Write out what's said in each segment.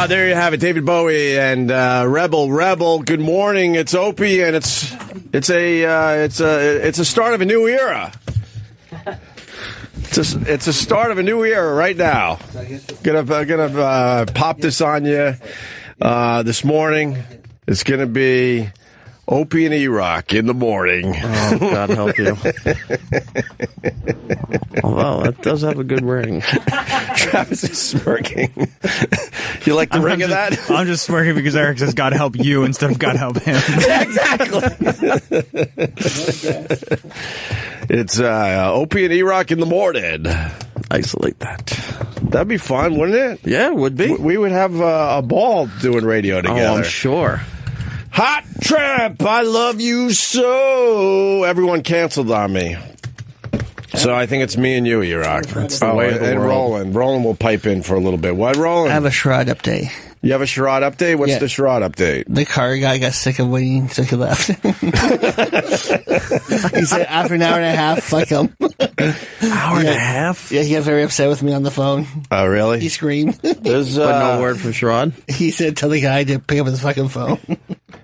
There you have it, David Bowie and Rebel. Good morning. It's Opie, and it's a start of a new era. It's a start of a new era right now. Gonna pop this on you this morning. It's gonna be Opie and E-Rock in the morning. Oh, God help you. Well, that does have a good ring. Travis is smirking. You like the ring of that? I'm just smirking because Eric says God help you instead of God help him. Exactly. It's Opie and E-Rock in the morning. Isolate that. That'd be fun, wouldn't it? Yeah, it would be. We would have a ball doing radio together. Oh, I'm sure. Hot Tramp, I love you so. Everyone canceled on me. So I think it's me and you, E-Rock. That's the way of the and world. Roland. Roland will pipe in for a little bit. What, Roland? I have a Sherod update. You have a Sherod update? What's Yeah. the Sherod update? The car guy got sick of waiting, so he left. He said after an hour and a half, fuck him. Hour and a half? Yeah, he got very upset with me on the phone. Oh, really? He screamed. There's, But no word from Sherod? He said, tell the guy to pick up his fucking phone.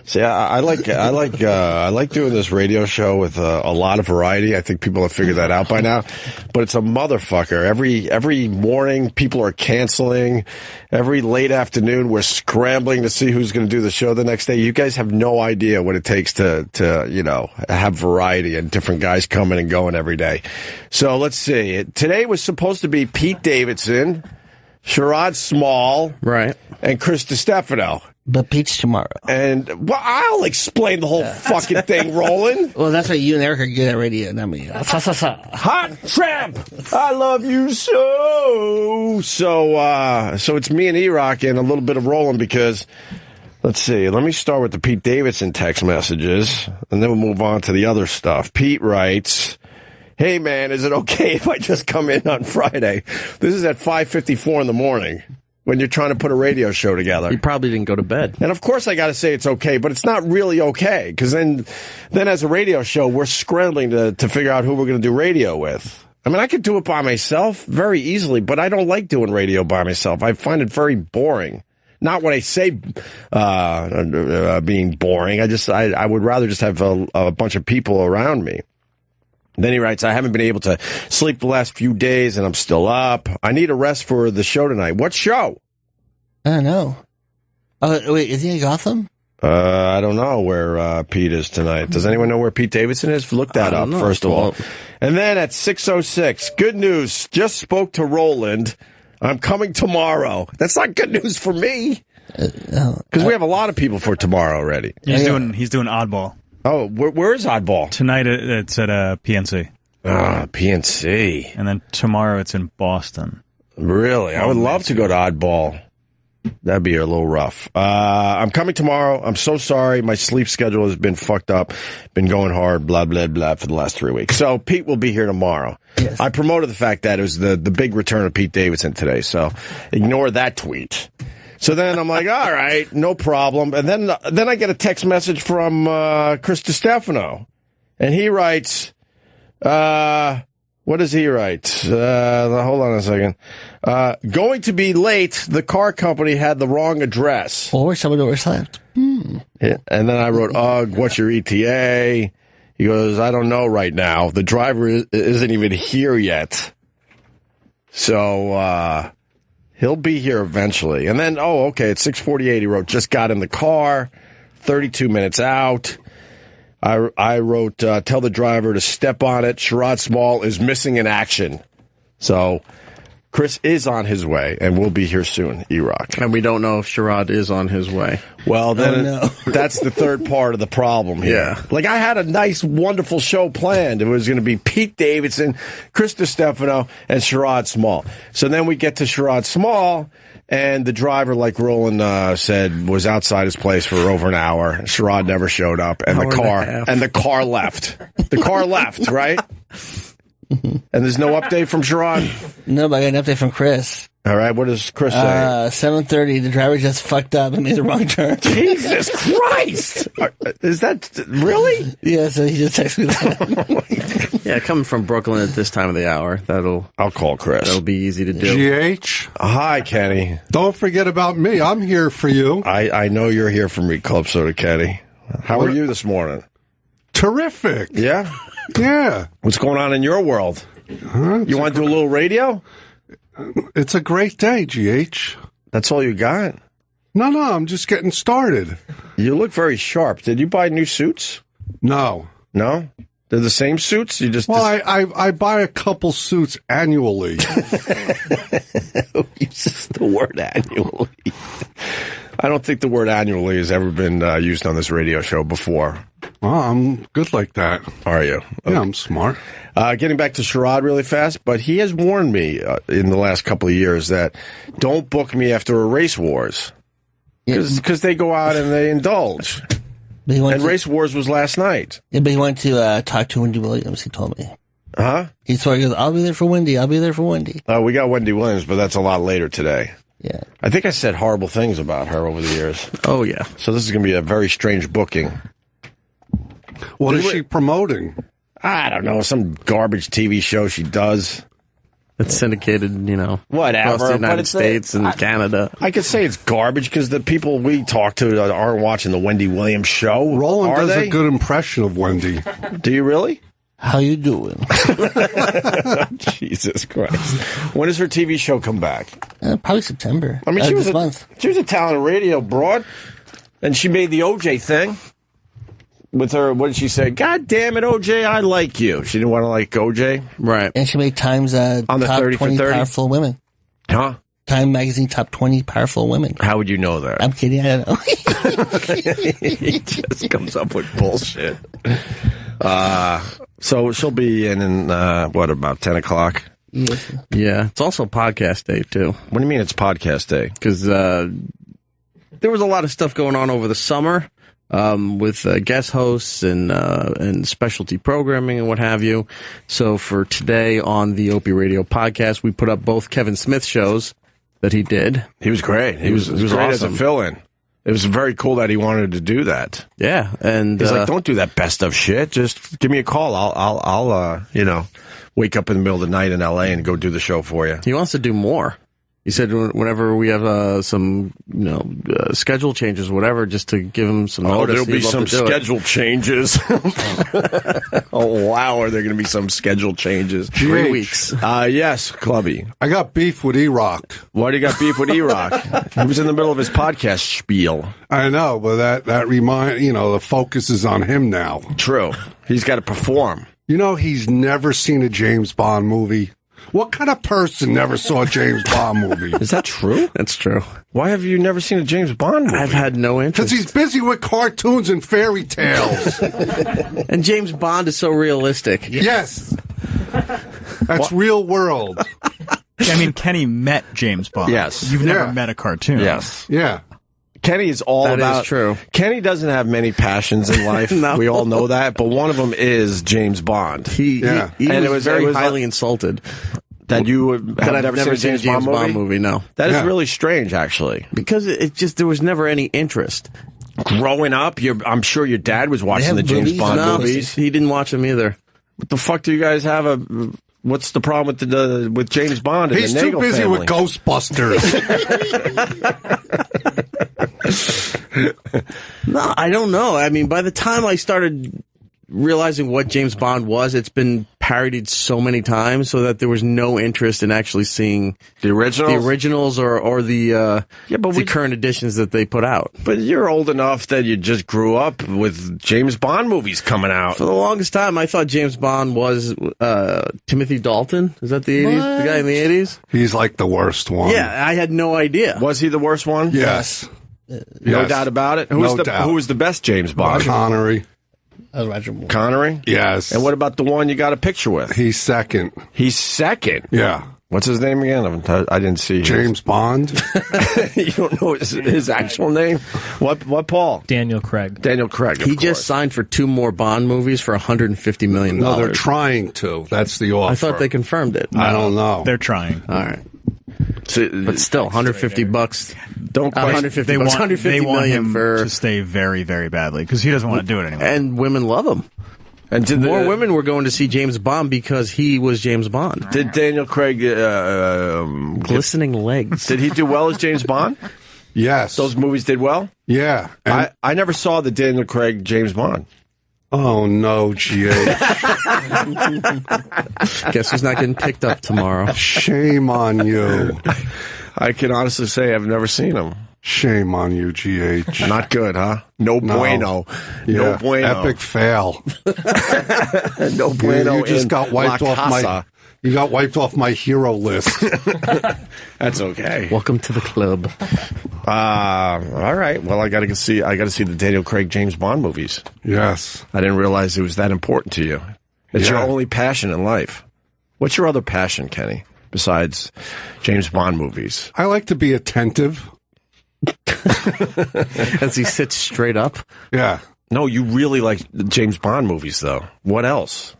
See, I like doing this radio show with a lot of variety. I think people have figured that out by now. But it's a motherfucker. Every morning, people are canceling. Every late afternoon, we're scrambling to see who's going to do the show the next day. You guys have no idea what it takes to have variety and different guys coming and going every day. So let's see. Today was supposed to be Pete Davidson, Sherod Small, Right. and Chris Stefano. But Pete's tomorrow. And, well, I'll explain the whole fucking thing, Roland. Well, that's why you and Eric are good at radio, not me. Hot Tramp, I love you so. So it's me and E-Rock and a little bit of Roland because, let's see, let me start with the Pete Davidson text messages, and then we'll move on to the other stuff. Pete writes, hey, man, is it okay if I just come in on Friday? This is at 5:54 in the morning. When you're trying to put a radio show together. You probably didn't go to bed. And of course I got to say it's okay, but it's not really okay. Because then as a radio show, we're scrambling to figure out who we're going to do radio with. I mean, I could do it by myself very easily, but I don't like doing radio by myself. I find it very boring. Not when I say being boring. I would rather just have a bunch of people around me. Then he writes, I haven't been able to sleep the last few days, and I'm still up. I need a rest for the show tonight. What show? I don't know. Oh, wait, is he in Gotham? I don't know where Pete is tonight. Does anyone know where Pete Davidson is? Look that up, first of all. And then at 6:06, good news. Just spoke to Roland. I'm coming tomorrow. That's not good news for me. Because we have a lot of people for tomorrow already. He's doing oddball. Oh, where is Oddball? Tonight it's at PNC. PNC. And then tomorrow it's in Boston. Really? I would love to go to Oddball. That'd be a little rough. I'm coming tomorrow. I'm so sorry. My sleep schedule has been fucked up. Been going hard, blah, blah, blah, for the last 3 weeks. So Pete will be here tomorrow. Yes. I promoted the fact that it was the big return of Pete Davidson today, so ignore that tweet. So then I'm like, all right, no problem. And then I get a text message from Chris Stefano, and he writes, what does he write? Hold on a second. Going to be late. The car company had the wrong address. Or some of the doors left. Yeah. And then I wrote, ugh, what's your ETA? He goes, I don't know right now. The driver isn't even here yet. So, he'll be here eventually. And then, okay, at 6:48, he wrote, just got in the car, 32 minutes out. I wrote, tell the driver to step on it. Sherod Small is missing in action. So Chris is on his way, and we'll be here soon, E-Rock. And we don't know if Sherod is on his way. Well, then that's the third part of the problem here. Yeah. Like, I had a nice, wonderful show planned. It was going to be Pete Davidson, Chris Stefano, and Sherod Small. So then we get to Sherod Small, and the driver, like Roland said, was outside his place for over an hour. Sherod never showed up, and the car left. The car left, right? And there's no update from Sherod? No, but I got an update from Chris. All right, what does Chris say? 7:30. The driver just fucked up and made the wrong turn. Jesus Christ! Is that really? Yeah, so he just texted me that. Yeah, coming from Brooklyn at this time of the hour, I'll call Chris. that'll be easy to do. GH, Hi, Kenny. don't forget about me. I'm here for you. I know you're here for me, Club Soda Kenny. How are you this morning? Terrific. Yeah? Yeah. What's going on in your world? You want to do a little radio? It's a great day, GH. That's all you got? No, I'm just getting started. You look very sharp. Did you buy new suits? No. No? They're the same suits? You just... Well, I buy a couple suits annually. uses the word annually. I don't think the word annually has ever been used on this radio show before. Well, I'm good like that. Are you? Yeah, I'm smart. Getting back to Sherod really fast, but he has warned me in the last couple of years that don't book me after a race wars. Because they go out and they indulge. But he went And to, race wars was last night. yeah, but he went to talk to Wendy Williams, he told me. Huh? He goes, I'll be there for Wendy. I'll be there for Wendy. We got Wendy Williams, but that's a lot later today. Yeah. I think I said horrible things about her over the years. Oh, yeah. So this is going to be a very strange booking. What is she promoting? I don't know, some garbage TV show she does. It's syndicated, Whatever, across the but United it's States and Canada. I could say it's garbage because the people we talk to aren't watching the Wendy Williams show. Roland are does they? a good impression of Wendy. Do you really? How you doing? Jesus Christ. When does her TV show come back? Probably September. I mean, this month. She was a talented radio broad, and she made the OJ thing with her. What did she say? God damn it, OJ, I like you. She didn't want to like OJ, Right. And she made Time's On the top 30 for 20 30? powerful women. huh? Time magazine top 20 powerful women. How would you know that? I'm kidding. I don't know. He just comes up with bullshit. So she'll be in what, about 10 o'clock? Yes. Yeah. It's also podcast day, too. What do you mean it's podcast day? Because there was a lot of stuff going on over the summer with guest hosts and specialty programming and what have you. So for today on the Opie Radio podcast, we put up both Kevin Smith shows that he did. He was great. He was great as a awesome. fill-in. It was very cool that he wanted to do that. Yeah. And He's like, don't do that best of shit. Just give me a call. I'll wake up in the middle of the night in L.A. and go do the show for you. he wants to do more. He said whenever we have some, schedule changes, whatever, just to give him some notice. There'll be he'd love some to do it. schedule changes. Oh, wow. Are there going to be some schedule changes? 3 weeks. Yes, Clubby. I got beef with E-Rock. Why do you got beef with E-Rock? He was in the middle of his podcast spiel. I know, but that the focus is on him now. True. He's got to perform. He's never seen a James Bond movie. What kind of person never saw a James Bond movie? Is that true? That's true. Why have you never seen a James Bond movie? I've had no Because interest. he's busy with cartoons and fairy tales. And James Bond is so realistic. Yes. That's real world. I mean, Kenny met James Bond. Yes. You've never Yeah. met a cartoon. Yes. Yeah. Kenny is all That is about... true. Kenny doesn't have many passions in life. No. We all know that. But one of them is James Bond. He Yeah. he And was very it was highly insulted That you have that I've never never seen a seen a James Bond movie. No, That is Yeah. really strange, actually. because it just there was never any interest. Growing up, I'm sure your dad was watching have the James movies? Bond No, movies. he didn't watch them either. What the fuck do you guys have what's the problem with James Bond and He's the too Nagel busy family? with Ghostbusters. No, I don't know. I mean, by the time I started realizing what James Bond was, it's been parodied so many times, so that there was no interest in actually seeing The originals? the originals or the the current editions that they put out. But you're old enough that you just grew up with James Bond movies coming out. For the longest time, I thought James Bond was Timothy Dalton. Is that the 80s? The guy in the 80s? He's like the worst one. Yeah, I had no idea. Was he the worst one? Yes. No Yes. doubt about it. No doubt. Who was the best James Bond? Connery. Roger Moore. Connery? Yes. And what about the one you got a picture with? He's second. He's second. Yeah. What's his name again? I didn't see his. James Bond. You don't know his actual name? What Paul? Daniel Craig. Daniel Craig. of He just course. signed for 2 more Bond movies for $150 million. No, they're trying to. That's the offer. I thought they confirmed it. I don't know. They're trying. All right. But still, $150. Don't question. 150 They bucks, want, 150 they want million him for, to stay very, very badly because he doesn't want to do it anymore. and women love him. And More women were going to see James Bond because he was James Bond. Did Daniel Craig Glistening legs. did he do well as James Bond? Yes. Those movies did well? Yeah. And, I never saw the Daniel Craig James Bond. oh, no, GH. Guess who's not getting picked up tomorrow? Shame on you. I can honestly say I've never seen him. Shame on you, GH. Not good, huh? No bueno. No Yeah, bueno. epic fail. No bueno. You just in got wiped La off Casa. You got wiped off my hero list. That's okay. Welcome to the club. All right. Well, I got to see the Daniel Craig James Bond movies. Yes. I didn't realize it was that important to you. It's your Yeah. only passion in life. What's your other passion, Kenny, besides James Bond movies? I like to be attentive. As he sits straight up. Yeah. No, you really like the James Bond movies, though. What else?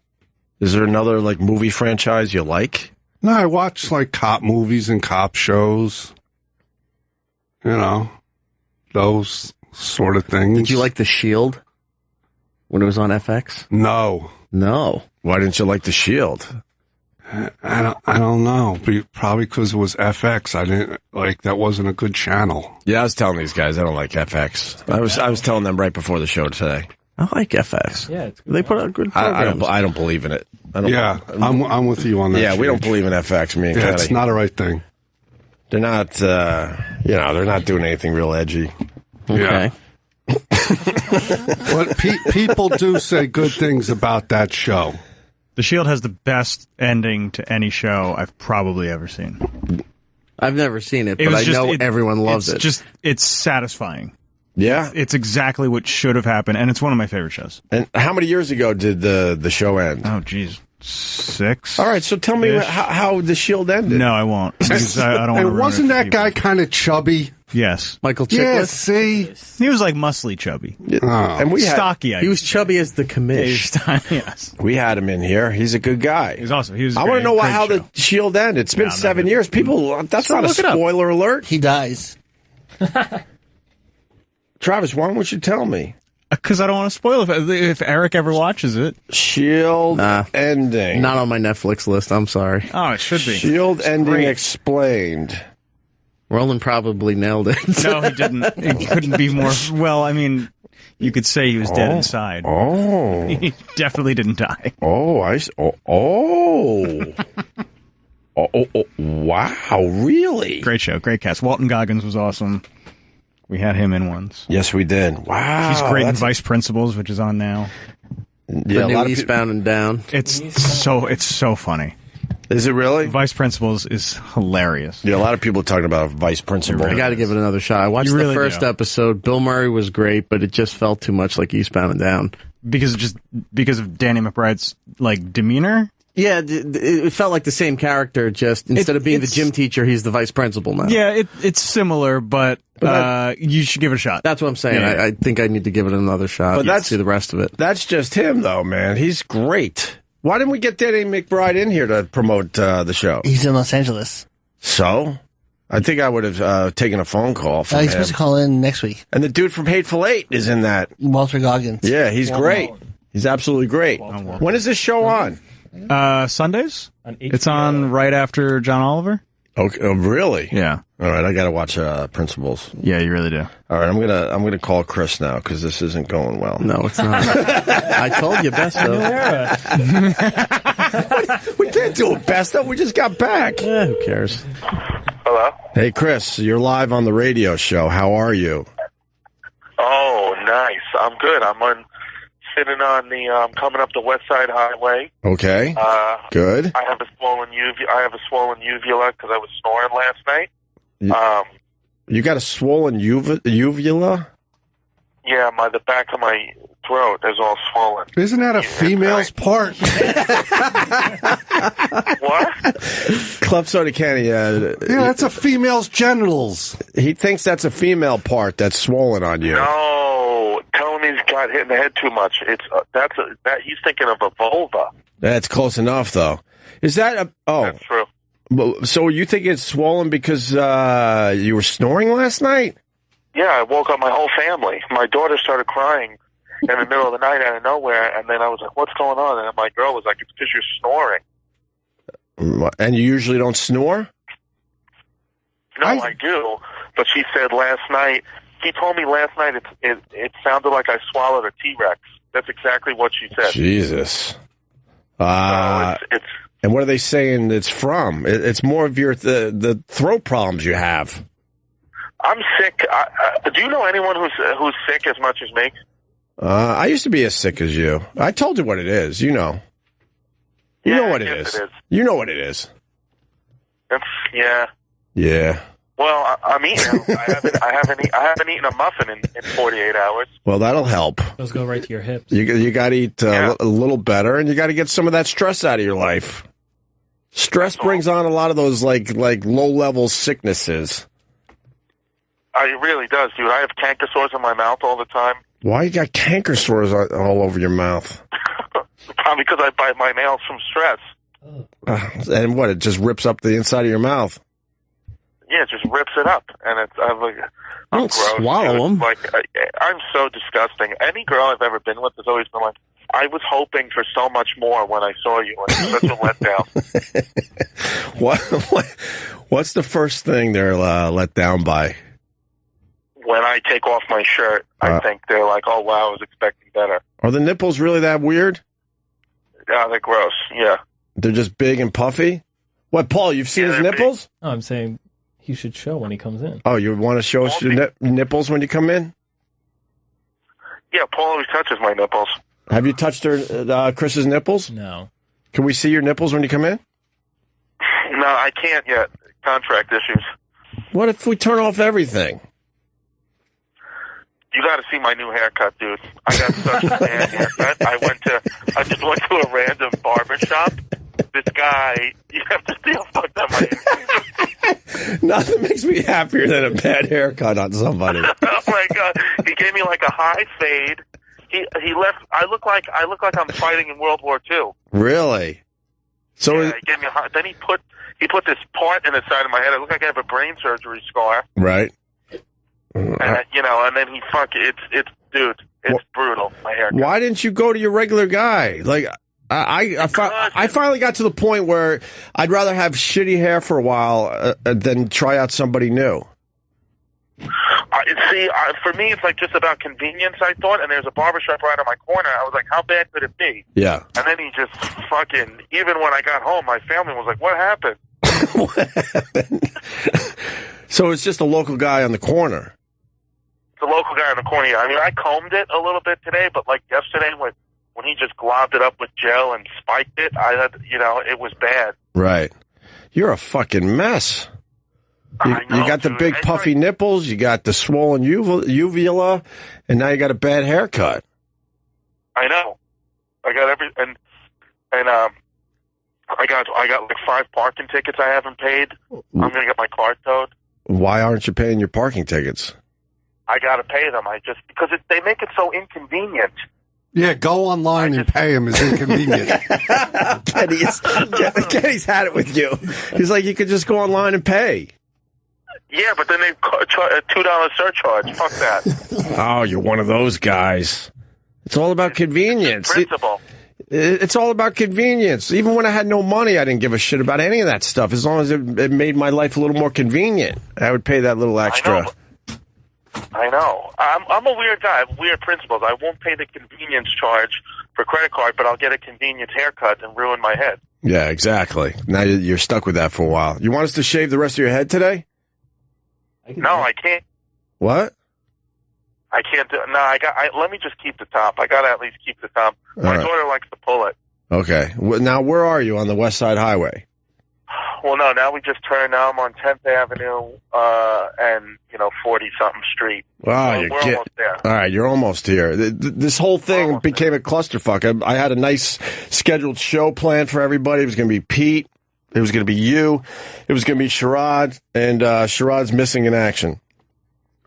Is there another like movie franchise you like? No, I watch like cop movies and cop shows. You know, those sort of things. Did you like The Shield when it was on FX? No. No. Why didn't you like The Shield? I don't know. Probably because it was FX. I didn't like that. Wasn't a good channel. Yeah, I was telling these guys I don't like FX. I was telling them right before the show today. I like FX. Yeah, they put out good programs. I don't believe in it. Yeah, I'm with you on that. Yeah, we don't Gage. believe in FX. Me and Yeah, Kenny. it's not a right thing. They're not. They're not doing anything real edgy. Okay. But people do say good things about that show. The Shield has the best ending to any show I've probably ever seen. I've never seen it, It but was I just- know it- everyone loves it. It's satisfying. Yeah. It's exactly what should have happened, and it's one of my favorite shows. And how many years ago did the show end? Oh, geez. 6? All right, so tell me how the Shield ended. No, I won't. Because I don't want to And wasn't that guy kind of chubby? Yes. Michael Yeah, Chiklis. see? He was like muscly chubby. And we had Stocky, I He was chubby as the commish. Yes. we had him in here. He's a good guy. He was awesome. He was I want to great- know great how show. the Shield ended. It's been No, 7 no, years. People, that's not a look it up. spoiler alert. He dies. Travis, why don't you tell me? Because I don't want to spoil it. If Eric ever watches it. Shield Nah. ending. Not on my Netflix list. I'm sorry. Oh, it should be. Shield ending great. explained. Roland probably nailed it. No, he didn't. It couldn't be more. Well, I mean, you could say he was dead inside. Oh, He definitely didn't die. Wow, really? Great show. Great cast. Walton Goggins was awesome. We had him in once. Yes, we did. Wow, He's great in that's- Vice Principals, which is on now. Yeah, The a new lot of Eastbound and Down. It's so funny. Is it really? Vice Principals is hilarious. Yeah, a lot of people are talking about Vice Principal. I got to give it another shot. I watched You the really first do. episode. Bill Murray was great, but it just felt too much like Eastbound and Down. Because of Danny McBride's like demeanor. Yeah, it felt like the same character. Just instead of being the it's- gym teacher, he's the vice principal now. Yeah, it's similar, but you should give it a shot. That's what I'm saying. Yeah. I think I need to give it another shot. But that's- see the rest of it. That's just him, though, man. He's great. Why didn't we get Danny McBride in here to promote the show? He's in Los Angeles. So, I think I would have taken a phone call from He's him. supposed to call in next week. And the dude from Hateful Eight is in that. Walter Goggins. Yeah, he's great. He's absolutely great. When is this show on? Sundays? It's on right after John Oliver? Okay, oh, really? Yeah. All right, I got to watch Principals. Yeah, you really do. All right, I'm gonna call Chris now because this isn't going well. No, it's not. I told you best of. We can't do a best of. We just got back. Yeah, who cares? Hello? Hey, Chris, you're live on the radio show. How are you? Oh, nice. I'm good. Sitting on the coming up the West Side Highway. Okay. Good. I have a swollen uvula because I was snoring last night. You got a swollen uvula? Yeah, the back of my throat is all swollen. Isn't that a female's part? What? Club Soda Kenny, Yeah, that's a female's genitals. he thinks that's a female part that's swollen on you. No, tell him he's got hit in the head too much. He's thinking of a vulva. That's close enough, though. Is that a... Oh, That's true. So you think it's swollen because you were snoring last night? Yeah, I woke up my whole family. My daughter started crying in the middle of the night out of nowhere, and then I was like, what's going on? And my girl was like, it's because you're snoring. And you usually don't snore? No, I do. But she said last night, he told me last night it sounded like I swallowed a T-Rex. That's exactly what she said. Jesus. It's and what are they saying it's from? It's more of the throat problems you have. I'm sick. Do you know anyone who's sick as much as me? I used to be as sick as you. I told you what it is. You know. You know what it is. You know what it is. Yeah. Yeah. Well, I'm eating. I haven't eaten a muffin in 48 hours. Well, that'll help. Those go right to your hips. You got to eat a little better, and you got to get some of that stress out of your life. Stress brings on a lot of those like low level sicknesses. It really does, dude. I have canker sores in my mouth all the time. Why you got canker sores all over your mouth? Probably because I bite my nails from stress. And what? It just rips up the inside of your mouth. Yeah, it just rips it up, and I'm like, don't gross, swallow them. Like, I'm so disgusting. Any girl I've ever been with has always been like, I was hoping for so much more when I saw you, and it was such a letdown. What's the first thing they're let down by? When I take off my shirt, I think they're like, oh, wow, I was expecting better. Are the nipples really that weird? Yeah, they're gross, yeah. They're just big and puffy? What, Paul, you've seen his nipples? No, I'm saying he should show when he comes in. Oh, you want to show us your nipples when you come in? Yeah, Paul always touches my nipples. Have you touched Chris's nipples? No. Can we see your nipples when you come in? No, I can't yet. Contract issues. What if we turn off everything? You got to see my new haircut, dude. I got such a bad haircut. I just went to a random barber shop. This guy, you have to see how fucked up my hair. Nothing makes me happier than a bad haircut on somebody. Oh my god! He gave me like a high fade. He left. I look like I'm fighting in World War II. Really? So yeah, he gave me a high, then he put this part in the side of my head. I look like I have a brain surgery scar. Right. And and then he it's dude, it's brutal. My haircut. Why didn't you go to your regular guy? Like I finally got to the point where I'd rather have shitty hair for a while than try out somebody new. For me, it's like just about convenience, I thought, and there's a barbershop right on my corner. I was like, how bad could it be? Yeah. And then he just fucking, even when I got home, my family was like, what happened? What happened? So it's just a local guy on the corner. The local guy on the corner. Yeah. I mean, I combed it a little bit today, but like yesterday when he just globbed it up with gel and spiked it, it was bad. Right. You're a fucking mess. You got the big puffy nipples, you got the swollen uvula, and now you got a bad haircut. I know. I got I got like 5 parking tickets I haven't paid. I'm gonna get my car towed. Why aren't you paying your parking tickets? I gotta pay them. Because they make it so inconvenient. Yeah, go online and pay him is inconvenient. Kenny's had it with you. He's like, you could just go online and pay. Yeah, but then they a $2 surcharge. Fuck that. Oh, you're one of those guys. It's all about convenience. Principle. It's all about convenience. Even when I had no money, I didn't give a shit about any of that stuff. As long as it made my life a little more convenient, I would pay that little extra. I know. I'm a weird guy. I have weird principles. I won't pay the convenience charge for credit card, but I'll get a convenience haircut and ruin my head. Yeah, exactly. Now you're stuck with that for a while. You want us to shave the rest of your head today? No, I can't. What? I can't do. No, let me just keep the top. I gotta at least keep the top. My daughter likes to pull it. Okay. Now, where are you on the West Side Highway? Well, no. Now we just turned. Now I'm on 10th Avenue and 40-something Street. Wow, we're almost there. All right, you're almost here. This whole thing became a clusterfuck. I had a nice scheduled show planned for everybody. It was going to be Pete. It was going to be you. It was going to be Sherod, and Sherod's missing in action.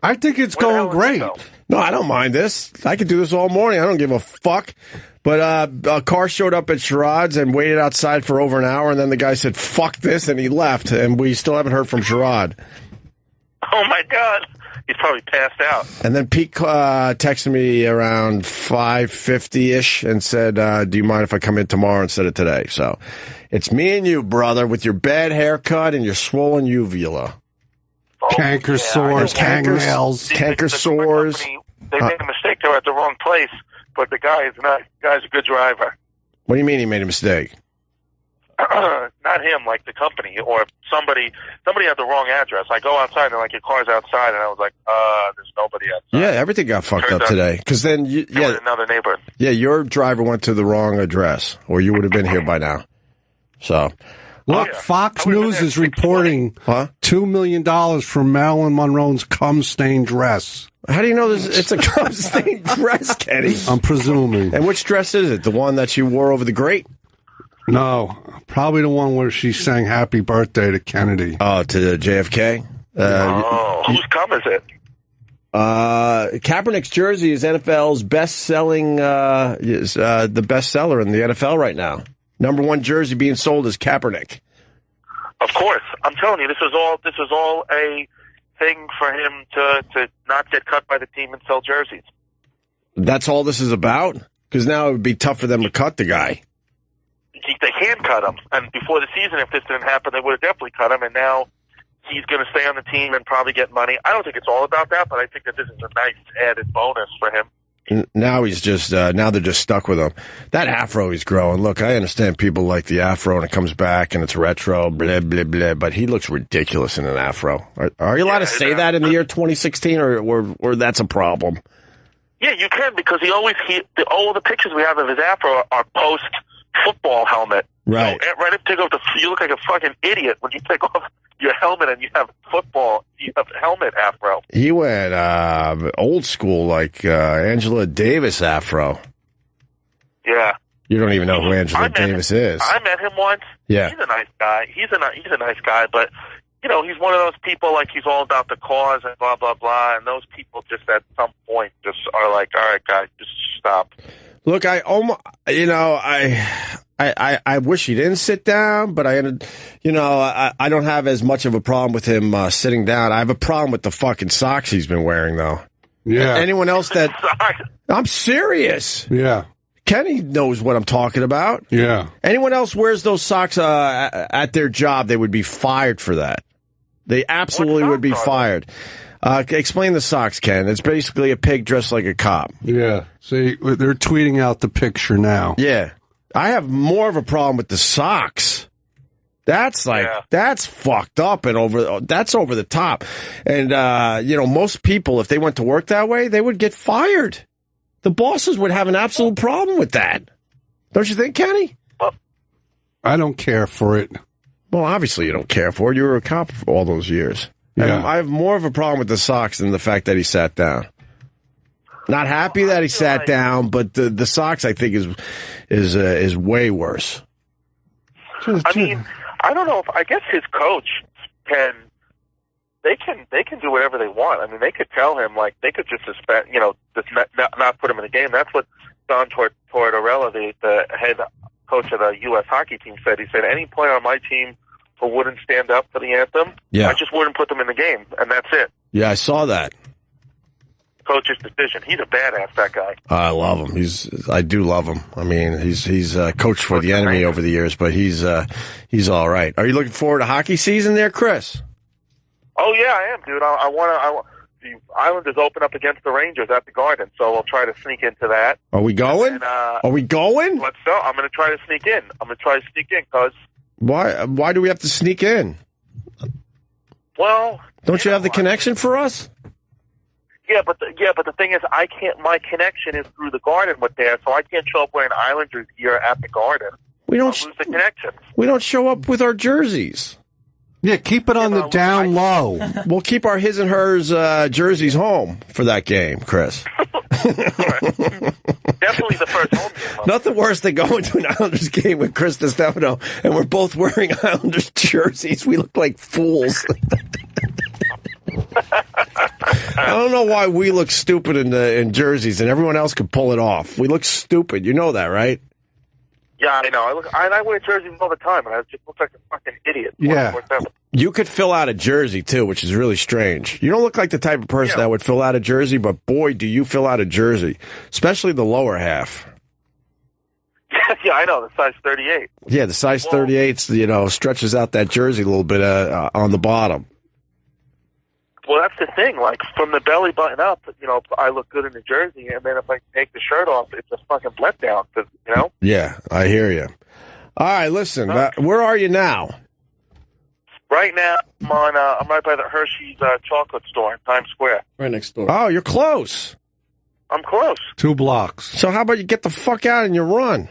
I think it's going great. No, I don't mind this. I could do this all morning. I don't give a fuck. But a car showed up at Sherod's and waited outside for over an hour, and then the guy said, fuck this, and he left, and we still haven't heard from Sherod. Oh, my God. He's probably passed out. And then Pete texted me around 5:50-ish and said, do you mind if I come in tomorrow instead of today? So it's me and you, brother, with your bad haircut and your swollen uvula. Oh, Canker sores, hangnails. Canker sores. They made a mistake. They were at the wrong place, but the guy's a good driver. What do you mean he made a mistake? Not him, like the company or somebody had the wrong address. I go outside and they're like, your car's outside, and I was like, there's nobody outside. Yeah, everything got fucked up today. Because then, another neighbor. Yeah, your driver went to the wrong address, or you would have been here by now. So, look, Fox News is reporting $2 million for Marilyn Monroe's cum-stained dress. How do you know this? It's a cum-stained dress, Kenny? I'm presuming. And which dress is it? The one that she wore over the grate? No, probably the one where she sang "Happy Birthday" to Kennedy. Oh, to JFK. Whose cum is it? Kaepernick's jersey is NFL's best-selling, the best-seller in the NFL right now. Number one jersey being sold is Kaepernick. Of course, I'm telling you, this is all a thing for him to not get cut by the team and sell jerseys. That's all this is about? Because now it would be tough for them to cut the guy. They can cut him, and before the season, if this didn't happen, they would have definitely cut him, and now he's going to stay on the team and probably get money. I don't think it's all about that, but I think that this is a nice added bonus for him. Now he's just, now they're just stuck with him. That afro he's growing. Look, I understand people like the afro and it comes back and it's retro, blah, blah, blah, but he looks ridiculous in an afro. Are you allowed to say that in the year 2016 or that's a problem? Yeah, you can, because all the pictures we have of his afro are post football helmet. Right. So, right up take off you look like a fucking idiot when you take off your helmet and you have helmet afro. He went old school, like Angela Davis afro. Yeah. You don't even know who Angela Davis is. I met him once. Yeah. He's a nice guy. He's a nice guy, but you know, he's one of those people like he's all about the cause and blah blah blah, and those people just at some point just are like, all right, guys, just stop. Look, I wish he didn't sit down, but I don't have as much of a problem with him sitting down. I have a problem with the fucking socks he's been wearing, though. Yeah. Anyone else that... I'm serious. Yeah. Kenny knows what I'm talking about. Yeah. Anyone else wears those socks at their job, they would be fired for that. They absolutely would be fired. Explain the socks, Ken. It's basically a pig dressed like a cop. Yeah. See, they're tweeting out the picture now. Yeah. I have more of a problem with the socks. That's that's fucked up and that's over the top. And, most people, if they went to work that way, they would get fired. The bosses would have an absolute problem with that. Don't you think, Kenny? I don't care for it. Well, obviously you don't care for it. You were a cop for all those years. Yeah. I have more of a problem with the socks than the fact that he sat down. Not happy that he sat down, but the socks I think is way worse. I mean, I don't know I guess his coach can do whatever they want. I mean, they could tell him they could just suspend, just not put him in the game. That's what Don Tortorella, the head coach of the U.S. hockey team, said. He said any player on my team who wouldn't stand up for the anthem, I just wouldn't put them in the game, and that's it. Yeah, I saw that. Coach's decision. He's a badass, that guy. I love him. I do love him. I mean, he's coached for the enemy over the years, but he's all right. Are you looking forward to hockey season there, Chris? Oh yeah, I am, dude. The Islanders open up against the Rangers at the Garden, so we'll try to sneak into that. Are we going? And, Are we going? Let's go. I'm going to try to sneak in. Because why do we have to sneak in? Well, don't you have the connection for us? Yeah, but the thing is, I can't. My connection is through the Garden with there, so I can't show up wearing Islanders gear at the Garden. We don't lose the connection. We don't show up with our jerseys. Yeah, keep it on the down low. We'll keep our his and hers jerseys home for that game, Chris. Definitely the first home game. Nothing worse than going to an Islanders game with Chris Stefano, and we're both wearing Islanders jerseys. We look like fools. I don't know why we look stupid in jerseys and everyone else can pull it off. We look stupid. You know that, right? Yeah, I know. I wear jerseys all the time, and I just look like a fucking idiot. Yeah. 24/7. You could fill out a jersey, too, which is really strange. You don't look like the type of person that would fill out a jersey, but boy, do you fill out a jersey, especially the lower half. Yeah, I know, the size 38. Yeah, the size 38, stretches out that jersey a little bit on the bottom. Well, that's the thing. Like, from the belly button up, I look good in the jersey, and then if I take the shirt off, it's a fucking letdown, Yeah, I hear you. All right, listen, where are you now? Right now, I'm right by the Hershey's chocolate store in Times Square. Right next door. Oh, you're close. I'm close. 2 blocks. So how about you get the fuck out and you run?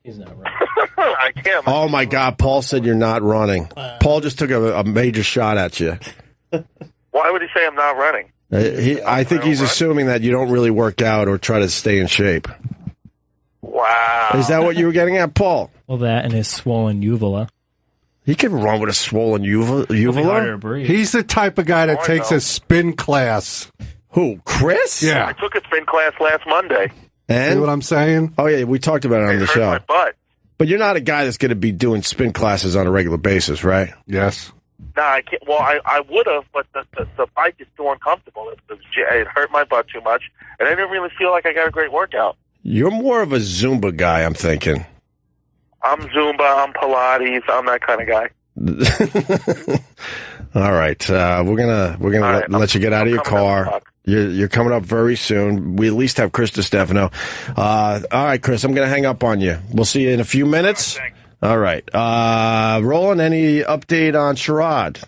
He's not right. I can't. Oh, my God, Paul said you're not running. Paul just took a major shot at you. Why would he say I'm not running? I think he's assuming that you don't really work out or try to stay in shape. Wow. Is that what you were getting at, Paul? Well, that and his swollen uvula. He can run with a swollen It'll be harder uvula. to breathe. He's the type of guy that I takes know. a spin class. Who, Chris? Yeah. I took a spin class last Monday. See And? what I'm saying? Oh, yeah, we talked about it on It the hurt show. my butt. But you're not a guy that's going to be doing spin classes on a regular basis, right? Yes. No, I can't. Well, I would have, but the bike is too uncomfortable. It hurt my butt too much, and I didn't really feel like I got a great workout. You're more of a Zumba guy, I'm thinking. I'm Zumba, I'm Pilates, I'm that kind of guy. All right, we're gonna All right, let you get out of I'm your coming car. down the block. You're coming up very soon. We at least have Chris Stefano. All right, Chris, I'm gonna hang up on you. We'll see you in a few minutes. Thanks. All right, Roland, any update on Sherod?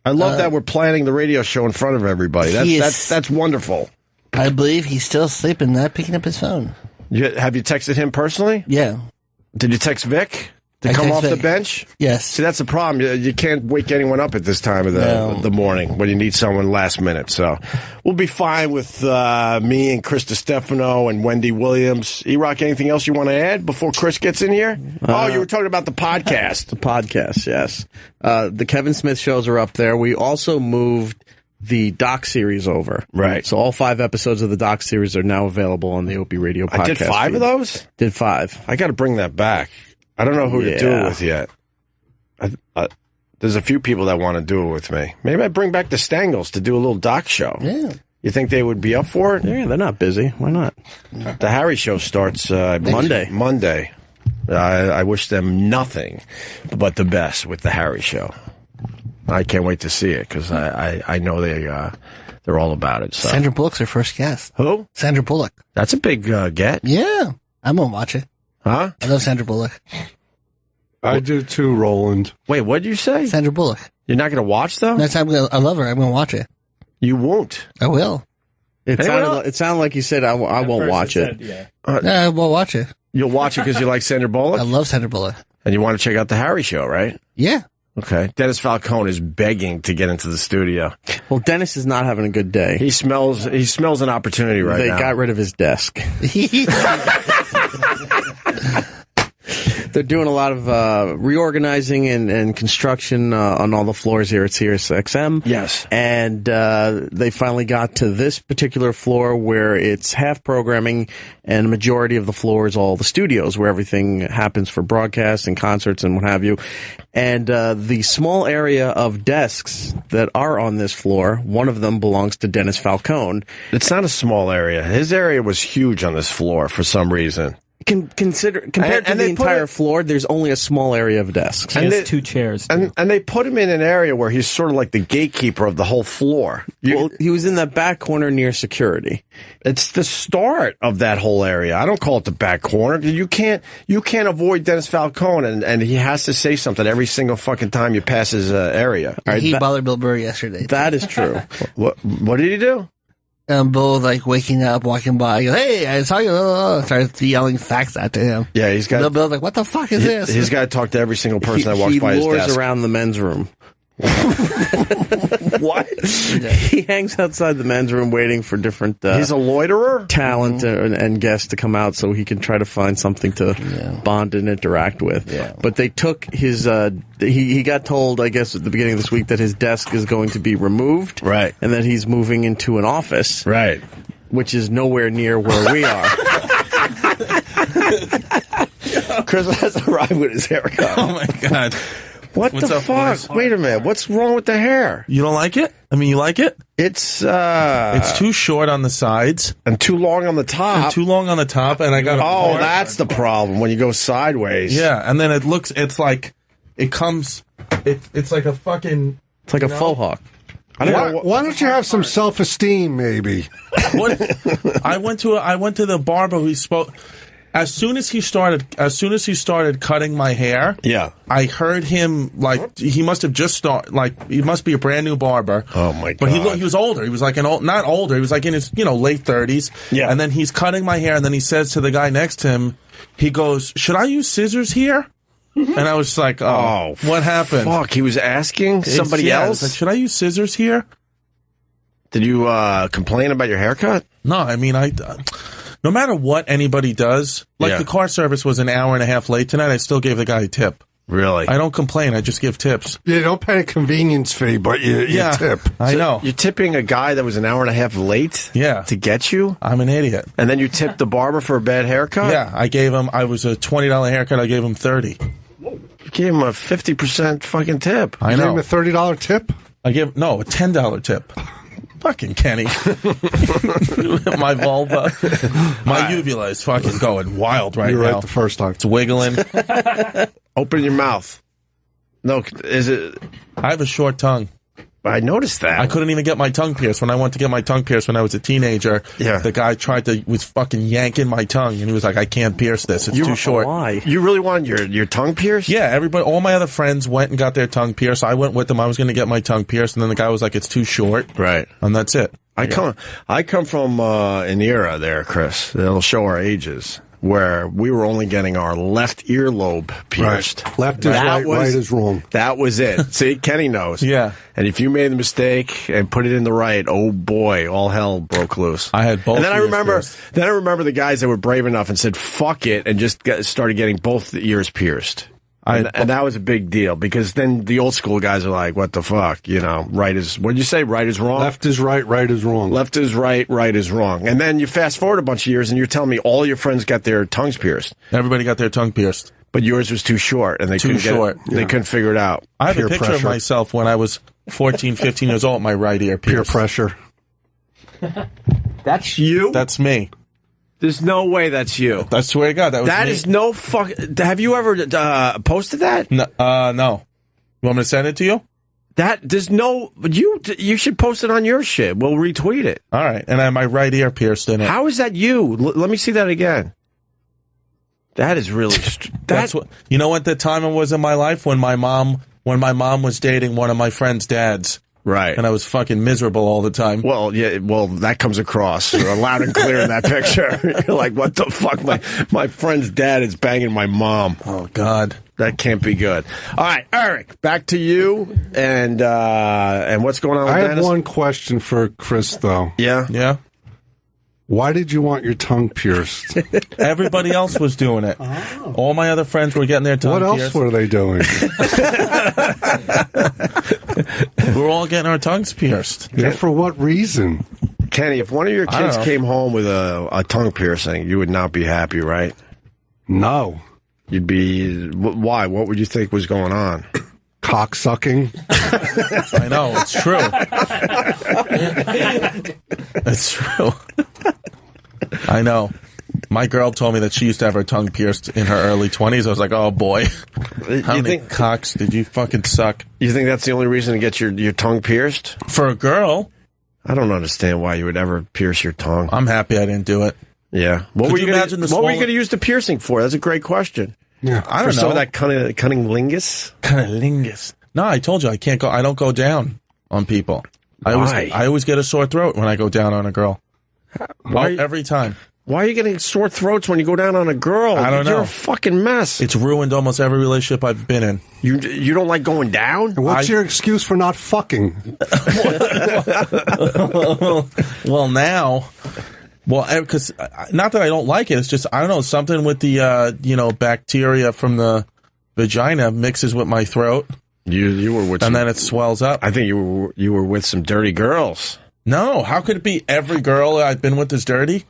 I love that we're planning the radio show in front of everybody. That's wonderful. I believe he's still sleeping, not picking up his phone. Have you texted him personally? Yeah. Did you text Vic to I come text off the Vic. bench? Yes. See, that's the problem. You can't wake anyone up at this time of the morning when you need someone last minute. So we'll be fine with me and Chris Stefano and Wendy Williams. E-Rock, anything else you want to add before Chris gets in here? You were talking about the podcast. The podcast, yes. The Kevin Smith shows are up there. We also moved the doc series over. Right. So all 5 episodes of the doc series are now available on the Opie Radio podcast. I did 5 feed. of those? Did 5. I got to bring that back. I don't know who to do it with yet. There's a few people that want to do it with me. Maybe I bring back the Stangles to do a little doc show. Yeah. You think they would be up for it? Yeah, they're not busy. Why not? The Harry show starts Monday. I wish them nothing but the best with the Harry show. I can't wait to see it because I know they're all about it. So. Sandra Bullock's her first guest. Who? Sandra Bullock. That's a big get. Yeah. I'm going to watch it. Huh? I love Sandra Bullock. I do too, Roland. Wait, what did you say? Sandra Bullock. You're not going to watch, though? Next time I love her. I'm going to watch it. You won't. I will. It sounded like you said I won't watch it. Yeah. I will watch it. You'll watch it because you like Sandra Bullock? I love Sandra Bullock. And you want to check out the Harry show, right? Yeah. Okay. Dennis Falcone is begging to get into the studio. Well, Dennis is not having a good day. He smells an opportunity right They now. got rid of his desk. They're doing a lot of reorganizing and construction on all the floors here at Sirius XM. Yes. And they finally got to this particular floor where it's half programming and a majority of the floor is all the studios where everything happens for broadcasts and concerts and what have you. And the small area of desks that are on this floor, one of them belongs to Dennis Falcone. It's not a small area. His area was huge on this floor for some reason. Compared to and the they put entire it- floor, there's only a small area of desks. He And has they- 2 chairs. Too. And they put him in an area where he's sort of like the gatekeeper of the whole floor. Well, he was in that back corner near security. It's the start of that whole area. I don't call it the back corner. You can't avoid Dennis Falcone, and he has to say something every single fucking time you pass his area. All right, He bothered Bill Burr yesterday. that is true. What did he do? Bill, waking up, walking by, goes, hey, I saw you. Starts yelling facts out to him. Yeah, he's got. Bill's like, what the fuck is this? He's got to talk to every single person that walks he by his lures desk. around the men's room. What? He hangs outside the men's room waiting for different He's a loiterer? talent and guests to come out so he can try to find something to bond and interact with. Yeah. But they took his, he got told, I guess, at the beginning of this week that his desk is going to be removed. Right. And that he's moving into an office. Right. Which is nowhere near where we are. Chris has arrived with his haircut. Oh my God. What What's the up, fuck? boys? Wait a minute. What's wrong with the hair? You don't like it? I mean, you like it? It's Too short on the sides and too long on the top. and too long on the top, and I got a Oh, part. that's the problem when you go sideways. Yeah, and then it's like, it comes, it's like a fucking, It's like a faux hawk. I don't know. Why don't you have some self-esteem, maybe? what? I went to the barber who spoke, as soon as he started cutting my hair, Yeah. I heard him, like, he must have just started, like, he must be a brand new barber. Oh, my But God. he was older. He was like not older. He was like in his, late 30s. Yeah. And then he's cutting my hair, and then he says to the guy next to him, he goes, "Should I use scissors here?" And I was like, oh, what happened? Fuck, he was asking somebody Yeah, I else? was like, should I use scissors here? Did you complain about your haircut? No, I mean, no matter what anybody does, like Yeah. the car service was an hour and a half late tonight, I still gave the guy a tip. Really? I don't complain. I just give tips. You don't pay a convenience fee, but you tip. I know. You're tipping a guy that was an hour and a half late Yeah. to get you? I'm an idiot. And then you tipped the barber for a bad haircut? Yeah, I was a $20 haircut. I gave him 30. You gave him a 50% fucking tip. I You gave him know. a $30 tip? A $10 tip. Fucking Kenny. My vulva. My uvula is fucking going wild right You're now. right the first time. It's wiggling. Open your mouth. No, is it? I have a short tongue. I noticed that. I couldn't even get my tongue pierced. When I went to get my tongue pierced when I was a teenager, Yeah. the guy was fucking yanking my tongue, and he was like, "I can't pierce this. It's too short." Why? You really wanted your tongue pierced? Yeah, all my other friends went and got their tongue pierced. I went with them. I was going to get my tongue pierced, and then the guy was like, "It's too short," Right. and that's it. I come from an era there, Chris. It'll show our ages where we were only getting our left earlobe pierced. Right. Left is right, right is wrong. That was it. See, Kenny knows. Yeah. And if you made the mistake and put it in the right, oh boy, all hell broke loose. I had both. And then I ears remember, pierced. the guys that were brave enough and said "fuck it" and just started getting both the ears pierced. And that was a big deal because then the old school guys are like, "What the fuck?" Right is what did you say? Right is wrong. Left is right, right is wrong. Left is right, right is wrong. And then you fast forward a bunch of years and you're telling me all your friends got their tongues pierced, Everybody got their tongue pierced. but yours was too short and they Too couldn't short. get it. They couldn't figure it out. I have Peer a picture pressure. of myself when I was 14, 15 years old, my right ear Peer pierced. pressure. That's you? That's me. There's no way that's you. I swear to God, that was That me. is no fuck. Have you ever posted that? No. You want me to send it to you? There's no. You should post it on your shit. We'll retweet it. All right. And I have my right ear pierced in it. How is that you? Let me see that again. That is really. That's what. You know what the time it was in my life when my mom was dating one of my friend's dads. Right. And I was fucking miserable all the time. Well, yeah. Well, that comes across loud and clear in that picture. You're like, what the fuck? My friend's dad is banging my mom. Oh God, that can't be good. All right, Eric, back to you and what's going on with I have Dennis? one question for Chris, though. Yeah. Yeah. Why did you want your tongue pierced? Everybody else was doing it. Oh. All my other friends were getting their tongue What else pierced. were they doing? We're all getting our tongues pierced. Yeah, for what reason? Kenny, if one of your kids came home with a tongue piercing, you would not be happy, right? No. You'd be... Why? What would you think was going on? Cock sucking. I know, it's true. It's true. I know. My girl told me that she used to have her tongue pierced in her early 20s. I was like, oh boy. How many cocks did you fucking suck? You think that's the only reason to get your tongue pierced? For a girl? I don't understand why you would ever pierce your tongue. I'm happy I didn't do it. Yeah. What were you going to use the piercing for? That's a great question. Yeah. I don't know. Some of that cunnilingus? Cunnilingus. No, I told you I can't go. I don't go down on people. Why? I always get a sore throat when I go down on a girl. Why? Every time. Why are you getting sore throats when you go down on a girl? I don't know. You're a fucking mess. It's ruined almost every relationship I've been in. You don't like going down? What's your excuse for not fucking? Well, now, because not that I don't like it, it's just I don't know, something with the bacteria from the vagina mixes with my throat. You were with, and then it swells up. I think you were with some dirty girls. No, how could it be every girl I've been with is dirty?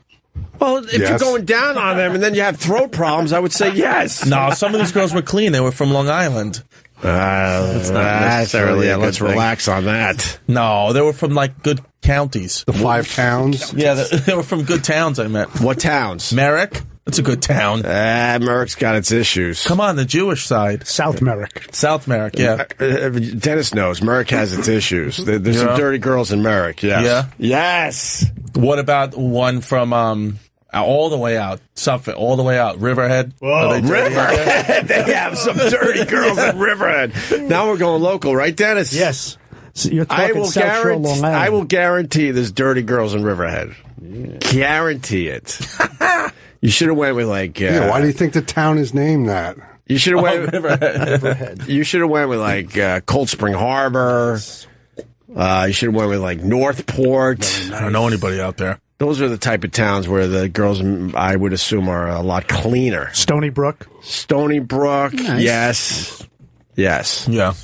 Well, if you're going down on them and then you have throat problems, I would say yes. No, some of these girls were clean. They were from Long Island. That's not necessarily. Yeah, let's relax on that. No, they were from like good counties. The 5 towns? Yeah, they were from good towns, I meant. What towns? Merrick. That's a good town. Merrick's got its issues. Come on, the Jewish side. South Merrick. South Merrick, yeah. Dennis knows. Merrick has its issues. There's some dirty girls in Merrick, yes. Yeah? Yes. What about one from all the way out? Suffolk, all the way out. Riverhead? Whoa, Riverhead. They have some dirty girls in Riverhead. Now we're going local, right, Dennis? Yes. So you're talking South Shore, Long Island. I will guarantee there's dirty girls in Riverhead. Yeah. Guarantee it. You should have went with like. Why do you think the town is named that? You should have went. Riverhead. You should have went with like Cold Spring Harbor. You should have went with like Northport. I don't know anybody out there. Those are the type of towns where the girls, I would assume, are a lot cleaner. Stony Brook. Stony Brook. Nice. Yes. Yeah.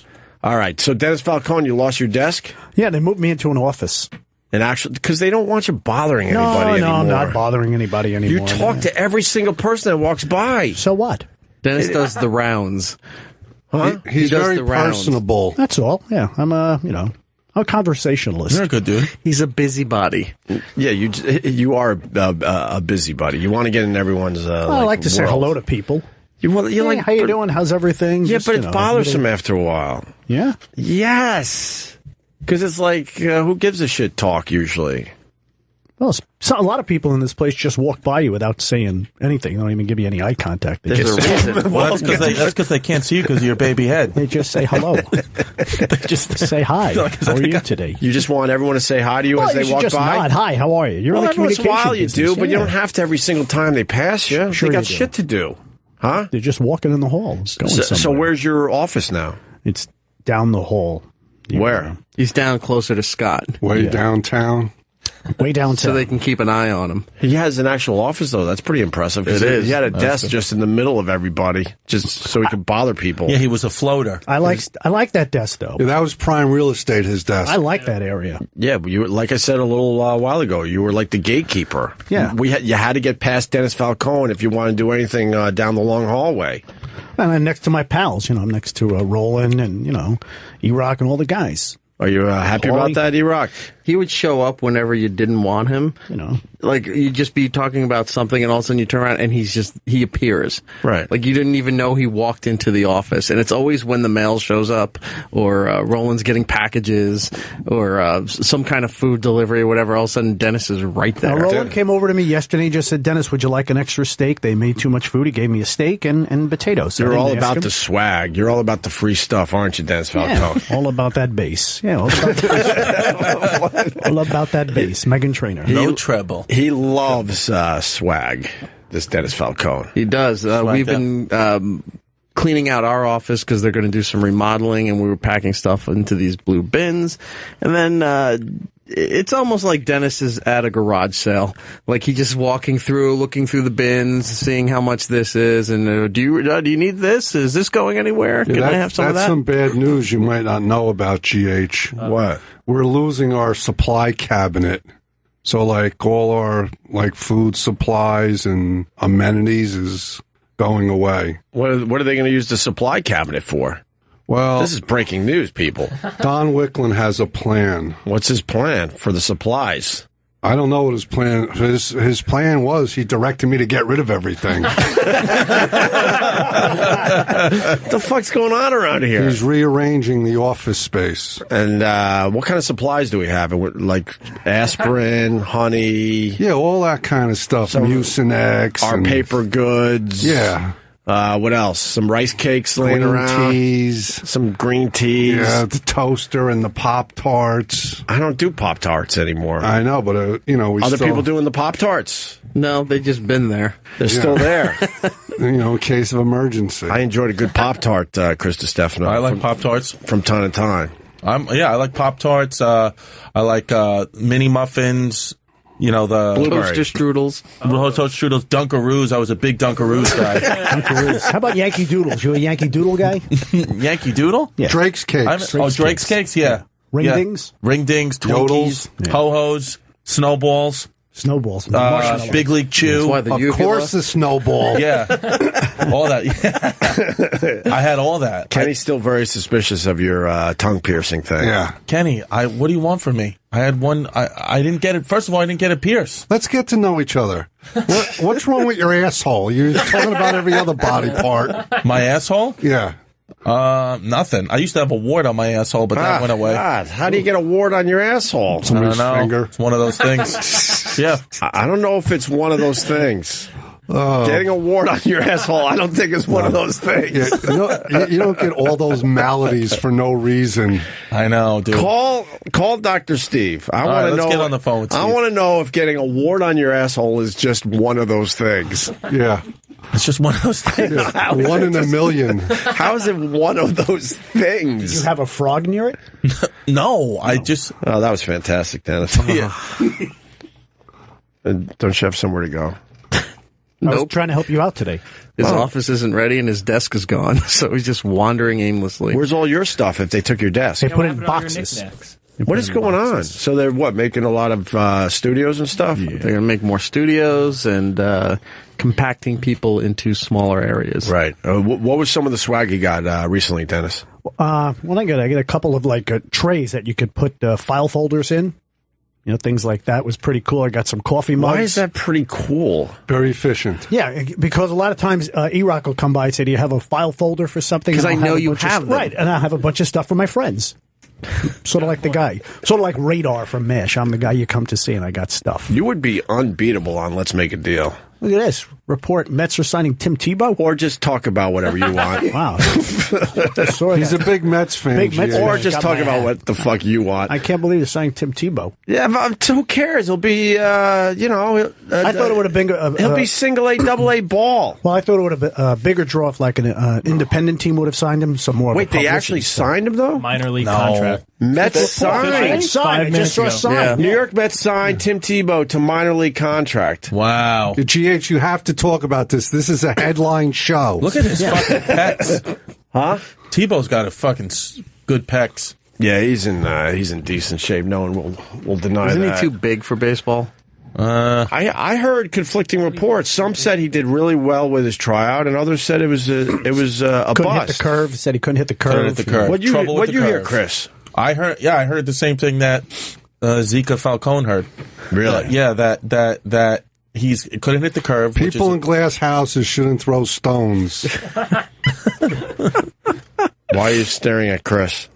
All right. So Dennis Falcone, you lost your desk? Yeah, they moved me into an office. And actually, because they don't want you bothering anybody anymore. No, I'm not bothering anybody anymore. You talk to every single person that walks by. So what? Dennis does the rounds. Huh? He's very personable. That's all. Yeah, I'm I'm a conversationalist. You're a good dude. He's a busybody. Yeah, you are a busybody. You want to get in everyone's I like to say hello to people. Like, how you doing? How's everything? Yeah, but it's bothersome after a while. Yeah? Yes. Because it's like, who gives a shit talk usually? Well, a lot of people in this place just walk by you without saying anything. They don't even give you any eye contact. They There's a reason. Well, that's because they can't see you because of your baby head. They just say hello. They just say hi. How are you today? You just want everyone to say hi to you as they walk just by? Nod. Hi, how are you? You're in the every once in a communication while you business. do, but you don't have to every single time they pass you. Sure they got you do. shit to do. Huh? They're just walking in the hall. Going So where's your office now? It's down the hall. Where? He's down closer to Scott. Way downtown. Way downtown. So they can keep an eye on him. He has an actual office, though. That's pretty impressive. It is. He had a desk just in the middle of everybody, just so he could bother people. Yeah, he was a floater. I like that desk, though. Yeah, that was prime real estate, his desk. I like that area. Yeah, but you, like I said a little while ago, you were like the gatekeeper. Yeah. You had to get past Dennis Falcone if you want to do anything down the long hallway. And I'm next to my pals. I'm next to Roland and, E-Rock and all the guys. Are you happy about that, E-Rock? He would show up whenever you didn't want him. Like you'd just be talking about something and all of a sudden you turn around and he appears. Right. Like you didn't even know he walked into the office. And it's always when the mail shows up or Roland's getting packages or some kind of food delivery or whatever. All of a sudden Dennis is right there. Now, Roland came over to me yesterday and just said, Dennis, would you like an extra steak? They made too much food. He gave me a steak and potatoes. You're all about the swag. You're all about the free stuff, aren't you, Dennis Falcone? Yeah, all about that bass. Yeah, all about all about that bass. Megan Trainor. No treble. He loves swag, this Dennis Falcone. He does. We've been cleaning out our office because they're going to do some remodeling, and we were packing stuff into these blue bins. And then it's almost like Dennis is at a garage sale. Like he's just walking through, looking through the bins, seeing how much this is, and do you need this? Is this going anywhere? Can I have some of that? That's some bad news you might not know about, GH. What? We're losing our supply cabinet. So, like, all our, food supplies and amenities is going away. What are they going to use the supply cabinet for? Well, this is breaking news, people. Don Wicklund has a plan. What's his plan for the supplies? I don't know what his plan. His plan was he directed me to get rid of everything. What the fuck's going on around here? He's rearranging the office space. And what kind of supplies do we have? Like aspirin, honey? Yeah, all that kind of stuff. Mucinex. Our paper goods. Yeah. What else? Some rice cakes laying Green around. teas. Some green teas. Yeah, the toaster and the Pop-Tarts. I don't do Pop-Tarts anymore. I know, but, we Other still, people doing the Pop-Tarts. No, they just been there. They're still there. in case of emergency. I enjoyed a good Pop-Tart, Chris Stefano. I like Pop-Tarts. From time to time. I like Pop-Tarts. I like mini muffins. The Blueberry. Toaster strudels. Toaster strudels, Dunkaroos. I was a big Dunkaroos guy. Dunkaroos. How about Yankee Doodles? You a Yankee Doodle guy? Yankee Doodle? Yeah. Drake's cakes. Drake's cakes, yeah. Ring dings? Ring dings, Yodels. Twinkies, Ho-Hos, Snowballs, Snowballs. Marshmallows. Big League Chew. That's why the Of uvula. course, the snowball. Yeah. All that. Yeah. I had all that. Kenny's still very suspicious of your tongue piercing thing. Yeah. Kenny, what do you want from me? I had one. I didn't get it. First of all, I didn't get it pierced. Let's get to know each other. What's wrong with your asshole? You're talking about every other body part. My asshole? Yeah. Nothing. I used to have a wart on my asshole, but that went away. God, how do you get a wart on your asshole? I don't know. finger. It's one of those things. Yeah. I don't know if it's one of those things. Getting a wart on your asshole, I don't think it's one of those things. Yeah, you don't get all those maladies for no reason. I know, dude. Call Dr. Steve. I All want right, to let's know. get on the phone with I Steve. want to know if getting a wart on your asshole is just one of those things. Yeah. It's just one of those things. One in a million. How is it one of those things? You have a frog near it? No, I just. Oh, that was fantastic, Dennis. Yeah. Don't you have somewhere to go? I was trying to help you out today. His office isn't ready and his desk is gone, so he's just wandering aimlessly. Where's all your stuff if they took your desk? They put it in boxes. What is going on? So they're making a lot of studios and stuff? They're going to make more studios and compacting people into smaller areas. Right. What was some of the swag you got recently, Dennis? I get a couple of trays that you could put file folders in. Things like that was pretty cool. I got some coffee mugs. Why is that pretty cool? Very efficient. Yeah, because a lot of times E-Rock will come by and say, do you have a file folder for something? Because I know you have have them. Right, and I have a bunch of stuff for my friends. Sort of like the guy. Sort of like Radar from MASH. I'm the guy you come to see, and I got stuff. You would be unbeatable on Let's Make a Deal. Look at this. Report Mets are signing Tim Tebow. Or just talk about whatever you want. Wow. He's a big Mets fan. Big Mets GA. fan. Or just Got talk my about hat. what the fuck you want. I can't believe they're signing Tim Tebow. Yeah, but who cares? He'll be, I thought it would have been he'll be single A, double A ball. Well, I thought it would have been a bigger draw if like an independent team would have signed him. Some more. Wait, of a they actually publicity stunt. signed him though? Minor league contract. Mets signed. I just saw a sign. New York Mets signed Tim Tebow to minor league contract. Wow. The GH, you have to talk about this. This is a headline show. Look at his fucking pecs. Huh? Tebow's got a fucking good pecs. Yeah, he's in decent shape. No one will deny Isn't that. he too big for baseball? I heard conflicting reports. Some said he did really well with his tryout, and others said it was a Couldn't bust. hit the curve. Said he couldn't hit the curve. Couldn't hit the curve. What'd you Trouble with the hear, curve. Chris? I heard the same thing that Zika Falcone heard. Really? Yeah, that he's couldn't hit the curve. People in glass houses shouldn't throw stones. Why are you staring at Chris?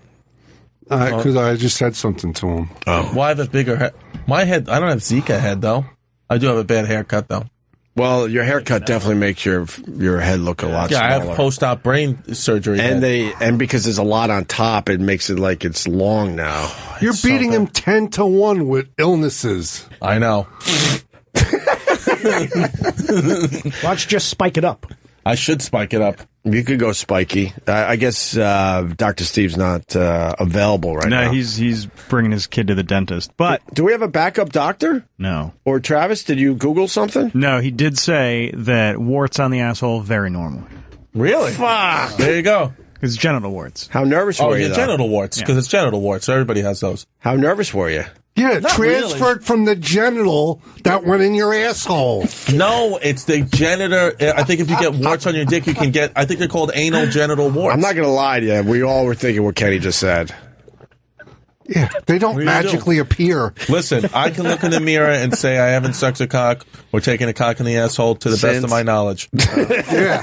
Because I just said something to him. Why have a bigger head? My head, I don't have Zika head though. I do have a bad haircut though. Well, your haircut definitely makes your head look a lot Yeah, smaller. I have post-op brain surgery. and because there's a lot on top, it makes it like it's long now. You're beating him 10-1 with illnesses. I know. Why don't you just spike it up? I should spike it up. You could go spiky. I guess Dr. Steve's not available right now. No, he's bringing his kid to the dentist. But Do we have a backup doctor? no, Or Travis, did you Google something? no, he did say that warts on the asshole very normal. Really? Fuck. There you go. It's genital warts. How nervous Oh, were you, yeah, though? genital warts, because it's genital warts. So everybody has those. How nervous were you? Yeah, transferred from the genital that went in your asshole. No, it's the genitor. I think if you get warts on your dick, you can get, I think they're called anal genital warts. I'm not going to lie to you. We all were thinking what Kenny just said. Yeah, they don't What do you magically appear. Listen, I can look in the mirror and say I haven't sucked a cock or taken a cock in the asshole to the best of my knowledge. Yeah,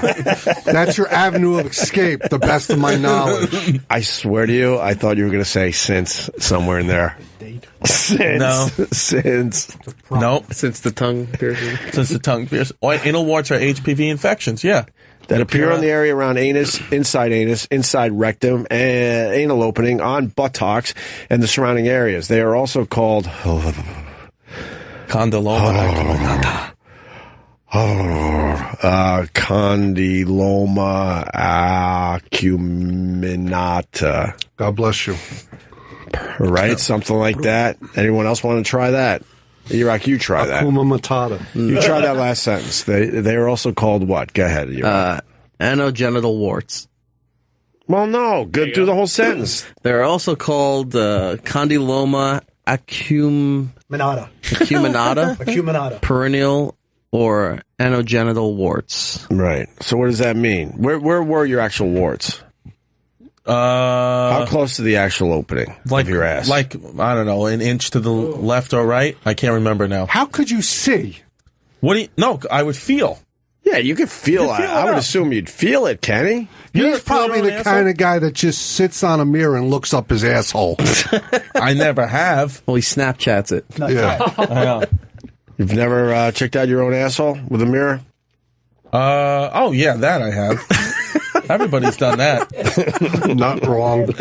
that's your avenue of escape, the best of my knowledge. I swear to you, I thought you were going to say since somewhere in there. Since. No. Since. No, Since the tongue piercing. since the tongue piercing. Oh, anal warts are HPV infections, yeah. that appear on the area around anus, inside rectum, and anal opening, on buttocks, and the surrounding areas. They are also called condyloma condyloma acuminata. God bless you. Right? Something like that. Anyone else want to try that? E-Rock, you try that. Akuma Matata. You try that last sentence. They are also called what? Go ahead. Anogenital warts. Well, no. Go do the whole sentence. They're also called condyloma Acuminata. Acuminata. Perennial or anogenital warts. Right. So what does that mean? Where were your actual warts? How close to the actual opening of your ass? Like, I don't know, an inch to the left or right? I can't remember now. How could you see? No, I would feel. Yeah, you could feel it. I would assume you'd feel it, Kenny. He's probably the kind of guy that just sits on a mirror and looks up his asshole. I never have. Well, he Snapchats it. Yeah. You've never checked out your own asshole with a mirror? Oh, yeah, that I have. Everybody's done that. Not wrong. Wait,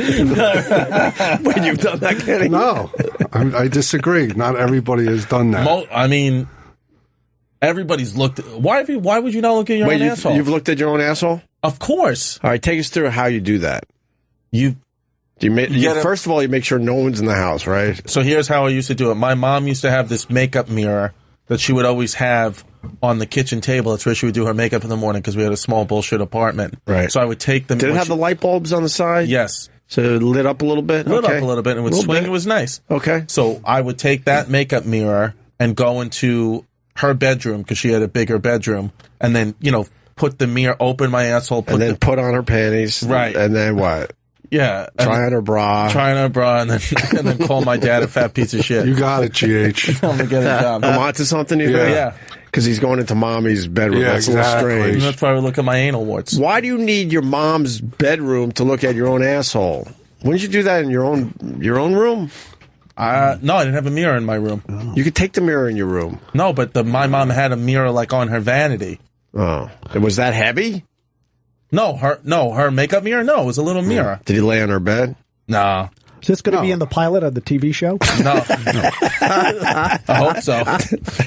you've done that, Kenny? No, I disagree. Not everybody has done that. I mean, everybody's looked. Why would you not look at your own asshole? You've looked at your own asshole? Of course. All right, take us through how you do that. First of all, you make sure no one's in the house, right? So here's how I used to do it. My mom used to have this makeup mirror that she would always have on the kitchen table. That's where she would do her makeup in the morning because we had a small bullshit apartment. Right. So I would take them. Did it have the light bulbs on the side? Yes. So it lit up a little bit? Lit up a little bit and would swing. It was nice. Okay. So I would take that makeup mirror and go into her bedroom because she had a bigger bedroom and then, put the mirror, open my asshole. Put on her panties. Right. And then what? Yeah. Try on her bra. And then call my dad a fat piece of shit. You got it, GH. I'm going to get a job. I'm onto something, you think? Yeah. Because he's going into mommy's bedroom. Yeah, That's exactly. a little strange. And that's why we look at my anal warts. Why do you need your mom's bedroom to look at your own asshole? Wouldn't you do that in your own room? No, I didn't have a mirror in my room. You could take the mirror in your room. No, but my mom had a mirror like on her vanity. Oh. Was that heavy? No, her makeup mirror? No, it was a little mirror. Did he lay on her bed? No. Is this going to be in the pilot of the TV show? No. I hope so.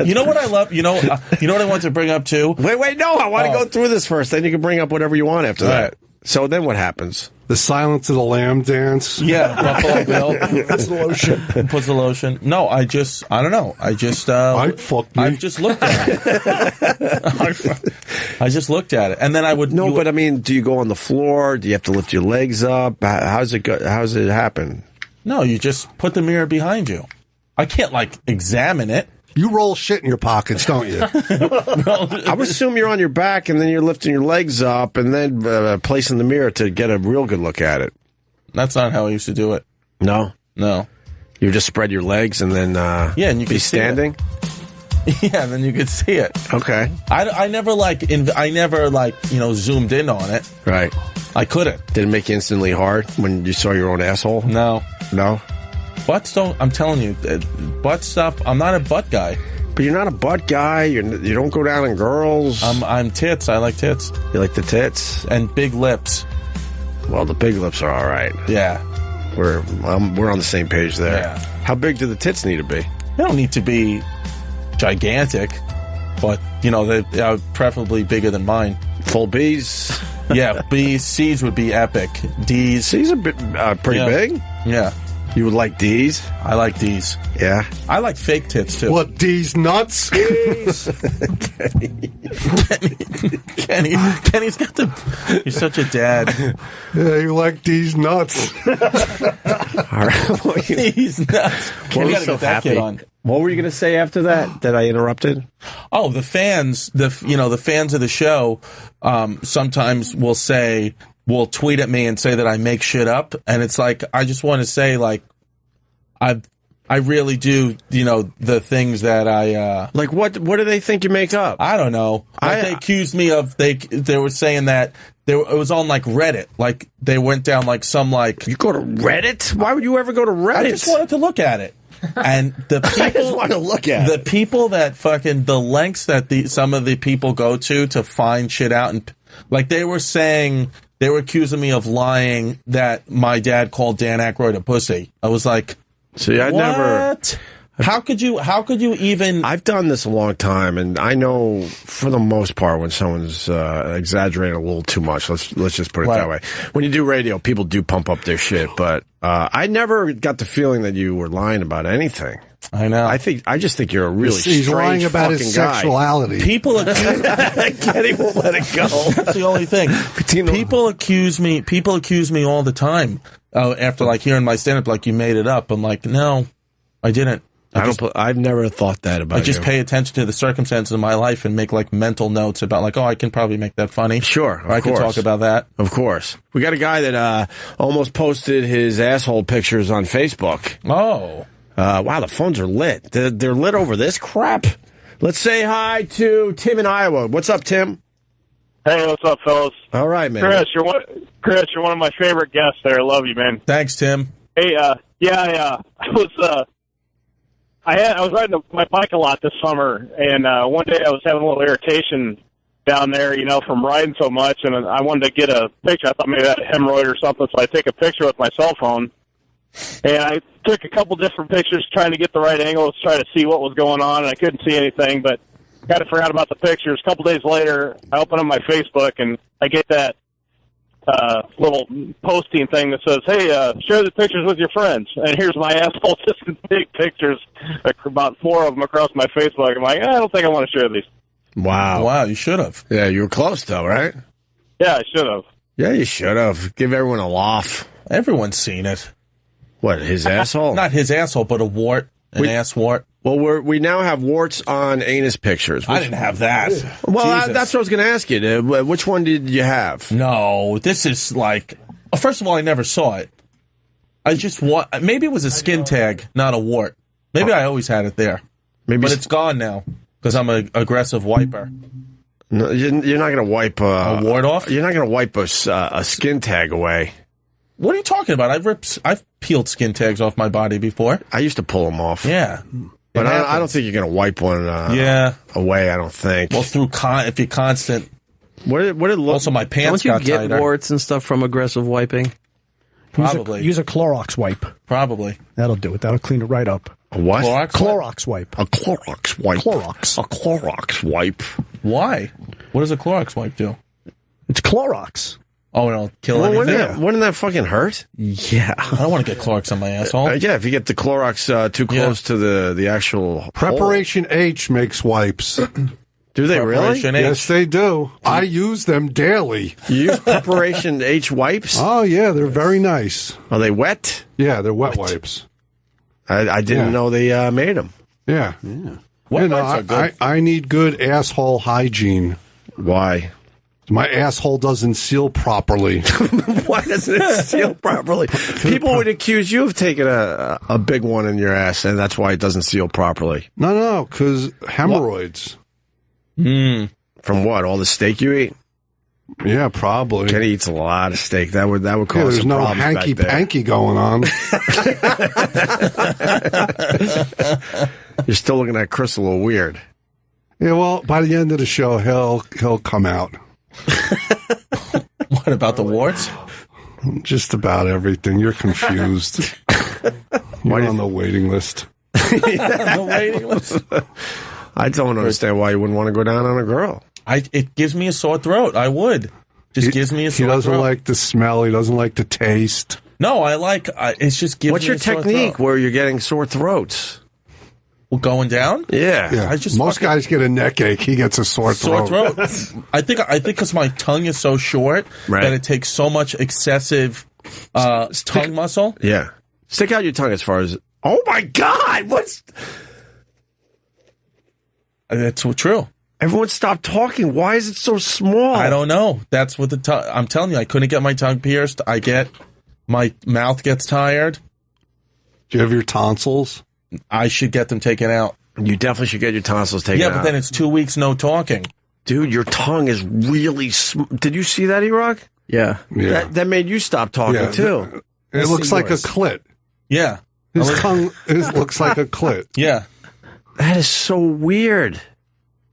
You know what I love? You know what I want to bring up too? Wait, no, I want to go through this first. Then you can bring up whatever you want after that. So then what happens? The Silence of the Lamb dance. Yeah, Buffalo Bill. Puts the lotion. Puts the lotion. No, I don't know. I've just looked at it. I just looked at it. And then I would... No, but I mean, do you go on the floor? Do you have to lift your legs up? How's it go? How's it happen? No, you just put the mirror behind you. I can't, examine it. You roll shit in your pockets, don't you? I would assume you're on your back and then you're lifting your legs up and then placing the mirror to get a real good look at it. That's not how I used to do it. No? No. You just spread your legs and then and you be could standing? Yeah, then you could see it. Okay. I never zoomed in on it. Right. I couldn't. Did it make you instantly hard when you saw your own asshole? No. No? Butts don't, I'm telling you, butt stuff, I'm not a butt guy. But you're not a butt guy. You don't go down on girls. I'm tits. I like tits. You like the tits? And big lips. Well, the big lips are all right. Yeah. We're on the same page there. Yeah. How big do the tits need to be? They don't need to be gigantic, but, they're preferably bigger than mine. Full B's? Yeah, B's. C's would be epic. D's. C's are pretty big? Yeah. You would like D's? I like D's. Yeah? I like fake tits, too. What, D's nuts? Kenny's got the... You're such a dad. Yeah, you like D's nuts. All right. D's nuts. Kenny gotta get that kid on. What were you going to say after that I interrupted? Oh, the fans, the fans of the show, sometimes will tweet at me and say that I make shit up. And it's like, I just want to say, I really do, the things that I, what do they think you make up? I don't know. They accused me of, they were saying that it was on Reddit. They went down You go to Reddit? Why would you ever go to Reddit? I just wanted to look at it. And the people I just want to look at the people that the lengths that some of the people go to find shit out, and Like they were accusing me of lying that my dad called Dan Aykroyd a pussy. I was like, see, I never. How could you even? I've done this a long time, and I know for the most part when someone's exaggerating a little too much. Let's just put it that way. When you do radio, people do pump up their shit, but I never got the feeling that you were lying about anything. I know. I just think you're a really He's lying about his sexuality. People accuse Kenny won't let it go. That's the only thing. People accuse me all the time after like hearing my stand up, like you made it up. I'm like, no, I didn't. I've never thought that about you. I just pay attention to the circumstances of my life and make like mental notes about like, oh, I can probably make that funny. Sure, or I can talk about that. Of course. We got a guy that almost posted his asshole pictures on Facebook. Oh. Wow, the phones are lit. They're lit over this crap. Let's say hi to Tim in Iowa. What's up, Tim? Hey, what's up, fellas? All right, man. Chris, you're one of my favorite guests there. I love you, man. Thanks, Tim. Hey, I was riding my bike a lot this summer, and one day I was having a little irritation down there, from riding so much, and I wanted to get a picture. I thought maybe I had a hemorrhoid or something, so I take a picture with my cell phone. And I took a couple different pictures trying to get the right angle to try to see what was going on, and I couldn't see anything, but kind of forgot about the pictures. A couple days later, I open up my Facebook, and I get that little posting thing that says, hey, share the pictures with your friends. And here's my asshole, just in big pictures, like about 4 of them across my Facebook. I'm like, I don't think I want to share these. Wow, you should have. Yeah, you were close, though, right? Yeah, I should have. Yeah, you should have. Give everyone a laugh. Everyone's seen it. What, his asshole? Not his asshole, but a wart, ass wart. Well, we now have warts on anus pictures. I didn't have that. Well, that's what I was going to ask you. Which one did you have? No, this is like... First of all, I never saw it. Maybe it was a skin tag, not a wart. Maybe I always had it there. But it's gone now, because I'm an aggressive wiper. No, you're not going to wipe a wart off? You're not going to wipe a skin tag away. What are you talking about? I've peeled skin tags off my body before. I used to pull them off. Yeah. But I don't think you're going to wipe one away, I don't think. Well, if you're constant. What it look? Also, my pants got tighter. Don't you get warts and stuff from aggressive wiping? Probably. Use a Clorox wipe. Probably. That'll do it. That'll clean it right up. A what? Clorox wipe. A Clorox wipe. Clorox. A Clorox wipe. Why? What does a Clorox wipe do? It's Clorox. Oh, it'll kill anything? Wouldn't that fucking hurt? Yeah. I don't want to get Clorox on my asshole. Yeah, if you get the Clorox too close to the actual Preparation H makes wipes. Do they really? Yes, they do. I use them daily. You use Preparation H wipes? Oh, yeah, they're very nice. Are they wet? Yeah, they're wet wipes. I didn't know they made them. Yeah. Wet wipes are good. I need good asshole hygiene. Why? My asshole doesn't seal properly. Why doesn't it seal properly? People would accuse you of taking a big one in your ass, and that's why it doesn't seal properly. No, because hemorrhoids. From what? All the steak you eat? Yeah, probably. Kenny eats a lot of steak. That would cause there's some no problems back there. hanky-panky going on. You're still looking at Chris a little weird. Yeah, well, by the end of the show, he'll come out. What about the warts? Just about everything. You're confused. You're on the waiting list. The waiting list. I don't understand why you wouldn't want to go down on a girl. It gives me a sore throat. I would. Gives me a sore throat. He doesn't like the smell. He doesn't like the taste. No, it's just gives What's me your a sore technique throat. where you're getting sore throats? Well, going down? Yeah. Most guys get a neck ache. He gets a sore throat. I think because my tongue is so short that it takes so much excessive tongue muscle. Yeah. Stick out your tongue as far as... Oh, my God! What's... That's true. Everyone stop talking. Why is it so small? I don't know. That's what the tongue... I'm telling you, I couldn't get my tongue pierced. My mouth gets tired. Do you have your tonsils? I should get them taken out. You definitely should get your tonsils taken out. Yeah, but then it's 2 weeks no talking. Dude, your tongue is really... Did you see that, E-Rock? Yeah. That made you stop talking, too. It looks like a clit. Yeah. His tongue looks like a clit. Yeah. That is so weird.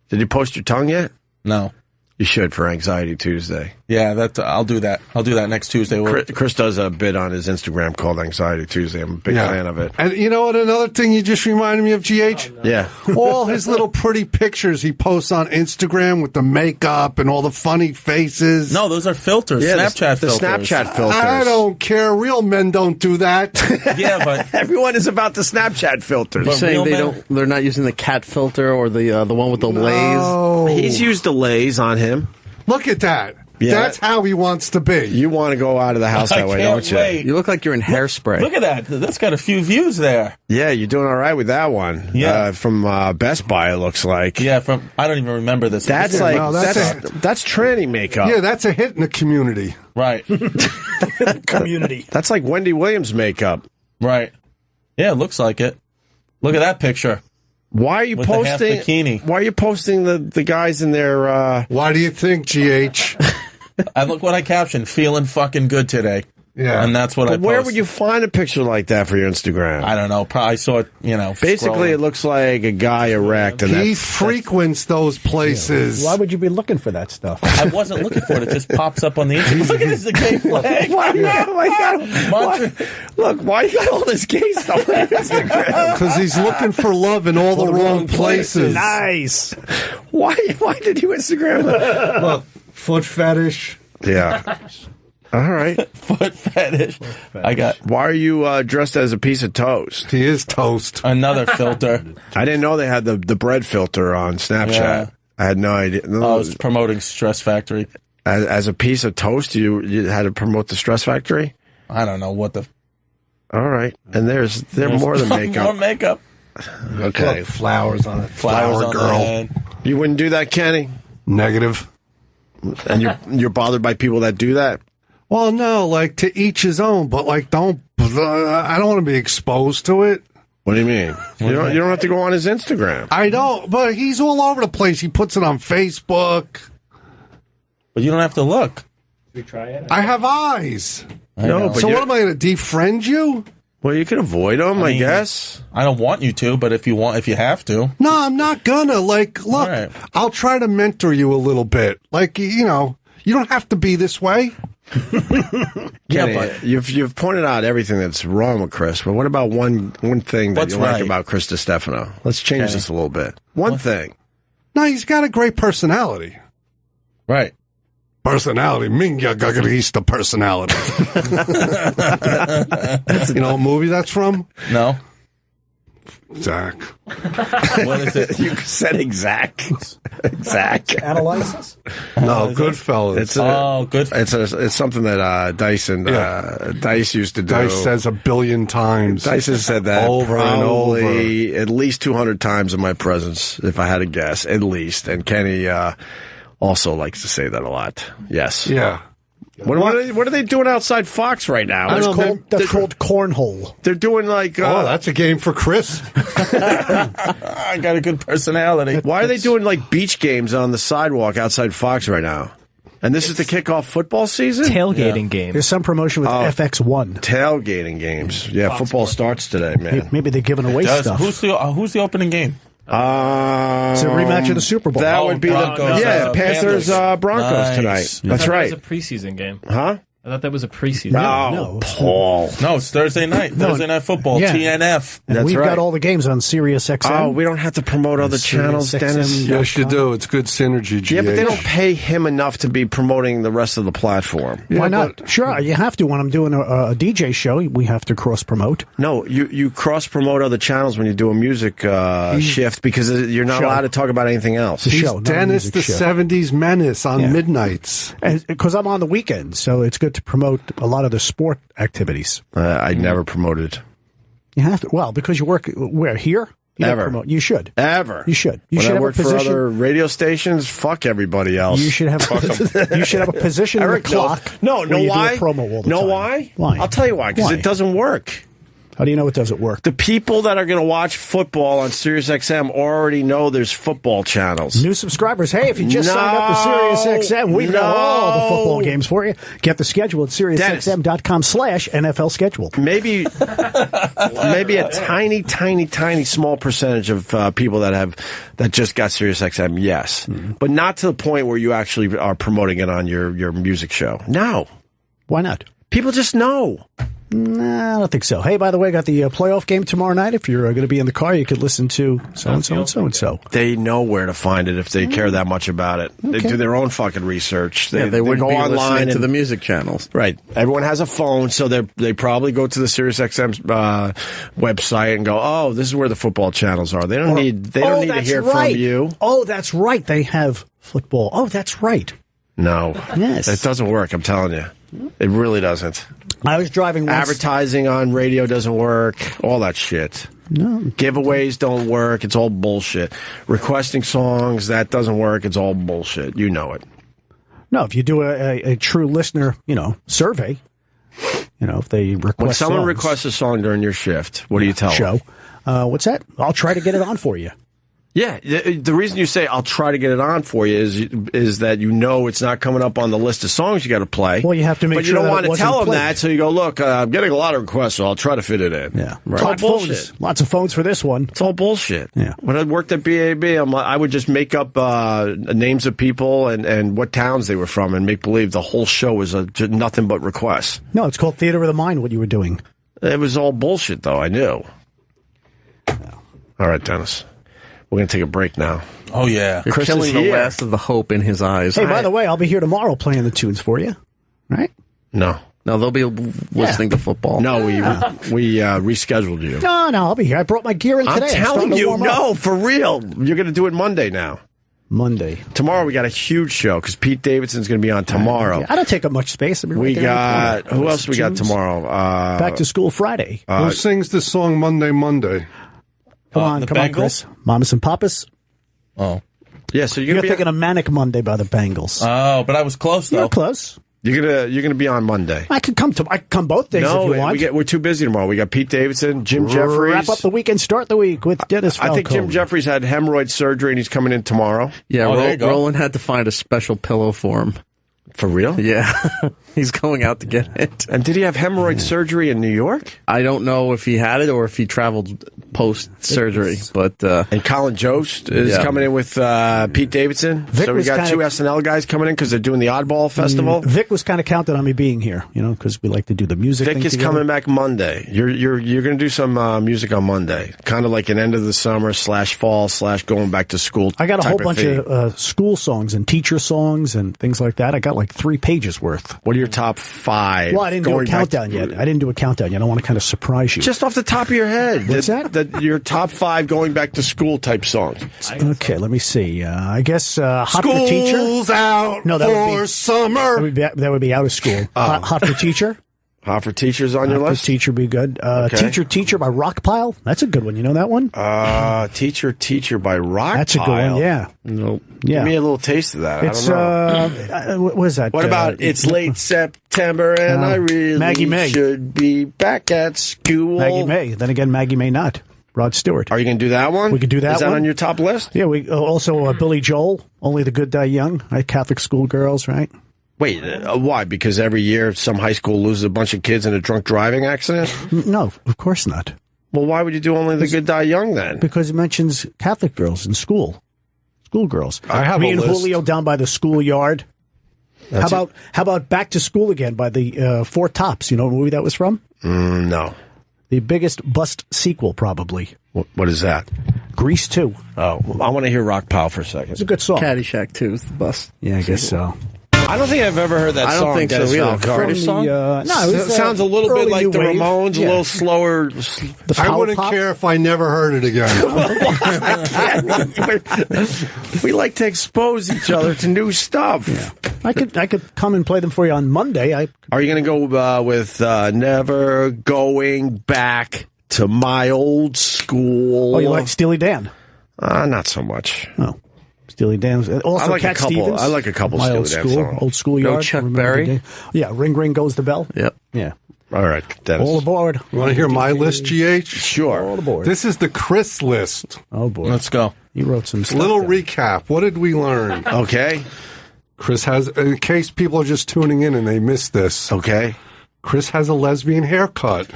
Did you post your tongue yet? No. You should for Anxiety Tuesday. Yeah, I'll do that. I'll do that next Tuesday. Chris does a bit on his Instagram called Anxiety Tuesday. I'm a big fan of it. And you know what? Another thing you just reminded me of, GH? Yeah. All his little pretty pictures he posts on Instagram with the makeup and all the funny faces. No, those are filters. Yeah, Snapchat the filters. Snapchat filters. I don't care. Real men don't do that. Yeah, but everyone is about the Snapchat filters. You're saying they're not using the cat filter or the one with the lays? He's used the lays on him. Look at that. Yeah, That's how he wants to be. You want to go out of the house that way, don't you? Wait. You look like you're in Hairspray. Look at that. That's got a few views there. Yeah, you're doing all right with that one. Yeah. From Best Buy, it looks like. Yeah, I don't even remember this. That's like that's tranny makeup. Yeah, that's a hit in the community. Right. Community. That's like Wendy Williams makeup. Right. Yeah, it looks like it. Look at that picture. Why are you With the half posting? bikini. Why are you posting the guys in their? Why do you think, GH? And look what I captioned. Feeling fucking good today. Yeah. And that's what I But where post. would you find a picture like that for your Instagram? I don't know. Probably saw it, Basically, scrolling. it looks like a guy erect. And He frequents those places. Why would you be looking for that stuff? I wasn't looking for it. It just pops up on the internet. Look at his gay flag. Look, why you got all this gay stuff on your Instagram? Because he's looking for love in all the wrong places. Nice. Why did you Instagram that? Look, foot fetish. Yeah. All right. Foot fetish. I got Why are you dressed as a piece of toast? He is toast. another filter. I didn't know they had the bread filter on Snapchat. Yeah. I had no idea. I was promoting Stress Factory. As a piece of toast, you had to promote the Stress Factory? I don't know what the... All right. And there's more than makeup. More makeup. Okay. Look, flowers on it. Flowers Flower on girl. the head. You wouldn't do that, Kenny? Negative. And you're bothered by people that do that? Well, no, like to each his own, but like I don't want to be exposed to it. What do you mean? You don't have to go on his Instagram. I don't, but he's all over the place. He puts it on Facebook. But you don't have to look. We try it. I have eyes. No, but So what am I going to defriend you? Well, you can avoid them, I guess. I don't want you to, but if you have to. No, I'm not gonna. Like, look, Right. I'll try to mentor you a little bit. Like, you don't have to be this way. Kenny, but you've pointed out everything that's wrong with Chris, but what about one thing that What's you like right? about Chris Stefano? Let's change this a little bit. One thing. No, he's got a great personality. Right. Personality, Minga Gagarista personality. You know what movie that's from? No. Zach. What is it? You said exact. Analysis? No, Goodfellas. Good. It's something that Dice used to do. Dice says 1 billion times. Dice has said that Over and probably at least 200 times in my presence, if I had to guess, at least. And Kenny also likes to say that a lot. Yes. Yeah. What are they doing outside Fox right now? That's called cornhole. They're doing like... Oh, that's a game for Chris. I got a good personality. Why are they doing like beach games on the sidewalk outside Fox right now? And this is to kick off football season? Tailgating game. There's some promotion with FX1. Tailgating games. Yeah, football starts today, man. Maybe they're giving away stuff. Who's the opening game? It's a rematch of the Super Bowl. That would be Broncos, Panthers Broncos Nice. tonight. I That's thought right. That was a preseason game. Huh? I thought that was a preseason. No, Paul. No, it's Thursday night. Thursday night football. Yeah. TNF. And That's we've right. got all the games on Sirius XM. Oh, we don't have to promote other channels, Sirius Dennis. XM. Yes, you do. It's good synergy, GH. Yeah, but they don't pay him enough to be promoting the rest of the platform. Why not? Sure, you have to. When I'm doing a DJ show, we have to cross-promote. No, you cross-promote other channels when you do a music shift because you're not allowed to talk about anything else. The He's show, not a Dennis music the show. 70s Menace on midnights. Because I'm on the weekends, so it's good to promote a lot of the sport activities. I never promoted. You have to. Well, because you work where here. You don't Ever. promote. You should. Ever. You should. You When should I have a worked for position. other radio stations, fuck everybody else. You should have. You should have a position in the Eric knows. clock. No, where know you do why? a promo all the know time. why? Why? I'll tell you why. Because Why? it doesn't work. How do you know it doesn't work? The people that are going to watch football on SiriusXM already know there's football channels. New subscribers, hey, if you just signed up for SiriusXM, we've got all the football games for you. Get the schedule at SiriusXM.com/NFL schedule. Maybe a tiny small percentage of people that just got SiriusXM, yes. But not to the point where you actually are promoting it on your music show. No. Why not? People just know. Nah, I don't think so. Hey, by the way, I got the playoff game tomorrow night. If you're going to be in the car, you could listen to so-and-so and so-and-so. They know where to find it if they care that much about it. Okay. They do their own fucking research. They wouldn't go online to the music channels. Right. Everyone has a phone, so they probably go to the SiriusXM website and go, oh, this is where the football channels are. They don't need to hear from you. Oh, that's right. They have football. Oh, that's right. No. Yes. It doesn't work, I'm telling you. It really doesn't. I was driving once. Advertising on radio doesn't work. All that shit. No. Giveaways don't work. It's all bullshit. Requesting songs, that doesn't work. It's all bullshit. You know it. No, if you do a true listener, survey, if they request when someone songs, requests a song during your shift, what do you tell them? What's that? I'll try to get it on for you. Yeah, the reason you say I'll try to get it on for you is that it's not coming up on the list of songs you got to play. Well, you have to make sure. But you don't want to tell them that, so you go, look, I'm getting a lot of requests, so I'll try to fit it in. Yeah, right. It's all bullshit. Lots of phones for this one. It's all bullshit. Yeah. When I worked at BAB, I would just make up names of people and what towns they were from, and make believe the whole show was nothing but requests. No, it's called Theater of the Mind. What you were doing. It was all bullshit, though. I knew. No. All right, Dennis. We're going to take a break now. Oh, yeah. You're killing the last of the hope in his eyes. Hey, by the way, I'll be here tomorrow playing the tunes for you. Right? No, they'll be listening to football. No, we rescheduled you. No, I'll be here. I brought my gear in today. I'm telling you, no, for real. You're going to do it Monday now. Monday. Tomorrow we got a huge show because Pete Davidson's going to be on tomorrow. I don't take up much space. We got who else we got tomorrow? Back to School Friday. Who sings the song Monday? Come on, Chris. Mamas and Papas. Oh. Yeah, so you're thinking of Manic Monday by the Bangles. Oh, but I was close, though. You're close. You're gonna be on Monday. I could come both days if you want. We're too busy tomorrow. We got Pete Davidson, Jim Jeffries. Wrap up the weekend, start the week with Dennis Falcone. I think Jim Jeffries had hemorrhoid surgery and he's coming in tomorrow. Yeah, Roland had to find a special pillow for him. For real? Yeah. He's going out to get it. And did he have hemorrhoid surgery in New York? I don't know if he had it or if he traveled post-surgery. But and Colin Jost is coming in with Pete Davidson. So we got two SNL guys coming in because they're doing the Oddball Festival. Vic was kind of counting on me being here, because we like to do the music Vic thing is together. coming back Monday. You're going to do some music on Monday. Kind of like an end of the summer / fall / going back to school. I got a whole bunch of school songs and teacher songs and things like that. I got like 3 pages worth. What are your top 5? Well, I didn't do a countdown yet. I don't want to kind of surprise you. Just off the top of your head. What's that? Your top 5 going back to school type songs. Okay, let me see. I guess Hot for Teacher. School's out for summer. That would be Out of School. Hot for Teacher. Hot for Teacher's on your list? Teacher be good. Teacher by Rockpile. That's a good one. You know that one? Teacher by Rockpile. That's a good one, yeah. Nope. Yeah. Give me a little taste of that. It's, I don't know. what is that? What about It's Late September and I really Maggie May. should be back at school? Maggie May. Then again, Maggie May not. Rod Stewart. Are you going to do that one? We could do that one. Is that on your top list? Yeah, we also Billy Joel, Only the Good Die Young, right? Catholic schoolgirls, right? Wait, why? Because every year some high school loses a bunch of kids in a drunk driving accident? No, of course not. Well, why would you do Only the Good Die Young then? Because it mentions Catholic girls in school. Schoolgirls. I have Me a and list. Julio Down by the Schoolyard. How about Back to School Again by the Four Tops? You know what movie that was from? No. The biggest bust sequel, probably. What is that? Grease 2. Oh, I want to hear Rockpile for a second. It's a good song. Caddyshack 2 is the bust. Yeah, I guess so. I don't think I've ever heard that I song. don't think so Dennis either. Falcone. British song? No, It sounds a little bit like the Ramones, a little slower. I wouldn't care if I never heard it again. We like to expose each other to new stuff. Yeah. I could come and play them for you on Monday. Are you going to go with Never Going Back to My Old School? Oh, you like Steely Dan? Not so much. Oh. Steely Dan. Also, I like Cat a couple. Stevens. I like a couple My Steely old Dan school, songs. Old Schoolyard. Chuck Berry. Yeah, Ring Ring Goes the Bell. Yep. Yeah. All right, Dennis. All aboard. You want to hear my list, GH? Sure. All aboard. This is the Chris list. Oh, boy. Let's go. You wrote some stuff. Little down. recap. What did we learn? Okay. Chris has, in case people are just tuning in and they missed this, Okay. Chris has a lesbian haircut.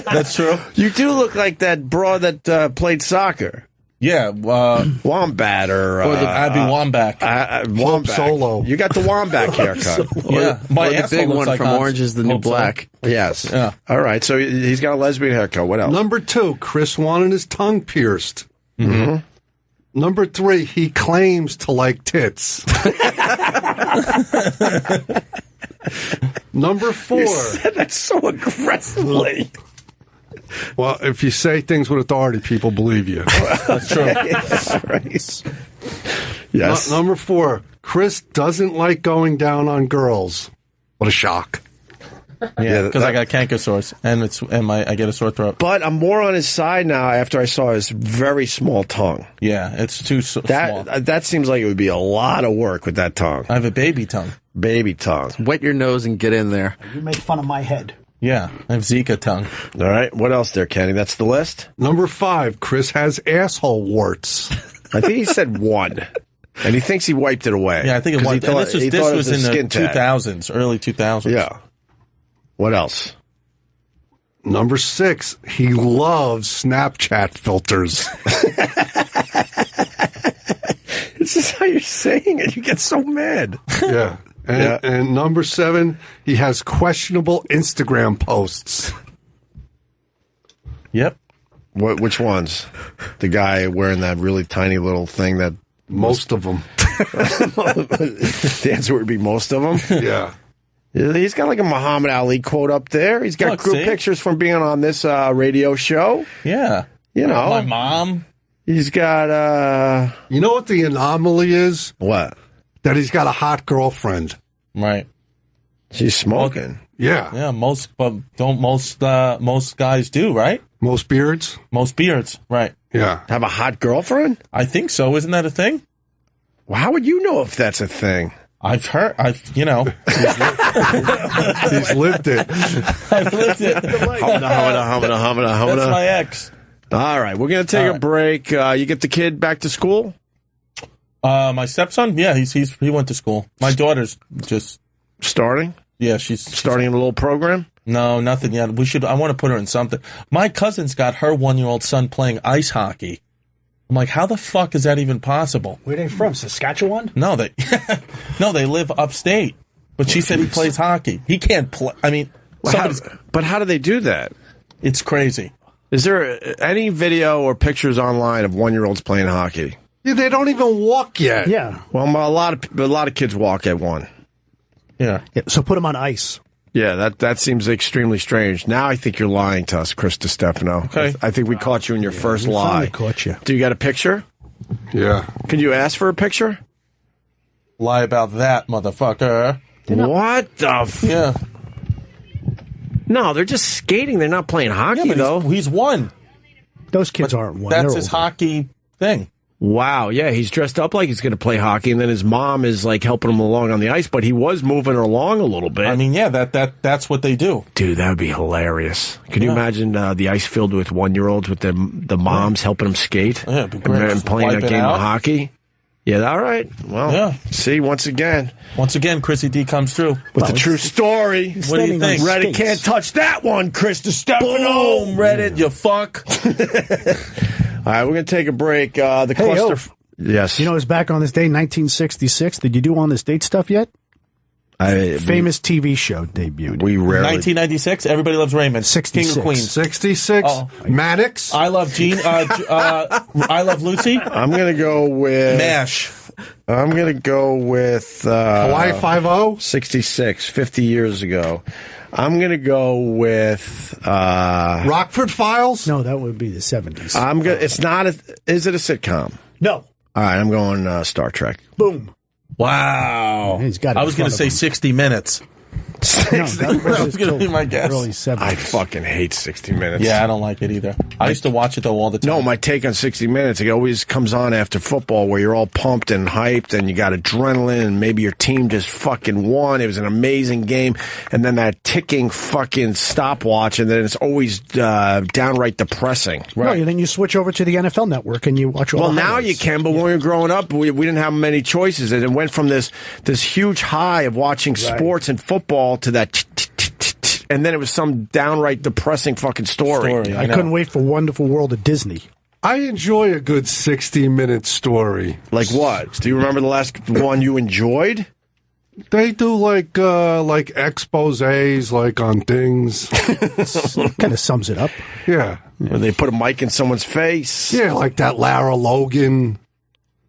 That's true. You do look like that broad that played soccer. Yeah. Wombat or the Abby Wambach. Wombat. Solo. You got the Wombat haircut. Yeah. My Or the asshole big looks one like from Hans. Orange is the New Hope so. Black. Yes. Yeah. All right. So he's got a lesbian haircut. What else? Number 2, Chris wanted his tongue pierced. Mm-hmm. Number 3, he claims to like tits. Number 4. You said that so aggressively. Well, if you say things with authority, people believe you. That's true. Right. Yes. Number 4, Chris doesn't like going down on girls. What a shock. Yeah, because I got canker sores and I get a sore throat. But I'm more on his side now after I saw his very small tongue. Yeah, it's too small. That seems like it would be a lot of work with that tongue. I have a baby tongue. Baby tongue. Wet your nose and get in there. You made fun of my head. Yeah, I have Zika tongue. All right. What else there, Kenny? That's the list? Number 5, Chris has asshole warts. I think he said 1. And he thinks he wiped it away. Yeah, I think it 'Cause was. he thought- This he thought it was a in the skin tag. 2000s, early 2000s. Yeah. What else? Number 6, he loves Snapchat filters. This is how you're saying it. You get so mad. Yeah. And number 7, he has questionable Instagram posts. Yep. Which ones? The guy wearing that really tiny little thing that... Most of them. The answer would be most of them? Yeah. He's got like a Muhammad Ali quote up there. He's got Look, group see? pictures from being on this radio show. Yeah. You know. My mom. He's got... You know what the anomaly is? What? That he's got a hot girlfriend. Right. She's smoking. Yeah. Yeah, most guys do, right? Most beards? Most beards, right. Yeah. Have a hot girlfriend? I think so. Isn't that a thing? Well, how would you know if that's a thing? He's He's lived it. I've lived it. That's my ex. All right, we're going to take a break. You get the kid back to school? My stepson, yeah, he went to school. My daughter's just starting. Yeah, she's starting a little program. No, nothing yet. I want to put her in something. My cousin's got her 1-year-old son playing ice hockey. I'm like, how the fuck is that even possible? Where are they from? Saskatchewan? No, they live upstate. But she said he plays hockey. He can't play. I mean, but how do they do that? It's crazy. Is there any video or pictures online of 1-year-olds playing hockey? Yeah, they don't even walk yet. Yeah. Well, a lot of kids walk at 1. Yeah. So put them on ice. Yeah, that seems extremely strange. Now I think you're lying to us, Chris Stefano. Okay. I think we caught you in your first we lie. finally caught you. Do you got a picture? Yeah. Can you ask for a picture? Lie about that, motherfucker. What the Yeah. No, they're just skating. They're not playing hockey, though. He's won. Those kids aren't one. That's They're his older. hockey thing. Wow, yeah, he's dressed up like he's going to play hockey, and then his mom is like helping him along on the ice, but he was moving her along a little bit. I mean, yeah, that's what they do. Dude, that would be hilarious. Can you imagine the ice filled with 1-year-olds with the moms helping them skate? Yeah, it'd be great. And playing a Wipe it game out. of hockey? Yeah, all right. Well, Yeah. see, once again, Chrissy D comes through. with the true story. What do you think? Reddit can't touch that one, Chris Stefano. Boom, Reddit, you fuck. All right, we're going to take a break. The Hey, cluster... Yes. You know, it was back on this day, 1966. Did you do on this date stuff yet? Famous TV show debuted. We rarely... 1996, Everybody Loves Raymond. 66. King of Queens. 66. Oh. Maddox. I Love Gene. I Love Lucy. I'm going to go with... MASH. I'm going to go with... Hawaii 5-0. 66, 50 years ago. I'm going to go with... Rockford Files. No, that would be the 70s. It's not... Is it a sitcom? No. All right, I'm going Star Trek. Boom. Wow. He's got it I in was going to front of say him. 60 Minutes. No, that was going to be my guess. Early 70s. I fucking hate 60 Minutes. Yeah, I don't like it either. I used to watch it though all the time. No, my take on 60 Minutes, it always comes on after football where you're all pumped and hyped and you got adrenaline and maybe your team just fucking won. It was an amazing game. And then that ticking fucking stopwatch and then it's always downright depressing. Right. No, then you switch over to the NFL Network and you watch all Well, the now highlights. you can, but when we were growing up, we didn't have many choices. And it went from this huge high of watching sports and football to that and then it was some downright depressing fucking story. I couldn't wait for Wonderful World of Disney. I enjoy a good 60-minute story. Like what? Do you remember the last one you enjoyed? They do like exposés, like on things. Kind of sums it up. Yeah. Where they put a mic in someone's face. Yeah, like that Lara Logan.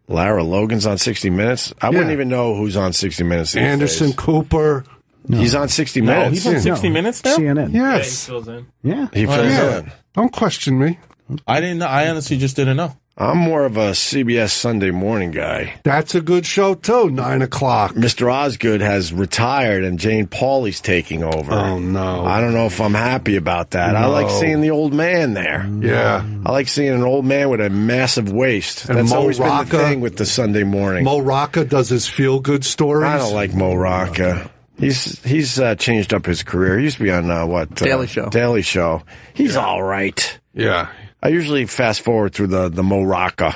Lara Logan's on 60 Minutes? I wouldn't even know who's on 60 Minutes these Anderson days. Cooper. No. He's on 60 Minutes. He's on 60 Minutes now? CNN. Yes. Yeah, he fills in. Yeah. He fills in. Don't question me. I didn't know. I honestly just didn't know. I'm more of a CBS Sunday morning guy. That's a good show, too, 9 o'clock. Mr. Osgood has retired, and Jane Pauley's taking over. Oh, no. I don't know if I'm happy about that. I like seeing the old man there. Yeah. I like seeing an old man with a massive waist. And That's Mo always Rocca. been the thing with the Sunday morning. Mo Rocca does his feel-good stories. I don't like Mo Rocca. He's changed up his career. He used to be on, Daily Show. Daily Show. He's all right. Yeah. I usually fast forward through the Mo Rocca.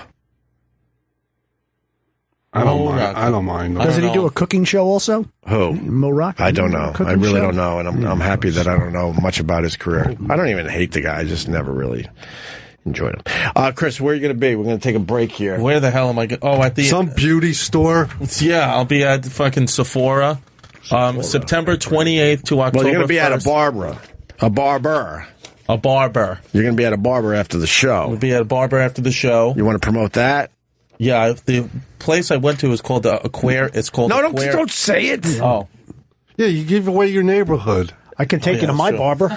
I don't mind. Doesn't he do a cooking show also? Who? Mo Rocca? I don't know. I Cooking really show? don't know, and I'm happy that I don't know much about his career. I don't even hate the guy. I just never really enjoyed him. Chris, where are you going to be? We're going to take a break here. Where the hell am I going? Oh, at the Some beauty store. Yeah, I'll be at fucking Sephora. September 28th to October. Well, you're going to be 1st. at a barber. A barber. You're going to be at a barber after the show. We'll be at a barber after the show. You want to promote that? Yeah, the place I went to is called the Aquare. It's called No, Aquare. don't say it. Oh, Yeah, you give away your neighborhood. I can take you to my sure. barber.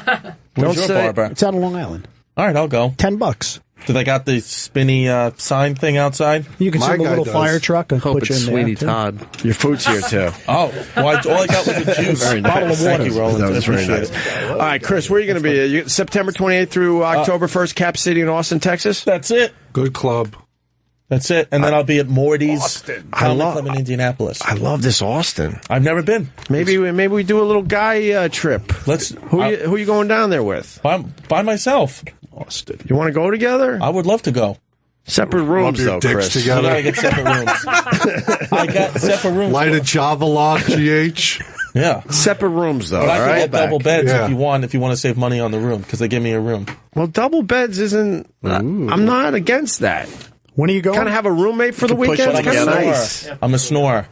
where's your say- barber? It's out of Long Island. All right, I'll go. $10. Do they got the spinny sign thing outside? You can My send a guy little does. fire truck and Hope put you it's in there. Sweeney too. Todd. Your food's here, too. Oh, well, all I got was a juice. Very Bottle nice. of water. Thank you, Roland. That was very Appreciate nice. it. All right, Chris, where are you going to be? September 28th through October 1st, Cap City in Austin, Texas? That's it. Good club. That's it. And then I'll be at Morty's Austin. Comedy Club in Indianapolis. I love this Austin. I've never been. Maybe we do a little guy trip. Let's. Who you going down there with? By myself. Austin. You want to go together? I would love to go. Separate rooms, Rub your though, dicks Chris. We together. gotta get separate rooms. I got separate rooms. Light a Java log, GH. Yeah. Separate rooms, though. But I all can right. get double beds Yeah. if you want to save money on the room, because they give me a room. Well, double beds isn't. I'm not against that. When are you going? Kind of have a roommate for the push weekend. it It's kind of together. nice. I'm a snorer.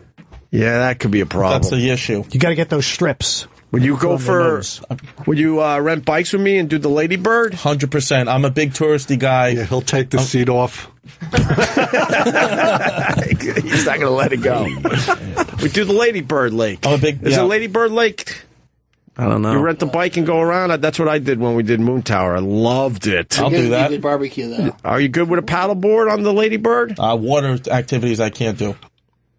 Yeah, that could be a problem. That's the issue. You got to get those strips. Would you go on the for? nose. Would you rent bikes with me and do the Lady Bird? 100%. I'm a big touristy guy. Yeah, he'll take the seat off. He's not going to let it go. We do the Lady Bird Lake. I'm a big. Is yeah. it Lady Bird Lake? I don't know. You rent the bike and go around. That's what I did when we did Moon Tower. I loved it. I'll do that. You could barbecue though. Are you good with a paddleboard on the Lady Bird? Water activities I can't do.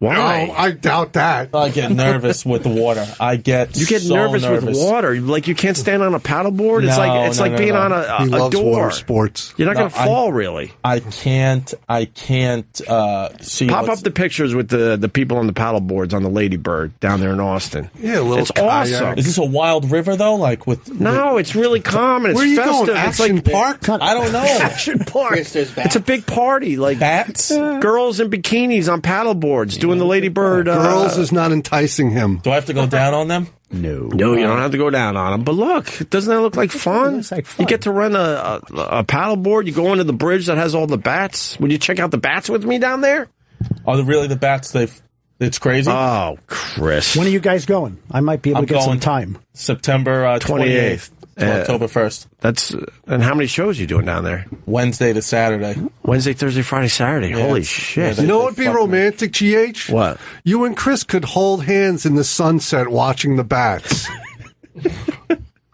Why? Oh, I doubt that. I get nervous with the water. I get You get so nervous with water. Like you can't stand on a paddleboard. It's No, like no, being no. on He a loves door. water sports. You're not No, going to fall, really. I can't see. Pop what's- up the pictures with the people on the paddleboards on the Lady Bird down there in Austin. Yeah, a little It's awesome. kayak. Is this a wild river though? Like with No, it's really calm and it's Where are you festive. going? It's Action like Park? I don't know. Action Park. Chris, there's bats. It's a big party. Like Bats? girls in bikinis on paddleboards doing the Lady Bird. Girls is not enticing him. Do I have to go down on them? No. No, you don't have to go down on them. But look, doesn't that look like fun? Looks like fun. You get to rent a paddleboard. You go into the bridge that has all the bats. Would you check out the bats with me down there? Are they really the bats? It's crazy. Oh, Chris. When are you guys going? I might be able I'm to get some going- time. September 28th to October 1st. That's and how many shows are you doing down there? Wednesday to Saturday. Wednesday, Thursday, Friday, Saturday. Yeah, Holy it's- shit! yeah, You know they what would be fuck me. romantic, GH? What? You and Chris could hold hands in the sunset watching the bats.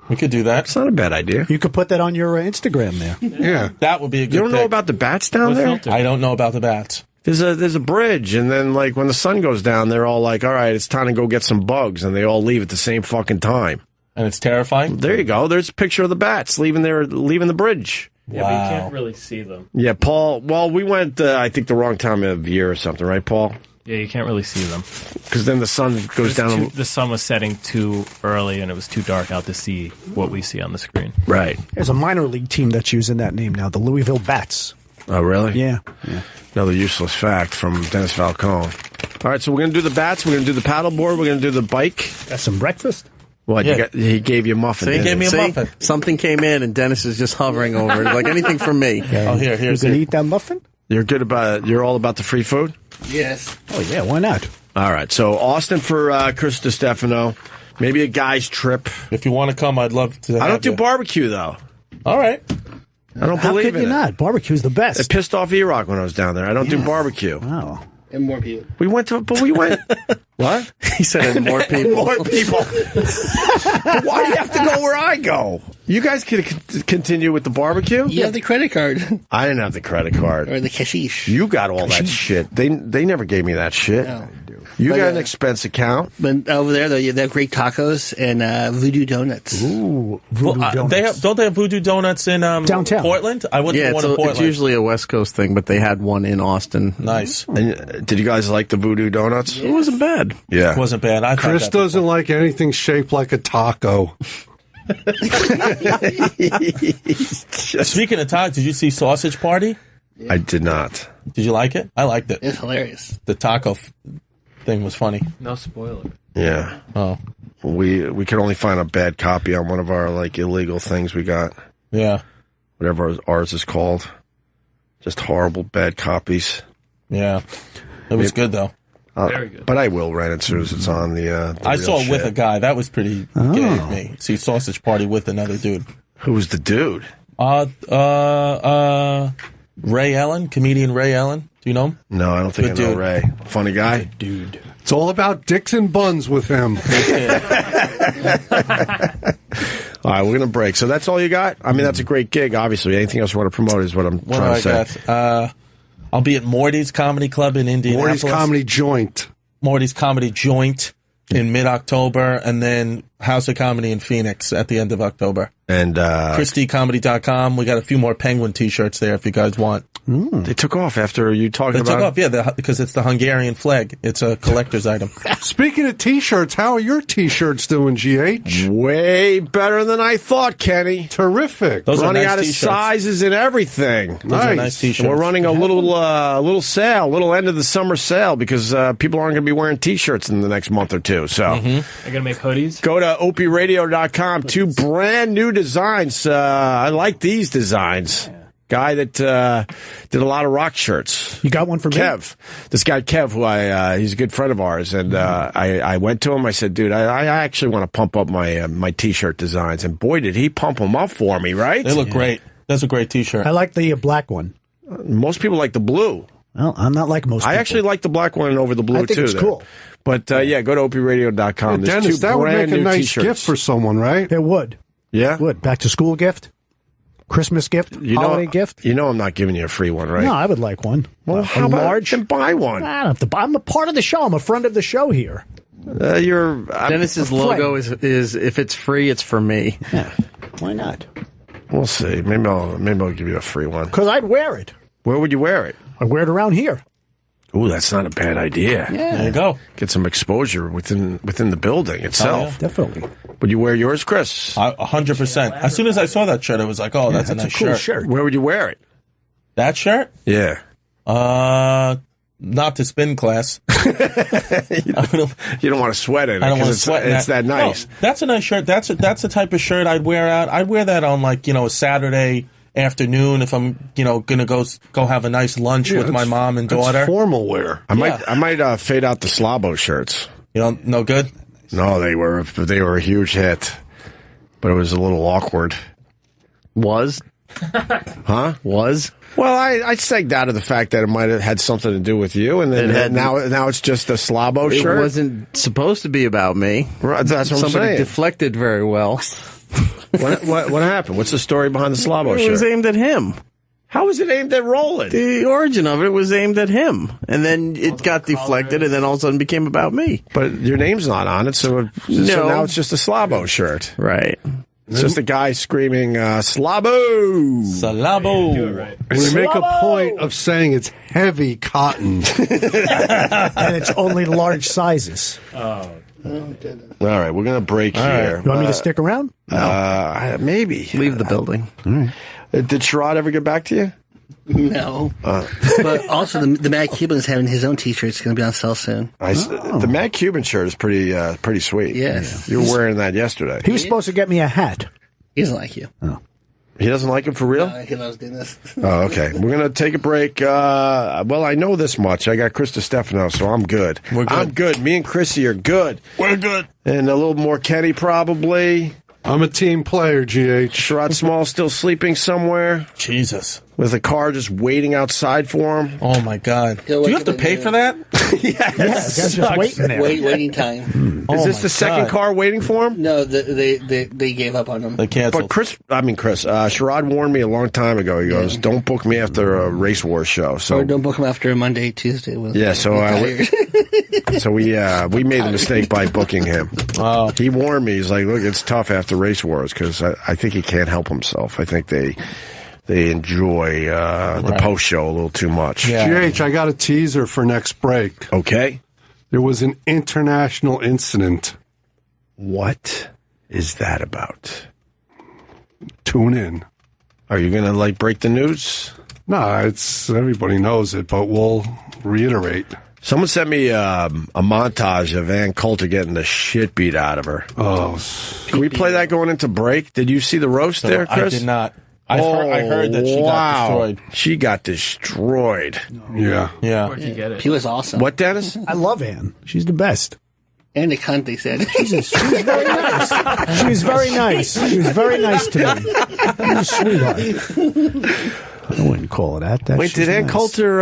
We could do that. It's not a bad idea. You could put that on your Instagram there. Yeah. That would be a good You don't know pick. about the bats down there? I don't know about the bats. There's a bridge, and then like when the sun goes down, they're all like, all right, it's time to go get some bugs, and they all leave at the same fucking time. And it's terrifying? There you go. There's a picture of the bats leaving the bridge. Yeah, but you can't really see them. Yeah, Paul, well, we went, I think, the wrong time of year or something, right, Paul? Yeah, you can't really see them. Because then the sun goes down. The sun was setting too early, and it was too dark out to see what we see on the screen. Right. There's a minor league team that's using that name now, the Louisville Bats. Oh, really? Yeah. Another useless fact from Dennis Falcone. All right, so we're going to do the bats, we're going to do the paddleboard, we're going to do the bike. Got some breakfast? What? Yeah. He gave you a muffin. So he gave me a muffin. Something came in, and Dennis is just hovering over it, like anything from me. Oh, here's You going to eat that muffin? You're all about the free food? Yes. Oh, yeah, why not? All right, so Austin for Chris Stefano. Maybe a guy's trip. If you want to come, I'd love to. I don't do barbecue, though. All right. I don't How believe could in you it. not? Barbecue's the best. It pissed off E-Rock when I was down there. I don't do barbecue. Oh. And more people. We went. What? He said, "And more people." More people. Why do you have to go where I go? You guys could continue with the barbecue. You have the credit card. I didn't have the credit card. Or the cashish. You got all that shit. They never gave me that shit. No. You But, got an expense account. But over there, though, they have great tacos and Voodoo Donuts. Ooh, Voodoo Donuts. Don't they have Voodoo Donuts in downtown Portland? I went Yeah, to one in it's Portland. usually a West Coast thing, but they had one in Austin. Nice. And, did you guys like the Voodoo Donuts? It wasn't bad. Yeah. It wasn't bad. I Chris doesn't like anything shaped like a taco. Speaking of tacos, did you see Sausage Party? I did not. Did you like it? I liked it. It's hilarious. The taco thing was funny. No spoiler. Yeah. Oh. We could only find a bad copy on one of our like illegal things we got. Yeah. Whatever ours is called. Just horrible bad copies. Yeah. It was good though. Very good. But I will rent it as soon as it's on the I real saw it with shit. a guy. That was pretty gay of me. See Sausage Party with another dude. Who was the dude? Ray Allen, comedian Ray Allen. Do you know him? No, I don't think Good I know dude. Ray. Funny guy? Dude. It's all about dicks and buns with him. All right, we're going to break. So that's all you got? I mean, that's a great gig, obviously. Anything else you want to promote is what I'm What trying do I to say. got? I'll be at Morty's Comedy Club in Indianapolis. Morty's Comedy Joint. Morty's Comedy Joint in mid-October, and then House of Comedy in Phoenix at the end of October. And ChrisDComedy.com. We got a few more Penguin T-shirts there if you guys want. they took off after you talked They about took off, yeah, because it's the Hungarian flag. It's a collector's item. Speaking of T-shirts, how are your T-shirts doing, GH? Way better than I thought, Kenny. Terrific. Those are Running nice out of T-shirts. sizes and everything. Those are nice T-shirts. And we're running a little sale, little end of the summer sale, because people aren't going to be wearing T-shirts in the next month or two. So Are you gonna make hoodies? go to opieradio.com. 2 brand new designs. I like these designs. Guy that did a lot of rock shirts. You got one for me? Kev. This guy Kev, who he's a good friend of ours, and I went to him. I said, dude, I actually want to pump up my T-shirt designs, and boy, did he pump them up for me, right? They look great. That's a great T-shirt. I like the black one. Most people like the blue. Well, I'm not like most people. I actually like the black one over the blue I think too. it's there. cool. But yeah, go to opieradio.com. There's Dennis, 2 that would brand make a new nice T-shirts. gift for someone, right? It would. Yeah, Would. Back to school gift? Christmas gift? Holiday gift? You know I'm not giving you a free one, right? No, I would like one. Well, A how about large? then buy one? I don't have to buy. I'm a part of the show. I'm a friend of the show here. Dennis's logo is if it's free, it's for me. Yeah. Why not? We'll see. Maybe I'll give you a free one. Because I'd wear it. Where would you wear it? I'd wear it around here. Ooh, that's not a bad idea. Yeah. There you go. Get some exposure within the building itself. Definitely. Would you wear yours, Chris? 100%. As soon as I saw that shirt, I was like, oh, that's a nice cool shirt. shirt. Where would you wear it? That shirt? Yeah. Not to spin class. You don't want to sweat in it. I don't want to 'cause sweat. It's that nice. No, that's a nice shirt. That's the type of shirt I'd wear out. I'd wear that on a Saturday afternoon if I'm gonna go have a nice lunch with my mom and daughter. It's formal wear. I might fade out the Slabo shirts. No good. No, they were a huge hit, but it was a little awkward. Was? Huh? Was? Well, I segged out of the fact that it might have had something to do with you, and then now it's just a Slabo shirt. It wasn't supposed to be about me. Right, that's what I'm Somebody saying. deflected very well. What happened? What's the story behind the Slabo It was shirt? aimed at him. How was it aimed at Roland? The origin of it was aimed at him, and then it got deflected, and then all of a sudden became about me. But your name's not on it, so now it's just a Slabo shirt. Right. It's just a guy screaming, Slabo! Slabo! And you make a point of saying it's heavy cotton. And it's only large sizes. All right, we're going to break here. You want me to stick around? Maybe. Leave the building. Did Sherod ever get back to you? No. But also, the Mad Cuban is having his own T-shirt. It's going to be on sale soon. The Mad Cuban shirt is pretty sweet. Yes. You were wearing that yesterday. He was supposed to get me a hat. He doesn't like you. Oh. He doesn't like him for real? He loves doing this. Oh, okay. We're going to take a break. Well, I know this much. I got Chris Stefano, so I'm good. We're good. I'm good. Me and Chrissy are good. We're good. And a little more Kenny, probably. I'm a team player, GH. Sherod Small still sleeping somewhere Jesus. with a car just waiting outside for him. Oh, my God. Do you have to pay for that? Yes. Guys just waiting there. Waiting time. Is this the second car waiting for him? No, they gave up on him. They canceled. But Sherod warned me a long time ago. He goes, don't book me after a race war show. So Or don't book him after a Monday, Tuesday. So we made the mistake by booking him. Oh. He warned me. He's like, look, it's tough after race wars because I think he can't help himself. I think they enjoy the post show a little too much. Yeah. GH, I got a teaser for next break. Okay. There was an international incident. What is that about? Tune in. Are you going to break the news? No, it's everybody knows it, but we'll reiterate. Someone sent me a montage of Ann Coulter getting the shit beat out of her. Oh, Can we play that going into break? Did you see the roast there, Chris? I did not. I heard that she got destroyed. She got destroyed. yeah. Yeah. Where'd you get it? He was awesome. What, Dennis? I love Ann. She's the best. And the cunt, they said. She was very nice. She was very nice. She was very nice to me. She's a sweetheart. I wouldn't call her that. Wait, did Ann Coulter...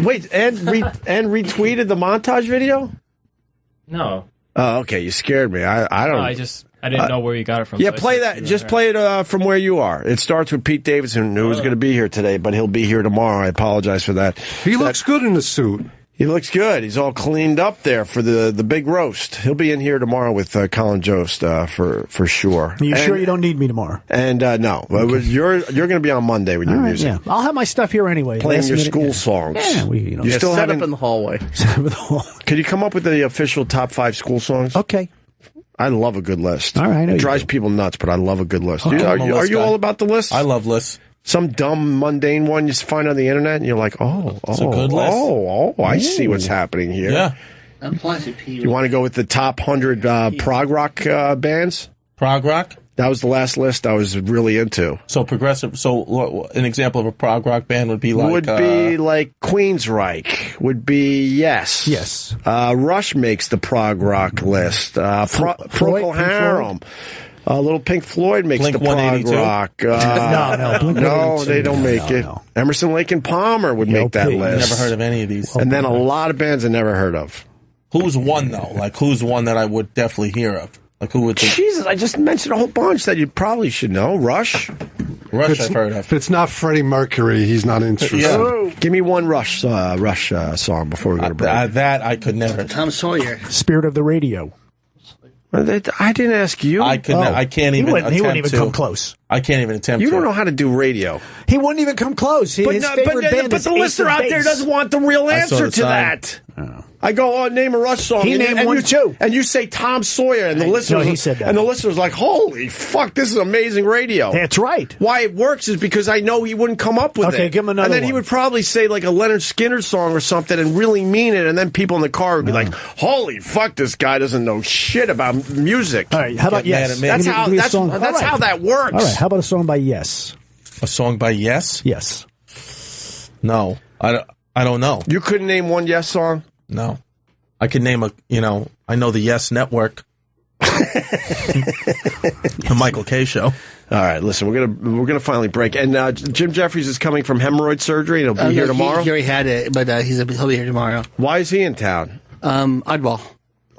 Wait, Ann retweeted the montage video? No. Oh, okay. You scared me. I don't... I didn't know where you got it from. Yeah, so play that. Just play it from where you are. It starts with Pete Davidson, who was going to be here today, but he'll be here tomorrow. I apologize for that. He looks good in the suit. He looks good. He's all cleaned up there for the big roast. He'll be in here tomorrow with Colin Jost for sure. Are you sure you don't need me tomorrow? And no, okay. You're going to be on Monday with your music. Yeah, I'll have my stuff here anyway. Playing your school songs. Yeah, you still set up in the hallway. Could you come up with the official top 5 school songs? Okay. I love a good list. All right, it drives people nuts, but I love a good list. Okay. Are you all about the list? I love lists. Some dumb, mundane one you find on the internet, and you're like, it's a good list. I see what's happening here. Yeah. You want to go with the top 100 prog rock bands? Prog rock? That was the last list I was really into. So progressive. So an example of a prog rock band would be like... Would be like Queensryche. Would be Yes. Yes. Rush makes the prog rock list. Procol Harum. Little Pink Floyd makes Blink the prog 182? rock. No, they don't make it. No. Emerson, Lake and Palmer would make that list. Never heard of any of these. And then a lot of bands I never heard of. Who's one, though? Who's one that I would definitely hear of? Who would think? Jesus, I just mentioned a whole bunch that you probably should know. Rush. I've heard of. If it's not Freddie Mercury, he's not interested. Yeah. Give me one Rush song before we go to break. That I could never. Tom Sawyer. Spirit of the Radio. I didn't ask you. I can't even attempt He wouldn't even to. come close. I can't even attempt You to. don't know how to do radio. He wouldn't even come close. His favorite band but is the Ace listener of out there Base. doesn't want the real I saw answer the to sign. that. I go, name a Rush song. He named one, too. And you say Tom Sawyer, and the listener, he said that. And the listener's like, holy fuck, this is amazing radio. That's right. Why it works is because I know he wouldn't come up with it. Okay, give him another And then he one. would probably say like a Leonard Skinner song or something and really mean it, and then people in the car would be like, holy fuck, this guy doesn't know shit about music. All right, how about Get mad Yes? at me. That's Give how me a song. that's All right. how that works. All right, how about a song by Yes? A song by Yes? Yes. No, I don't know. You couldn't name one Yes song? No, I could name I know the Yes Network, the Michael K. Show. All right, listen, we're gonna finally break. And Jim Jeffries is coming from hemorrhoid surgery, and he'll be here tomorrow. He already had it, but he'll be here tomorrow. Why is he in town? Oddball.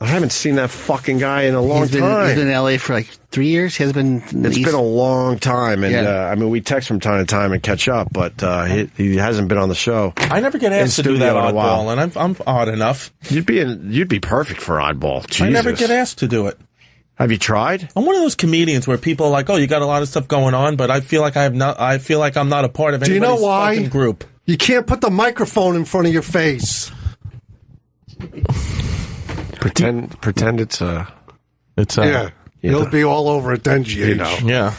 I haven't seen that fuking guy in a long time. He's been in L.A. for like 3 years. He has been. It's been a long time, and I mean, we text from time to time and catch up, but he hasn't been on the show. I never get asked to do that oddball, and I'm odd enough. You'd be perfect for oddball. Jesus. I never get asked to do it. Have you tried? I'm one of those comedians where people are like, "Oh, you got a lot of stuff going on," but I feel like I'm not a part of anybody's fucking group. You can't put the microphone in front of your face. Pretend it's yeah. You'll be all over it then, GH. Yeah.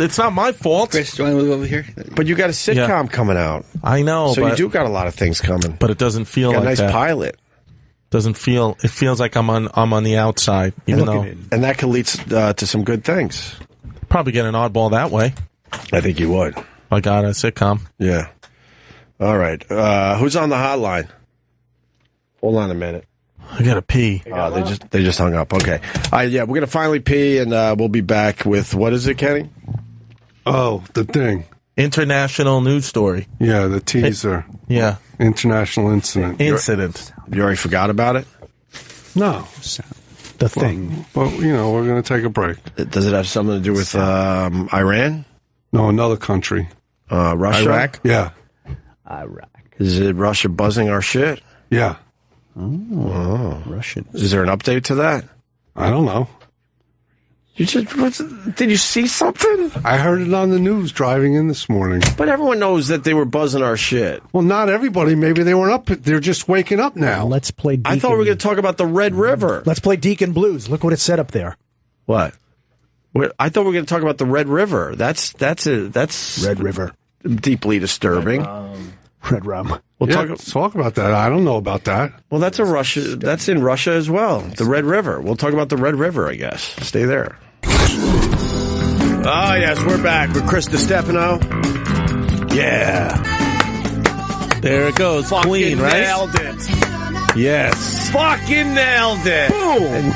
It's not my fault. Chris, do you want to move over here? But you got a sitcom coming out. I know. So you do got a lot of things coming. But it doesn't feel like a nice pilot. Doesn't feel. It feels like I'm on the outside, even though. And that could lead to some good things. Probably get an oddball that way. I think you would. I got a sitcom. Yeah. All right. Who's on the hotline? Hold on a minute. I gotta pee. They just hung up. Okay. Yeah, we're gonna finally pee, and we'll be back with what is it, Kenny? Oh, the thing. International news story. Yeah, the teaser. Yeah. International incident. You already forgot about it? No. The thing. But we're gonna take a break. Does it have something to do with Iran? No, another country. Russia? Iraq? Yeah. Iraq. Is it Russia buzzing our shit? Yeah. Oh. Russians. Is there an update to that? I don't know. Did you see something? I heard it on the news driving in this morning. But everyone knows that they were buzzing our shit. Well, not everybody. Maybe they weren't up. They're just waking up now. Let's play Deacon. I thought we were going to talk about the Red River. Let's play Deacon Blues. Look what it said up there. What? I thought we were going to talk about the Red River. That's Red River. Deeply disturbing. Red rum. We'll talk about that. I don't know about that. Well, that's in Russia as well. The Red River. We'll talk about the Red River, I guess. Stay there. Oh, yes, we're back with Chris Stefano. Yeah. There it goes. Fucking Queen, right? Nailed it. Yes. Fucking nailed it. Boom.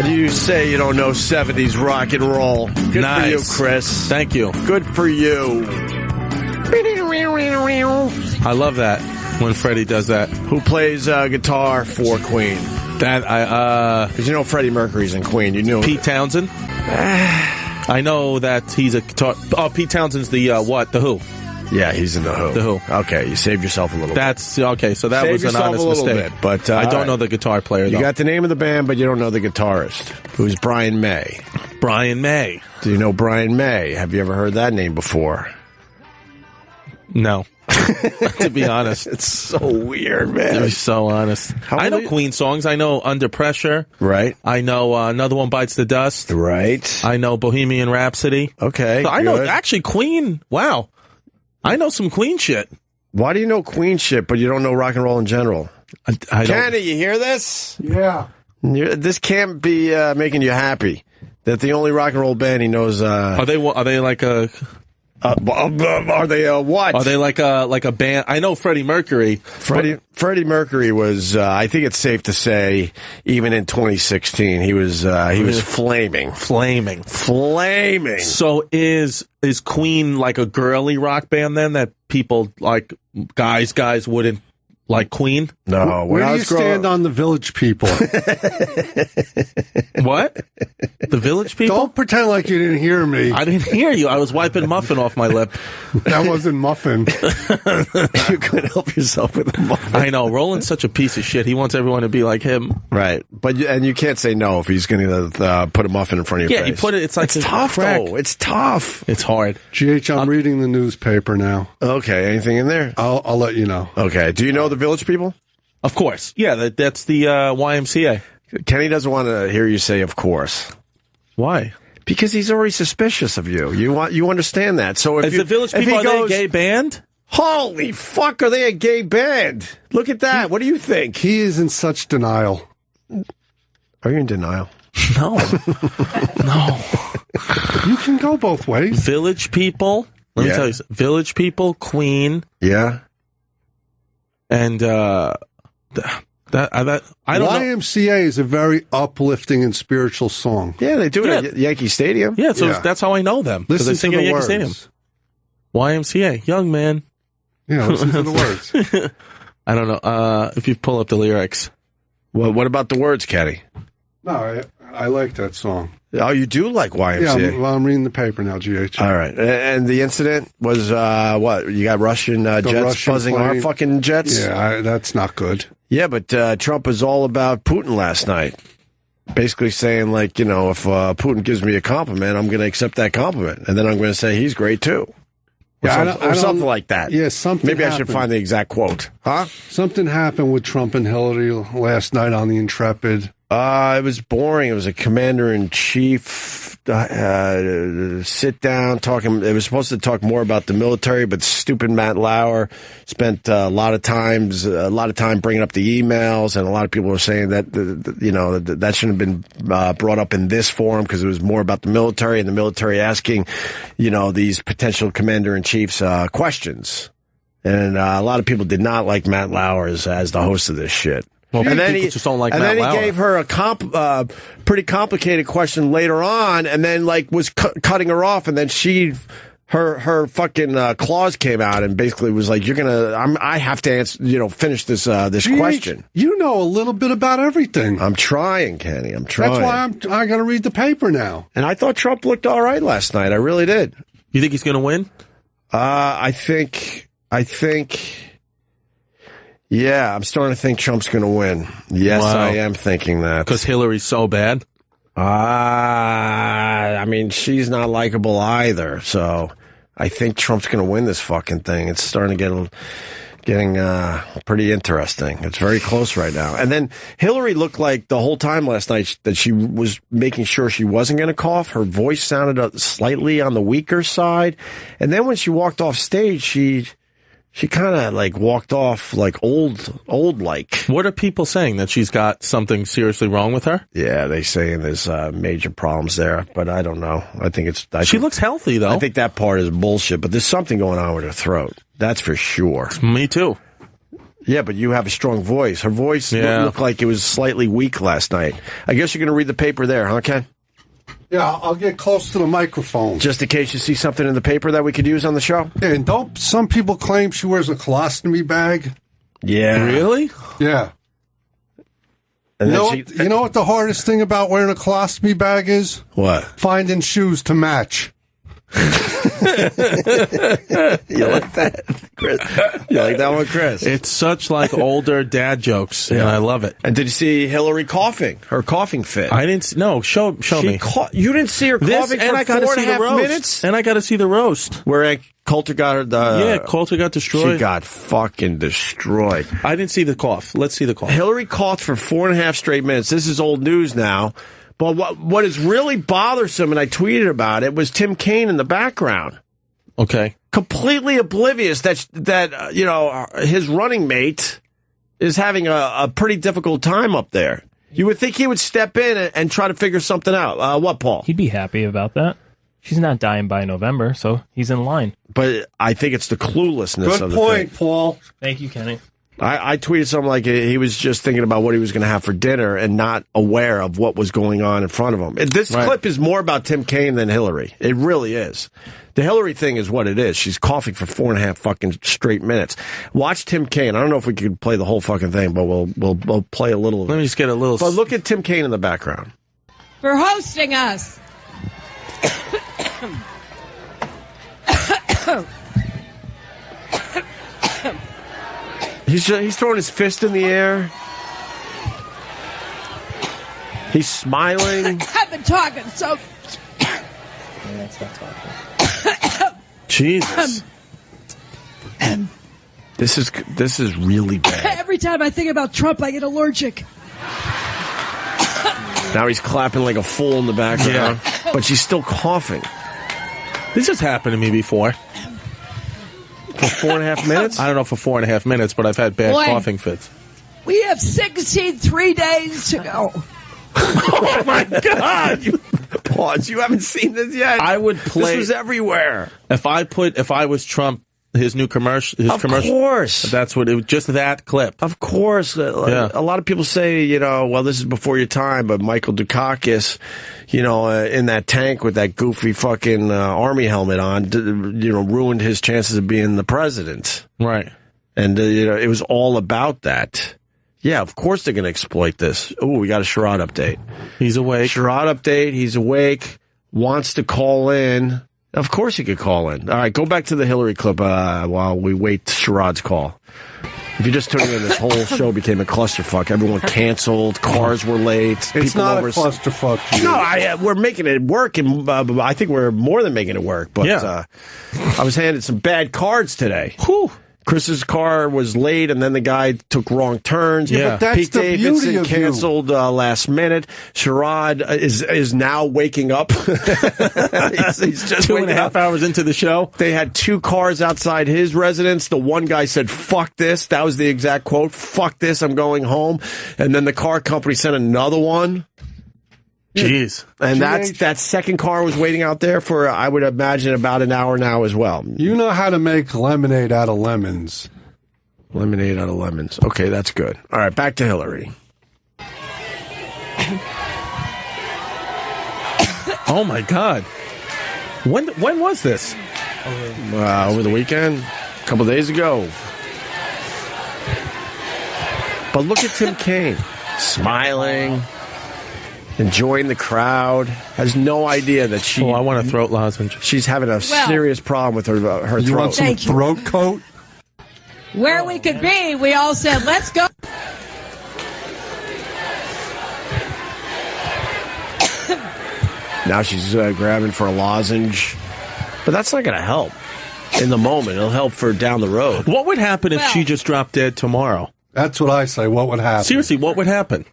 And you say you don't know 70s rock and roll. Good for you, Chris. Thank you. Good for you. I love that when Freddie does that. Who plays guitar for Queen? Because Freddie Mercury's in Queen. You knew Pete Townsend. I know that he's a guitar. Oh, Pete Townsend's the what? The Who? Yeah, he's in the Who. The Who. Okay, you saved yourself a little. That's okay. So that was an honest mistake. But I don't know the guitar player. You got the name of the band, but you don't know the guitarist, who's Brian May. Brian May. Do you know Brian May? Have you ever heard that name before? No. To be honest. It's so weird, man. To be so honest. I know Queen songs. I know Under Pressure. Right. I know Another One Bites the Dust. Right. I know Bohemian Rhapsody. Okay. So I know, actually, Queen. Wow. I know some Queen shit. Why do you know Queen shit, but you don't know rock and roll in general? Kenny, you hear this? Yeah. This can't be making you happy. That the only rock and roll band he knows... Are they like a... are they what? Are they like a band? I know Freddie Mercury. Freddie Mercury was. I think it's safe to say, even in 2016, he was flaming. So is Queen like a girly rock band then that people like guys wouldn't like Queen? No. Where do you stand on the Village People? What? The Village People? Don't pretend like you didn't hear me. I didn't hear you. I was wiping muffin off my lip. That wasn't muffin. You couldn't help yourself with a muffin. I know. Roland's such a piece of shit. He wants everyone to be like him. Right. But you can't say no if he's going to put a muffin in front of your face. Yeah, you put it. It's like it's tough, though. It's tough. It's hard. GH, I'm reading the newspaper now. Okay. Anything in there? I'll let you know. Okay. Do you know the Village People? Of course. Yeah, that's the YMCA. Kenny doesn't want to hear you say "of course." Why? Because he's already suspicious of you. You understand that. So if the Village People, are they a gay band? Holy fuck, are they a gay band? Look at that. What do you think? He is in such denial. Are you in denial? No. No. You can go both ways. Village People. Let me tell you something. Village People, Queen. Yeah. And I don't know. YMCA is a very uplifting and spiritual song. Yeah, they do it at Yankee Stadium. Yeah, so that's how I know them. Because they Listen sing to at the Yankee words. Stadium. YMCA, young man. Yeah, listen to the words. I don't know. If you pull up the lyrics. Well, what about the words, Kenny? No, I like that song. Oh, you do like YMCA? Yeah, I'm reading the paper now, GH. All right. And the incident was, what? You got Russian jets Russian buzzing our plane. fucking jets? Yeah, that's not good. Yeah, but Trump was all about Putin last night. Basically saying, like, you know, if Putin gives me a compliment, I'm going to accept that compliment. And then I'm going to say he's great, too. Or something like that. Yeah, something Maybe happened. I should find the exact quote. Huh? Something happened with Trump and Hillary last night on the Intrepid. It was boring. It was a commander-in-chief sit down talking. It was supposed to talk more about the military, but stupid Matt Lauer spent a lot of time bringing up the emails, and a lot of people were saying that that shouldn't have been brought up in this forum because it was more about the military and the military asking, these potential commander-in-chiefs questions. And a lot of people did not like Matt Lauer as the host of this shit. Well, and then just don't like Matt Lauer. He gave her a pretty complicated question later on, and then was cutting her off, and then her fucking clause came out and basically was like, I have to answer, finish this question. You know a little bit about everything. I'm trying, Kenny. I'm trying. That's why I got to read the paper now. And I thought Trump looked all right last night. I really did. You think he's going to win? I think. Yeah, I'm starting to think Trump's going to win. Yes, wow. I am thinking that. Because Hillary's so bad? I mean, she's not likable either. So I think Trump's going to win this fucking thing. It's starting to getting pretty interesting. It's very close right now. And then Hillary looked like the whole time last night that she was making sure she wasn't going to cough. Her voice sounded slightly on the weaker side. And then when she walked off stage, she kind of walked off old like. What are people saying? That she's got something seriously wrong with her? Yeah, they saying there's major problems there, but I don't know. I think she looks healthy though. I think that part is bullshit, but there's something going on with her throat. That's for sure. Me too. Yeah, but you have a strong voice. Her voice looked like it was slightly weak last night. I guess you're going to read the paper there, huh, Ken? Yeah, I'll get close to the microphone. Just in case you see something in the paper that we could use on the show? Yeah, and don't some people claim she wears a colostomy bag? Yeah. Really? Yeah. And you know what the hardest thing about wearing a colostomy bag is? What? Finding shoes to match. You like that, Chris? You like that one, Chris? It's such older dad jokes, and I love it. And did you see Hillary coughing? Her coughing fit? I didn't. No, show me. You didn't see her coughing for 4.5 minutes? And I got to see the roast where Coulter got her. Coulter got destroyed. She got fucking destroyed. I didn't see the cough. Let's see the cough. Hillary coughed for 4.5 straight minutes. This is old news now. But what is really bothersome, and I tweeted about it, was Tim Kaine in the background. Okay. Completely oblivious that his running mate is having a pretty difficult time up there. You would think he would step in and try to figure something out. What, Paul? He'd be happy about that. She's not dying by November, so he's in line. But I think it's the cluelessness of the thing. Good point, Paul. Thank you, Kenny. I tweeted something like he was just thinking about what he was going to have for dinner and not aware of what was going on in front of him. This clip is more about Tim Kaine than Hillary. It really is. The Hillary thing is what it is. She's coughing for 4.5 fucking straight minutes. Watch Tim Kaine. I don't know if we could play the whole fucking thing, but we'll play a little. Let me just get a little. But look at Tim Kaine in the background. For hosting us. He's throwing his fist in the air. He's smiling. I've been talking so. That's not talking. Jesus. This is really bad. Every time I think about Trump, I get allergic. Now he's clapping like a fool in the background, but she's still coughing. This has happened to me before. For 4.5 minutes? I don't know for 4.5 minutes, but I've had bad coughing fits. We have 63 days to go. Oh my God! Pause. You haven't seen this yet. I would play. This was everywhere. If I was Trump, his new commercial. Of course. That's what it was. Just that clip. Of course. A lot of people say, well, this is before your time, but Michael Dukakis, in that tank with that goofy fucking army helmet on, ruined his chances of being the president. Right. And, it was all about that. Yeah, of course they're going to exploit this. Oh, we got a Sherod update. He's awake. Sherod update. He's awake. Wants to call in. Of course he could call in. All right, go back to the Hillary clip while we wait Sherod's call. If you're just tuning in, this whole show became a clusterfuck. Everyone canceled. Cars were late. It's not a clusterfuck. No, we're making it work, and I think we're more than making it work. But I was handed some bad cards today. Whew. Chris's car was late, and then the guy took wrong turns. Yeah, but that's Pete the Davidson beauty of canceled last minute. Sherod is now waking up. he's just 2.5 hours into the show. They had 2 cars outside his residence. The one guy said, "Fuck this." That was the exact quote. "Fuck this, I'm going home." And then the car company sent another one. Jeez. And that second car was waiting out there for, I would imagine, about an hour now as well. You know how to make lemonade out of lemons. Lemonade out of lemons. Okay, that's good. All right, back to Hillary. Oh, my God. When was this? Over the weekend. A couple days ago. But look at Tim Kaine. Smiling. Enjoying the crowd, has no idea that she... Oh, I want a throat lozenge. She's having a serious problem with her throat. You want some throat coat? Where we could be, we all said, let's go. Now she's grabbing for a lozenge. But that's not going to help in the moment. It'll help for down the road. What would happen if she just dropped dead tomorrow? That's what I say. What would happen? Seriously, what would happen?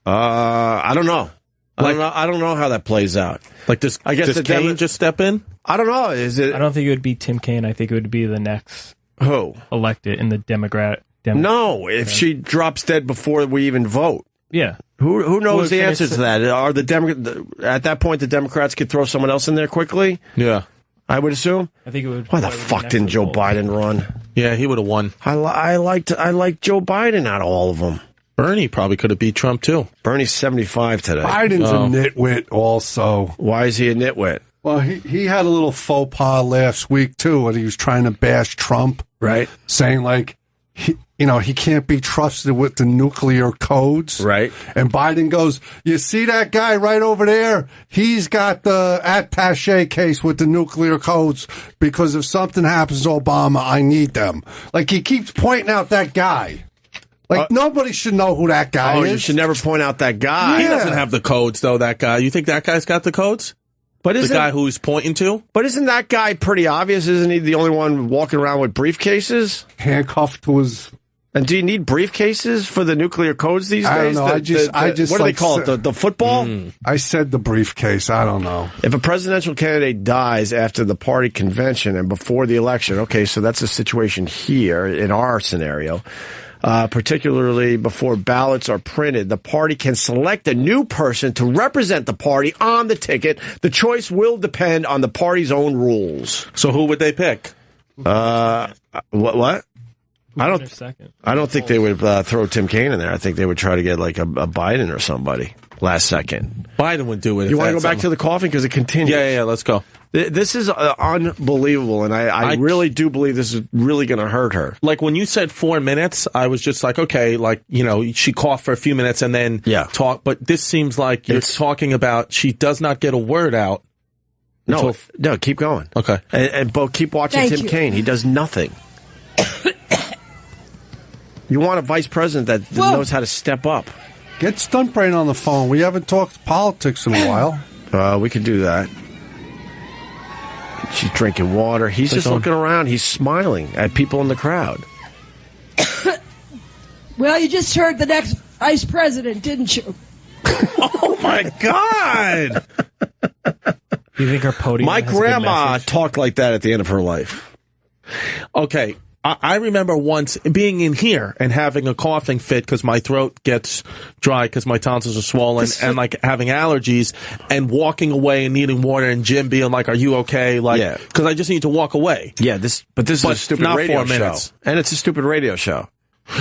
I don't know. I don't know how that plays out. Like, does Kaine just step in? I don't know. Is it? I don't think it would be Tim Kaine. I think it would be the next elected in the Democrat. No, if she drops dead before we even vote. Yeah. Who knows the answer to that? Are at that point the Democrats could throw someone else in there quickly? Yeah. I would assume. I think it would. Why the fuck didn't Joe Biden run? Yeah, he would have won. I liked Joe Biden out of all of them. Bernie probably could have beat Trump, too. Bernie's 75 today. Biden's a nitwit also. Why is he a nitwit? Well, he had a little faux pas last week, too, when he was trying to bash Trump. Right. Saying, like, he can't be trusted with the nuclear codes. Right. And Biden goes, you see that guy right over there? He's got the attaché case with the nuclear codes because if something happens to Obama, I need them. Like, he keeps pointing out that guy. Like, nobody should know who that guy is. You should never point out that guy. He doesn't have the codes, though, that guy. You think that guy's got the codes? But the guy who he's pointing to? But isn't that guy pretty obvious? Isn't he the only one walking around with briefcases? Handcuffed to his... And do you need briefcases for the nuclear codes these days? I don't know. I just what do they call it? The football? I said the briefcase. I don't know. If a presidential candidate dies after the party convention and before the election, okay, so that's a situation here in our scenario. Particularly before ballots are printed, the party can select a new person to represent the party on the ticket. The choice will depend on the party's own rules. So who would they pick? What? I don't think they would throw Tim Kaine in there. I think they would try to get like a Biden or somebody last second. Biden would do it. You want to go back to the coughing because it continues? Yeah, let's go. This is unbelievable, and I really do believe this is really going to hurt her. Like, when you said 4 minutes, I was just like, okay, like, she coughed for a few minutes and then talk. But this seems like you're talking about she does not get a word out. No, keep going. Okay. And Bo, keep watching Tim Kaine. He does nothing. You want a vice president that knows how to step up. Get Stuntbrain on the phone. We haven't talked politics in a while. We could do that. She's drinking water. He's just looking around. He's smiling at people in the crowd. Well, you just heard the next vice president, didn't you? Oh, my God. You think her podium My grandma talked like that at the end of her life. Okay. I remember once being in here and having a coughing fit because my throat gets dry because my tonsils are swollen and like having allergies and walking away and needing water and Jim being like, are you okay? Like, because I just need to walk away. Yeah, this is a stupid radio show. And it's a stupid radio show.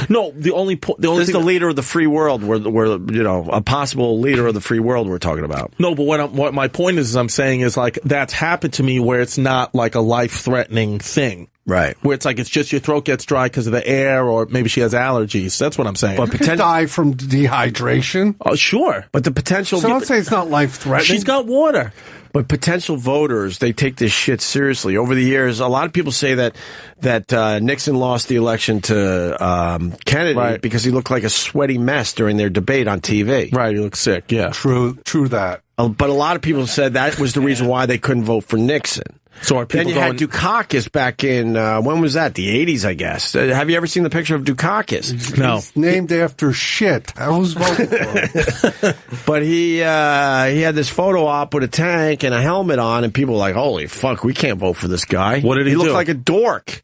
No, the only this is the leader of the free world. We're a possible leader of the free world we're talking about. No, but what my point is I'm saying is like that's happened to me where it's not like a life-threatening thing. Right. Where it's like it's just your throat gets dry because of the air, or maybe she has allergies. That's what I'm saying. But could die from dehydration. Oh, sure. But the potential... So don't say it's not life-threatening. She's got water. But potential voters, they take this shit seriously. Over the years, a lot of people say that Nixon lost the election to Kennedy because he looked like a sweaty mess during their debate on TV. Right, he looked sick, yeah. True that. But a lot of people said that was the reason why they couldn't vote for Nixon. So are people then you had Dukakis back in, when was that? The 80s, I guess. Have you ever seen the picture of Dukakis? No. He's named after shit. I was voting for him. But he had this photo op with a tank and a helmet on, and people were like, holy fuck, we can't vote for this guy. What did he do? Looked like a dork.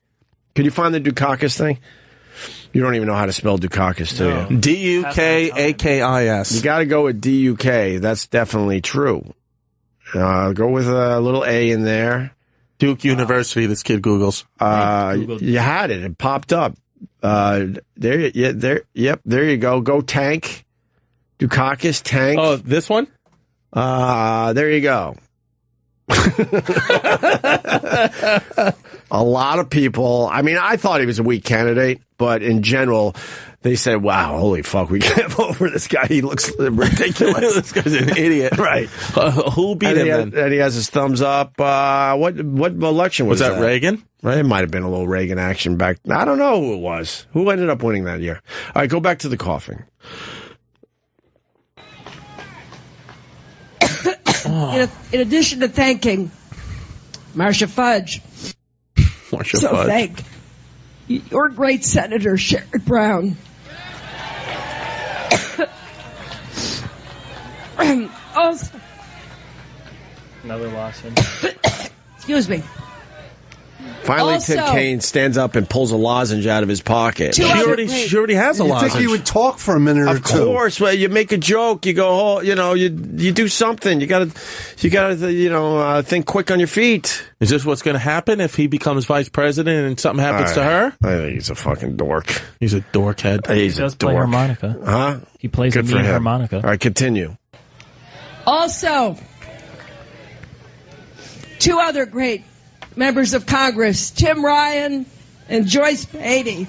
Could you find the Dukakis thing? You don't even know how to spell Dukakis, do you? Dukakis. You got to go with D-U-K. That's definitely true. Go with a little A in there. Duke University, this kid Googles. You had it. It popped up. There you go. Go tank. Dukakis, tank. Oh, this one? There you go. A lot of people, I mean, I thought he was a weak candidate, but in general, they said, wow, holy fuck, we can't vote for this guy. He looks ridiculous. This guy's an idiot. Right. Who beat him then? And he has his thumbs up. What election was that? Was that Reagan? It might have been a little Reagan action back. I don't know who it was. Who ended up winning that year? All right, go back to the coughing. In addition to thanking Marcia Fudge, thank your great Senator Sherod Brown. Also, another Lawson. Excuse me. Finally, Also, Tim Kaine stands up and pulls a lozenge out of his pocket. She already has a lozenge. You think he would talk for a minute or two? Of course. Well, you make a joke. You go, oh, you do something. You gotta, think quick on your feet. Is this what's going to happen if he becomes vice president and something happens to her? I think he's a fucking dork. He's a dork head. He's He does a dork. play harmonica. Huh? He plays Good a for mean him. harmonica. All right, continue. Also, two other great members of Congress, Tim Ryan and Joyce Beatty.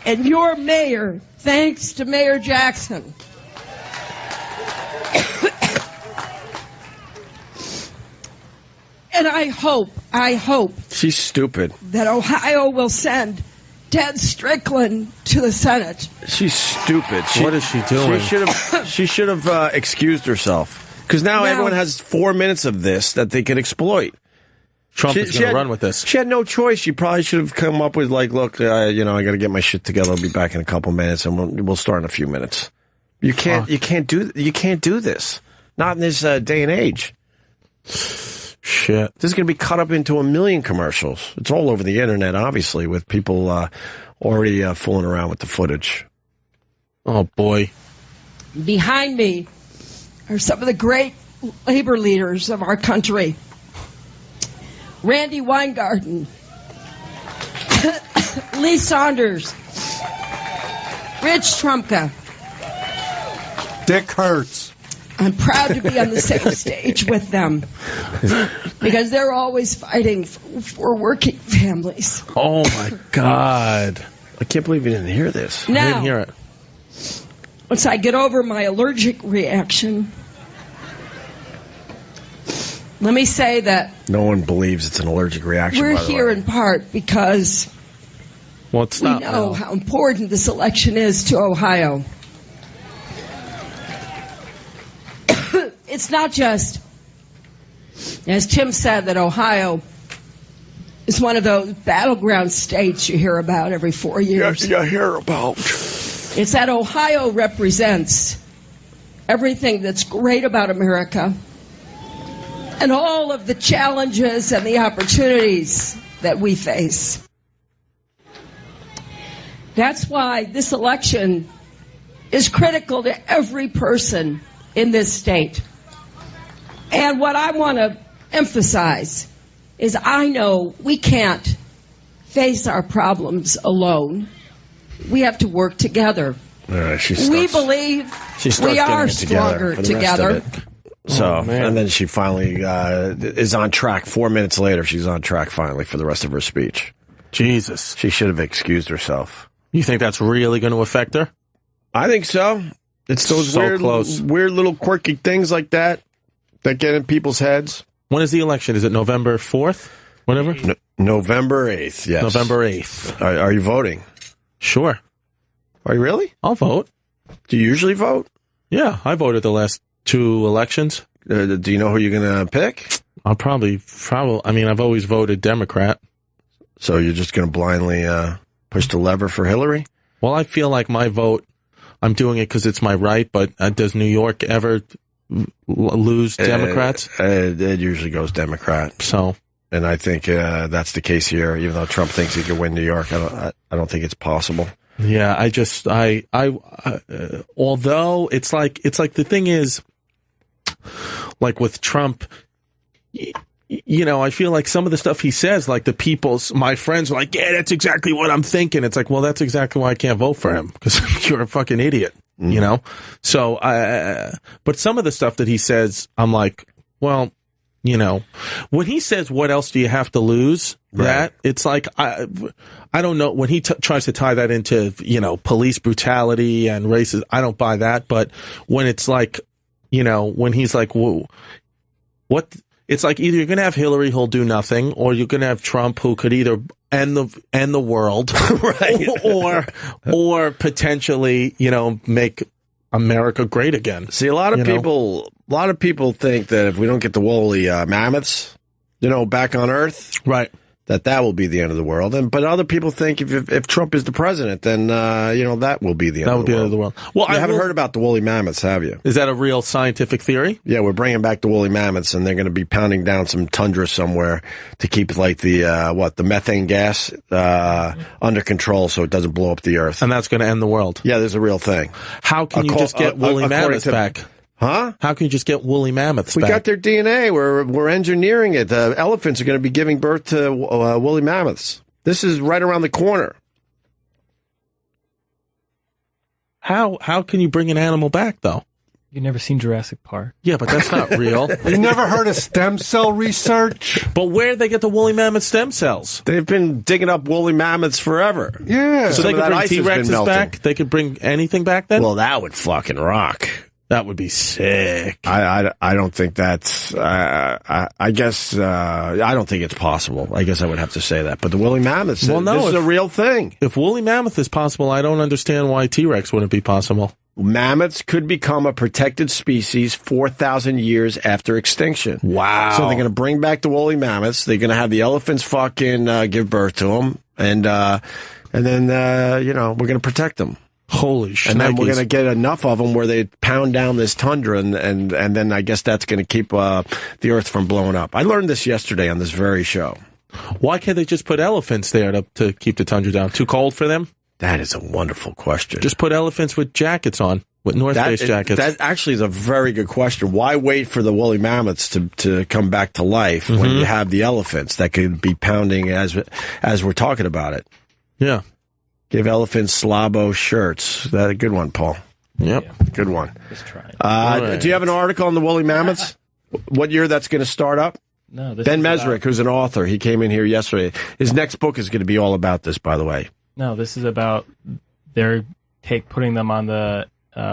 And your mayor, thanks to Mayor Jackson. And I hope She's stupid. that Ohio will send Ted Strickland to the Senate. She's stupid. What is she doing? She should have excused herself. Because now everyone has 4 minutes of this that they can exploit. Trump is going to run with this. She had no choice. She probably should have come up with look, I got to get my shit together. I'll be back in a couple minutes, and we'll start in a few minutes. You can't do this. Not in this day and age. Shit. This is going to be cut up into a million commercials. It's all over the internet, obviously, with people already fooling around with the footage. Oh, boy. Behind me are some of the great labor leaders of our country. Randy Weingarten, Lee Saunders, Rich Trumka. Dick Hurts. I'm proud to be on the same stage with them because they're always fighting for working families. Oh, my God. I can't believe you didn't hear this. Now, I didn't hear it. Once I get over my allergic reaction, let me say that No one believes it's an allergic reaction. we're by the here way. in part because Well, it's we not. know how important this election is to Ohio. It's not just, as Tim said, that Ohio is one of those battleground states you hear about every 4 years. You hear about. It's that Ohio represents everything that's great about America and all of the challenges and the opportunities that we face. That's why this election is critical to every person in this state. And what I want to emphasize is I know we can't face our problems alone. We have to work together. We believe we are stronger together. So, man. and then she finally is on track. 4 minutes later, she's on track finally for the rest of her speech. Jesus. She should have excused herself. You think that's really going to affect her? I think so. It's those So close. weird little quirky things like that get in people's heads. When is the election? Is it November 4th? Whatever? November 8th, yes. November 8th. Are you voting? Sure. Are you really? I'll vote. Do you usually vote? Yeah, I voted the last 2 elections. Do you know who you're going to pick? I'll probably, I mean, I've always voted Democrat. So you're just going to blindly push the lever for Hillary? Well, I feel like my vote, I'm doing it because it's my right, but does New York ever lose Democrats? It usually goes Democrat. So, and I think that's the case here. Even though Trump thinks he could win New York, I don't think it's possible. yeah, although it's like the thing is, like with Trump, you know, I feel like some of the stuff he says, like my friends are like, yeah, that's exactly what I'm thinking. It's like, well, that's exactly why I can't vote for him, because you're a fucking idiot, you know? So, but some of the stuff that he says, I'm like, well, you know, when he says, what else do you have to lose? Right. That it's like, I don't know, when he tries to tie that into, you know, police brutality and racism, I don't buy that. But when it's like, you know, when he's like, whoa, what? It's like either you're going to have Hillary who'll do nothing, or you're going to have Trump who could either end the world, right? or potentially, you know, make America great again. See, a lot of people think that if we don't get the woolly mammoths, you know, back on Earth, right, that will be the end of the world. But other people think if Trump is the president, then you know, that will be the end. That will be the end of the world. Well, you haven't heard about the woolly mammoths, have you? Is that a real scientific theory? Yeah, we're bringing back the woolly mammoths, and they're going to be pounding down some tundra somewhere to keep like the methane gas under control, so it doesn't blow up the Earth. And that's going to end the world. Yeah, there's a real thing. How can you just get woolly mammoths back? Huh? How can you just get woolly mammoths back? We got their DNA. We're engineering it. The elephants are going to be giving birth to woolly mammoths. This is right around the corner. How can you bring an animal back, though? You've never seen Jurassic Park? Yeah, but that's not real. You never heard of stem cell research? But where'd they get the woolly mammoth stem cells? They've been digging up woolly mammoths forever. Yeah. So they could bring T-Rexes back? They could bring anything back then? Well, that would fucking rock. That would be sick. I don't think that's, I guess, I don't think it's possible. I guess I would have to say that. But the woolly mammoths, this is a real thing. If woolly mammoth is possible, I don't understand why T-Rex wouldn't be possible. Mammoths could become a protected species 4,000 years after extinction. Wow. So they're going to bring back the woolly mammoths. They're going to have the elephants fucking give birth to them. And then, you know, we're going to protect them. Holy shit. And then we're going to get enough of them where they pound down this tundra, and then I guess that's going to keep the Earth from blowing up. I learned this yesterday on this very show. Why can't they just put elephants there to keep the tundra down? Too cold for them? That is a wonderful question. Just put elephants with jackets on, with North Face jackets. That actually is a very good question. Why wait for the woolly mammoths to come back to life when you have the elephants that could be pounding as we're talking about it? Yeah. Give elephants Slabo shirts. That's a good one, Paul. Yep. Good one. Just trying. Right. Do you have an article on the woolly mammoths? What year that's going to start up? No. This Ben is Mesrick, about, who's an author, he came in here yesterday. His next book is going to be all about this, by the way. No, this is about their putting them on the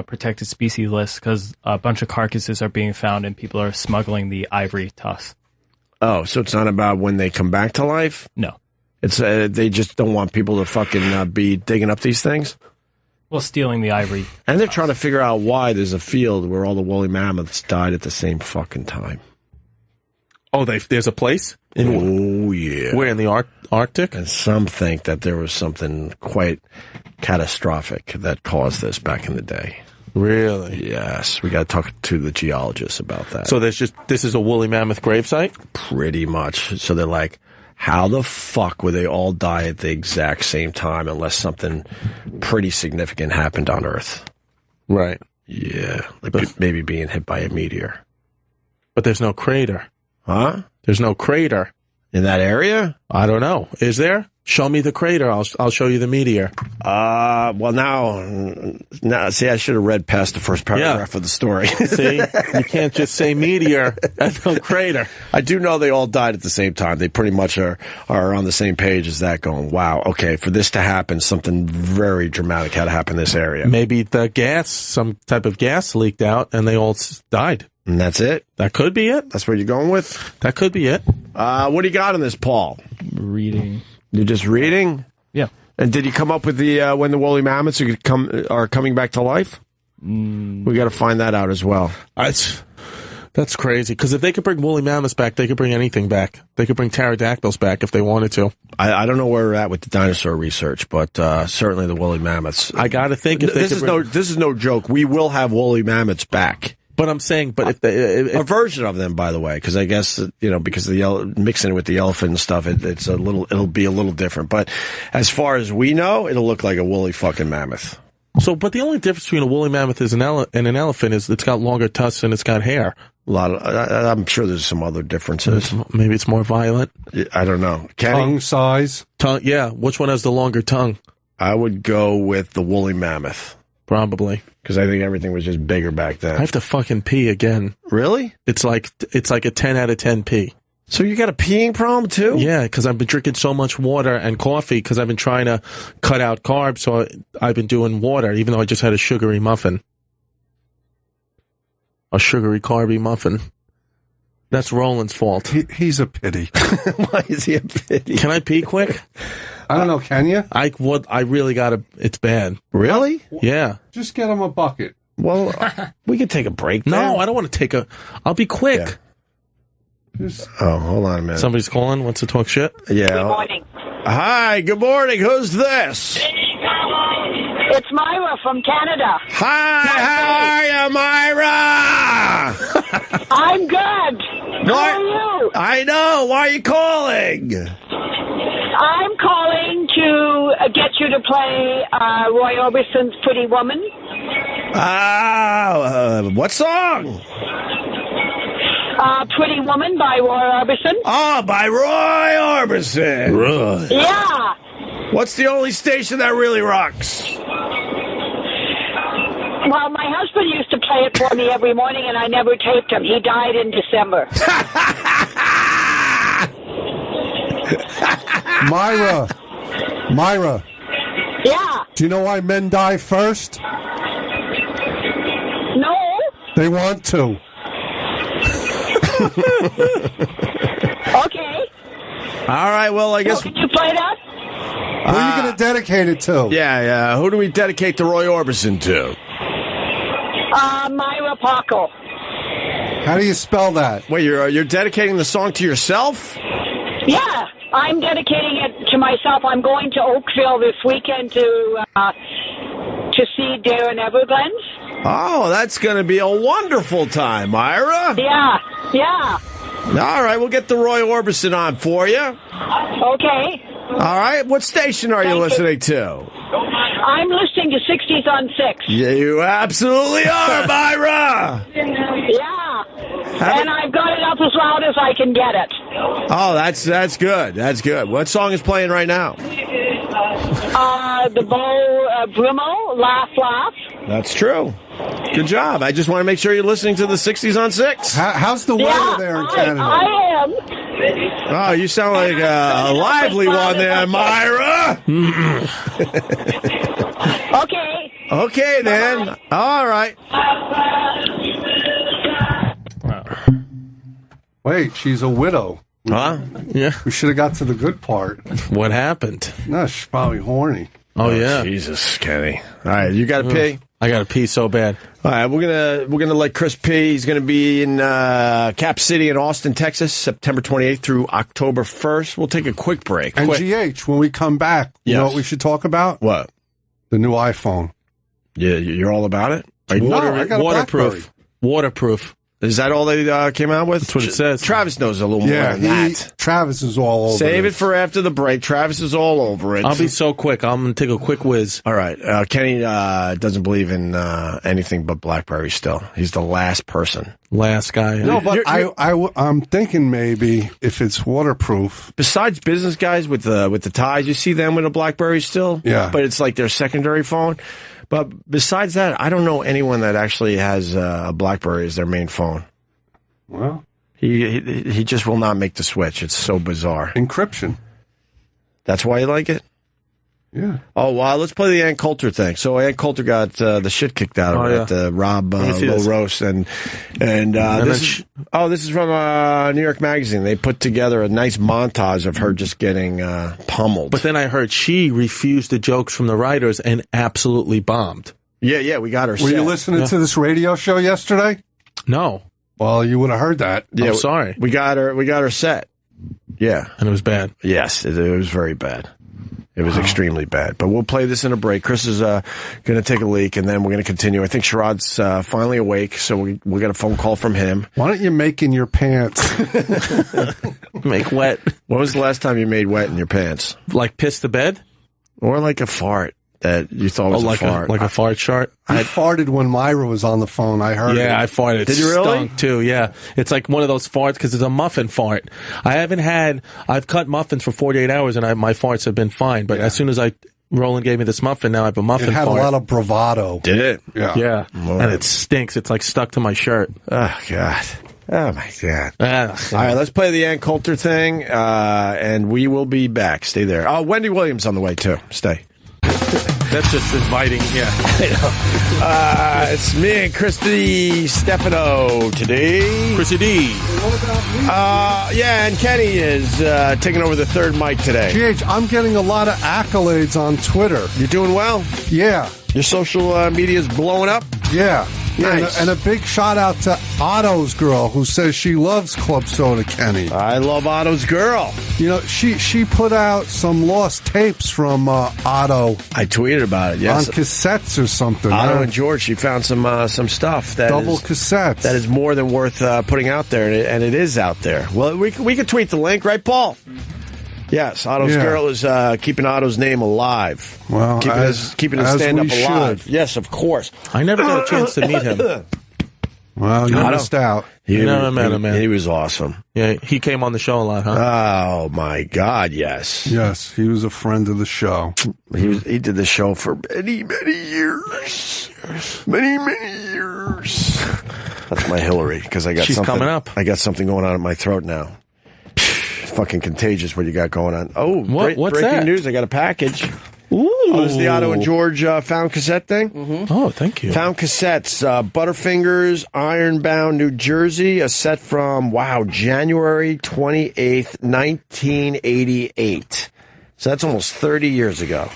protected species list because a bunch of carcasses are being found and people are smuggling the ivory tusk. Oh, so it's not about when they come back to life? No. It's they just don't want people to fucking be digging up these things? Well, stealing the ivory. And they're trying to figure out why there's a field where all the woolly mammoths died at the same fucking time. Oh, there's a place? Oh, yeah. Where, in the Arctic? And some think that there was something quite catastrophic that caused this back in the day. Really? Yes. We got to talk to the geologists about that. So this is a woolly mammoth gravesite? Pretty much. So they're like, how the fuck would they all die at the exact same time unless something pretty significant happened on Earth? Right. Yeah. Like maybe being hit by a meteor. But there's no crater. Huh? There's no crater. In that area? I don't know. Is there? Show me the crater. I'll show you the meteor. Well, now, see, I should have read past the first paragraph of the story. See, you can't just say meteor and no crater. I do know they all died at the same time. They pretty much are on the same page as that, going, wow, okay, for this to happen, something very dramatic had to happen in this area. Maybe some type of gas leaked out and they all died. And that's it? That could be it. That's what you're going with? That could be it. What do you got on this, Paul? Reading. You're just reading? Yeah. And did you come up with the when the woolly mammoths are coming back to life? We got to find that out as well. That's crazy. Because if they could bring woolly mammoths back, they could bring anything back. They could bring pterodactyls back if they wanted to. I don't know where we're at with the dinosaur research, but certainly the woolly mammoths. I got to think if this is no joke. We will have woolly mammoths back. But I'm saying, if a version of them, by the way, because I guess because the mixing it with the elephant and stuff, it'll be a little different. But as far as we know, it'll look like a woolly fucking mammoth. So, but the only difference between a woolly mammoth and an elephant is it's got longer tusks and it's got hair. I'm sure there's some other differences. Maybe it's more violent. I don't know. Tongue size. Tongue, yeah. Which one has the longer tongue? I would go with the woolly mammoth. Probably. Because I think everything was just bigger back then. I have to fucking pee again. Really? It's like a 10 out of 10 pee. So you got a peeing problem too? Yeah, because I've been drinking so much water and coffee because I've been trying to cut out carbs, so I've been doing water, even though I just had a sugary muffin. A sugary, carby muffin. That's Roland's fault. He's a pity. Why is he a pity? Can I pee quick? I don't know, can you? I really gotta, it's bad. Really? Yeah. Just get him a bucket. Well, we could take a break there. No, I don't want to I'll be quick. Yeah. Hold on a minute. Somebody's calling, wants to talk shit? Yeah. Good morning. Hi, good morning. Who's this? It's Myra from Canada. Hi, Myra. I'm good. How are you? I know. Why are you calling? I'm calling to get you to play Roy Orbison's Pretty Woman. What song? Pretty Woman by Roy Orbison. Oh, by Roy Orbison. Roy. Yeah. What's the only station that really rocks? Well, my husband used to play it for me every morning, and I never taped him. He died in December. Myra. Yeah. Do you know why men die first? No. They want to. Okay. All right, well, I guess... Can you play that? Who are you going to dedicate it to? Yeah. Who do we dedicate the Roy Orbison to? Myra Paco. How do you spell that? Wait, you're dedicating the song to yourself? Yeah, I'm dedicating it to myself. I'm going to Oakville this weekend to see Darren Everglades. Oh, that's going to be a wonderful time, Myra. Yeah. All right, we'll get the Roy Orbison on for you. Okay. All right, what station are you listening to? I'm listening to 60s on 6. Yeah, you absolutely are, Myra. Yeah. And I've got it up as loud as I can get it. Oh, that's good. That's good. What song is playing right now? The Bo Brumo, Laugh, Laugh. That's true. Good job. I just want to make sure you're listening to the 60s on 6. How's the weather there in Canada? I am. Oh, you sound like a lively one there, Myra. Okay. Okay, then. Bye. All right. Wait, she's a widow. Huh? Yeah. We should have got to the good part. What happened? No, she's probably horny. Oh, yeah. Jesus, Kenny. All right, you got to pee? I got to pee so bad. All right, we're gonna let Chris pee. He's gonna be in Cap City in Austin, Texas, September 28th through October 1st. We'll take a quick break. And GH, when we come back, you know what we should talk about? What? The new iPhone. Yeah, you're all about it? I got a waterproof. Waterproof. Is that all they came out with? That's what it says. Travis knows a little more than that. Travis is all over Save it for after the break. Travis is all over it. I'll be so quick. I'm going to take a quick whiz. All right. Kenny doesn't believe in anything but BlackBerry still. He's the last person. Last guy. No, but I'm thinking maybe if it's waterproof. Besides business guys with the ties, you see them with a BlackBerry still? Yeah. But it's like their secondary phone. But besides that, I don't know anyone that actually has a BlackBerry as their main phone. Well, he just will not make the switch. It's so bizarre. Encryption. That's why you like it? Yeah. Oh, wow. Let's play the Ann Coulter thing. So Ann Coulter got the shit kicked out of her at the Rob Low Roast. And this is from New York Magazine. They put together a nice montage of her just getting pummeled. But then I heard she refused the jokes from the writers and absolutely bombed. Yeah, we got her Were you listening to this radio show yesterday? No. Well, you would have heard that. Yeah, I'm sorry. We got her set. Yeah. And it was bad. Yes, it was very bad. It was extremely bad. But we'll play this in a break. Chris is going to take a leak, and then we're going to continue. I think Sherod's finally awake, so we got a phone call from him. Why don't you make in your pants? Make wet. When was the last time you made wet in your pants? Like piss the bed? Or like a fart that you thought was a fart. Like a fart chart? I farted when Myra was on the phone. I heard it. Yeah, I farted. Did you really? Stunk too, yeah. It's like one of those farts because it's a muffin fart. I've cut muffins for 48 hours and my farts have been fine. But as soon as Roland gave me this muffin, now I have a muffin fart. It had a lot of bravado. Did it? Yeah. Yeah. And it stinks. It's like stuck to my shirt. Oh, God. Oh, my God. All right, let's play the Ann Coulter thing, and we will be back. Stay there. Oh, Wendy Williams on the way, too. Stay. That's just inviting, yeah. It's me and Chris Stefano today. Chrissy D. Yeah, and Kenny is taking over the third mic today. GH, I'm getting a lot of accolades on Twitter. You're doing well? Yeah. Your social media is blowing up? Yeah. Nice. And a big shout out to Otto's girl who says she loves Club Soda Kenny. I love Otto's girl. You know, she put out some lost tapes from Otto. I tweeted about it, yes. On cassettes or something. Otto and George, she found some stuff that double cassettes. That is more than worth putting out there, and it is out there. Well, we could tweet the link, right, Paul? Yes, Otto's girl is keeping Otto's name alive. Well, keeping his stand-up alive. Should. Yes, of course. I never got a chance to meet him. Well, you missed out. You never met him, man. He was awesome. Yeah, he came on the show a lot, huh? Oh, my God, yes. Yes, he was a friend of the show. He did the show for many, many years. Many, many years. That's my Hillary, because She's coming up. I got something going on in my throat now. Fucking contagious what you got going on. Oh, what's breaking that? news. I got a package. Ooh. Oh, this is the Otto and George found cassette thing? Mm-hmm. Oh, thank you. Found cassettes. Butterfingers, Ironbound, New Jersey. A set from, January 28th, 1988. So that's almost 30 years ago.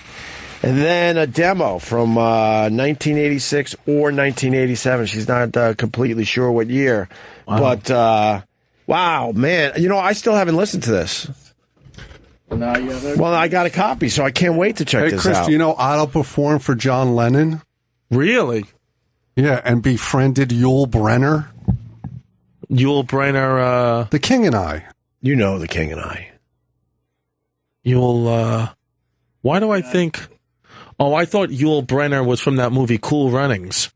And then a demo from 1986 or 1987. She's not completely sure what year. Wow. But... wow, man. You know, I still haven't listened to this. Well, I got a copy, so I can't wait to check this Chris, out. do you know Otto performed for John Lennon? Really? Yeah, and befriended Yul Brynner. Yul Brynner, The King and I. You know The King and I. Why do I think... Oh, I thought Yul Brynner was from that movie Cool Runnings.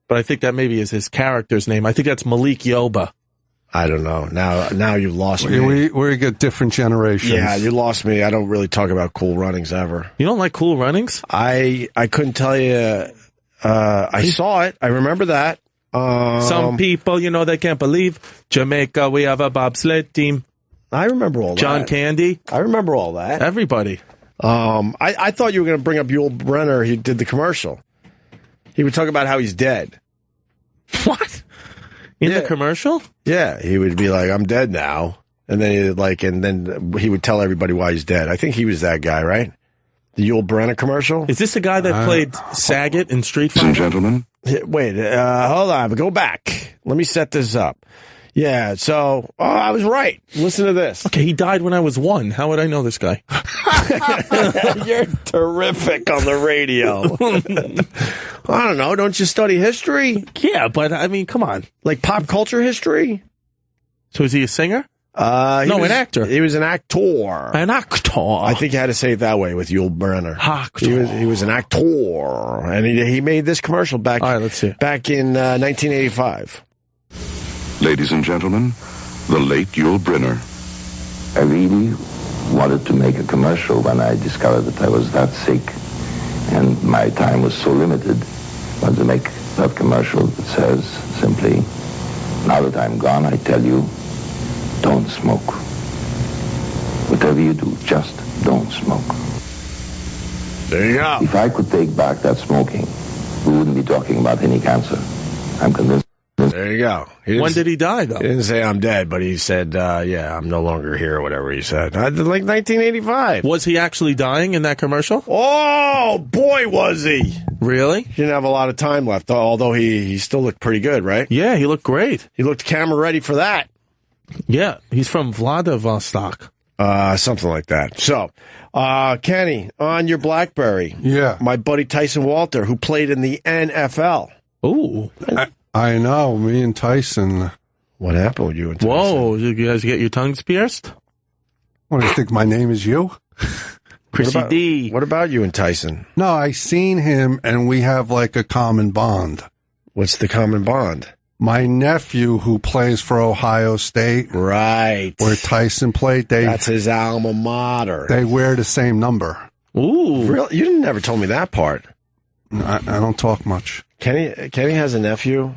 But I think that maybe is his character's name. I think that's Malik Yoba. I don't know. Now you lost me. We get different generations. Yeah, you lost me. I don't really talk about Cool Runnings ever. You don't like Cool Runnings? I couldn't tell you. I saw it. I remember that. Some people, they can't believe Jamaica, we have a bobsled team. I remember all that. John Candy. I remember all that. Everybody. I thought you were going to bring up Yul Brynner. He did the commercial. He would talk about how he's dead. What? In the commercial? Yeah, he would be like, "I'm dead now," and then he would tell everybody why he's dead. I think he was that guy, right? The Yul Brynner commercial. Is this the guy that played Saget in Street Fighter? Gentlemen. Wait, hold on. Go back. Let me set this up. Yeah, so I was right. Listen to this. Okay, he died when I was 1. How would I know this guy? You're terrific on the radio. I don't know. Don't you study history? Yeah, but I mean, come on. Like pop culture history? So is he a singer? An actor. He was an actor. An actor. I think you had to say it that way with Yul Brynner. Actor. He was an actor, and he made this commercial back. All right, let's see. Back in 1985. Ladies and gentlemen, the late Yul Brynner. I really wanted to make a commercial when I discovered that I was that sick and my time was so limited. I wanted to make that commercial that says simply, now that I'm gone, I tell you, don't smoke. Whatever you do, just don't smoke. There you go. If I could take back that smoking, we wouldn't be talking about any cancer. I'm convinced. There you go. When did he die, though? He didn't say I'm dead, but he said, yeah, I'm no longer here, or whatever he said. Like 1985. Was he actually dying in that commercial? Oh, boy, was he. Really? He didn't have a lot of time left, although he still looked pretty good, right? Yeah, he looked great. He looked camera ready for that. Yeah, he's from Vladivostok. Something like that. So, Kenny, on your BlackBerry. Yeah. My buddy Tyson Walter, who played in the NFL. Ooh. I know, me and Tyson. What happened with you and Tyson? Whoa, did you guys get your tongues pierced? What, do you think my name is you? Chrissy D. What about you and Tyson? No, I seen him and we have like a common bond. What's the common bond? My nephew who plays for Ohio State. Right. Where Tyson played. That's his alma mater. They wear the same number. Ooh. Really? You never told me that part. I don't talk much. Kenny has a nephew.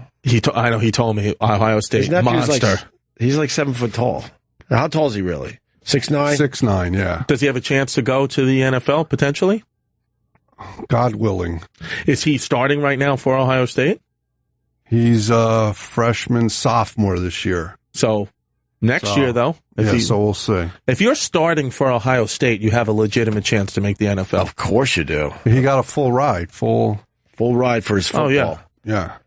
I know, he told me Ohio State monster. He's like 7 foot tall. How tall is he really? 6'9"? 6'9", yeah. Does he have a chance to go to the NFL, potentially? God willing. Is he starting right now for Ohio State? He's a freshman, sophomore this year. So, next year, though. So we'll see. If you're starting for Ohio State, you have a legitimate chance to make the NFL. Of course you do. He got a full ride. Full ride for his football. Oh, yeah. Yeah.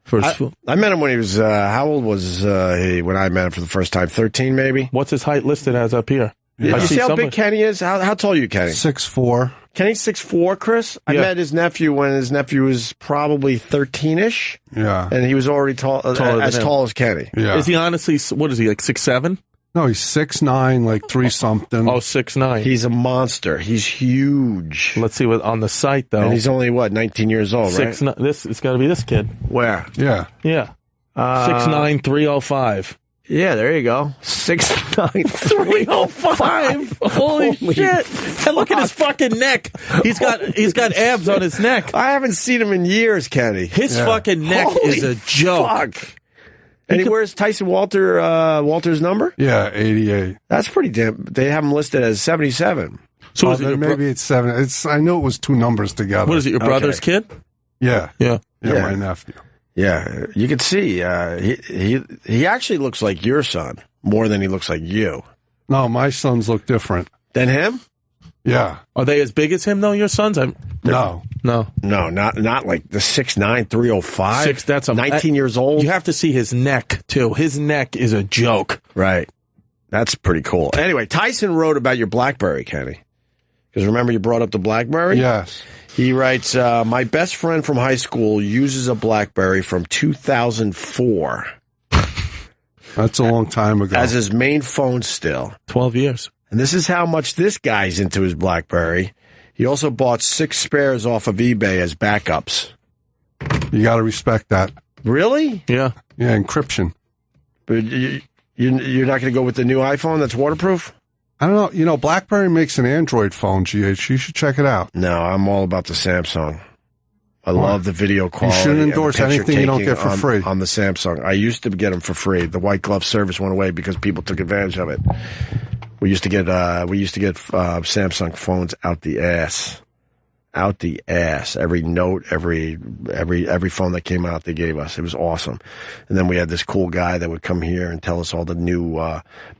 I met him when he was, how old was he when I met him for the first time? 13, maybe? What's his height listed as up here? Yeah. You see how big Kenny is? How tall are you, Kenny? 6'4". Kenny's 6'4", Chris? I met his nephew when his nephew was probably 13-ish. Yeah. And he was already tall as Kenny. Yeah. Is he honestly, what is he, like 6'7"? No, he's 6'9", like 3-something. Oh, 6'9". He's a monster. He's huge. Let's see what on the site, though. And he's only, 19 years old, right? 6'9". It's got to be this kid. Where? Yeah. Yeah. 6'9", 305. Yeah, there you go. 6'9", 305. Holy shit! And look at his fucking neck. He's got abs on his neck. I haven't seen him in years, Kenny. His fucking neck is a joke. Fuck. And he wears Tyson Walter's number? Yeah, 88. That's pretty damn. They have him listed as 77. So maybe it's 7. I knew it was 2 numbers together. What is it? Your brother's kid? Yeah. Yeah. Yeah, my nephew. Yeah, you can see he actually looks like your son more than he looks like you. No, my sons look different. Than him? Yeah. Are they as big as him though? Your sons? No, not like the 6'9", 305. That's 19 years old. You have to see his neck too. His neck is a joke. Right. That's pretty cool. Anyway, Tyson wrote about your BlackBerry, Kenny. Because remember you brought up the BlackBerry? Yes. He writes, my best friend from high school uses a BlackBerry from 2004. That's a long time ago. As his main phone still. 12 years. And this is how much this guy's into his BlackBerry. He also bought 6 spares off of eBay as backups. You got to respect that. Really? Yeah. Yeah, encryption. But you're not going to go with the new iPhone that's waterproof? I don't know. You know, BlackBerry makes an Android phone, GH. You should check it out. No, I'm all about the Samsung. I love the video quality. You shouldn't endorse anything you don't get for free. On the Samsung. I used to get them for free. The white glove service went away because people took advantage of it. We used to get Samsung phones out the ass. Out the ass. Every note, every phone that came out they gave us. It was awesome. And then we had this cool guy that would come here and tell us all the new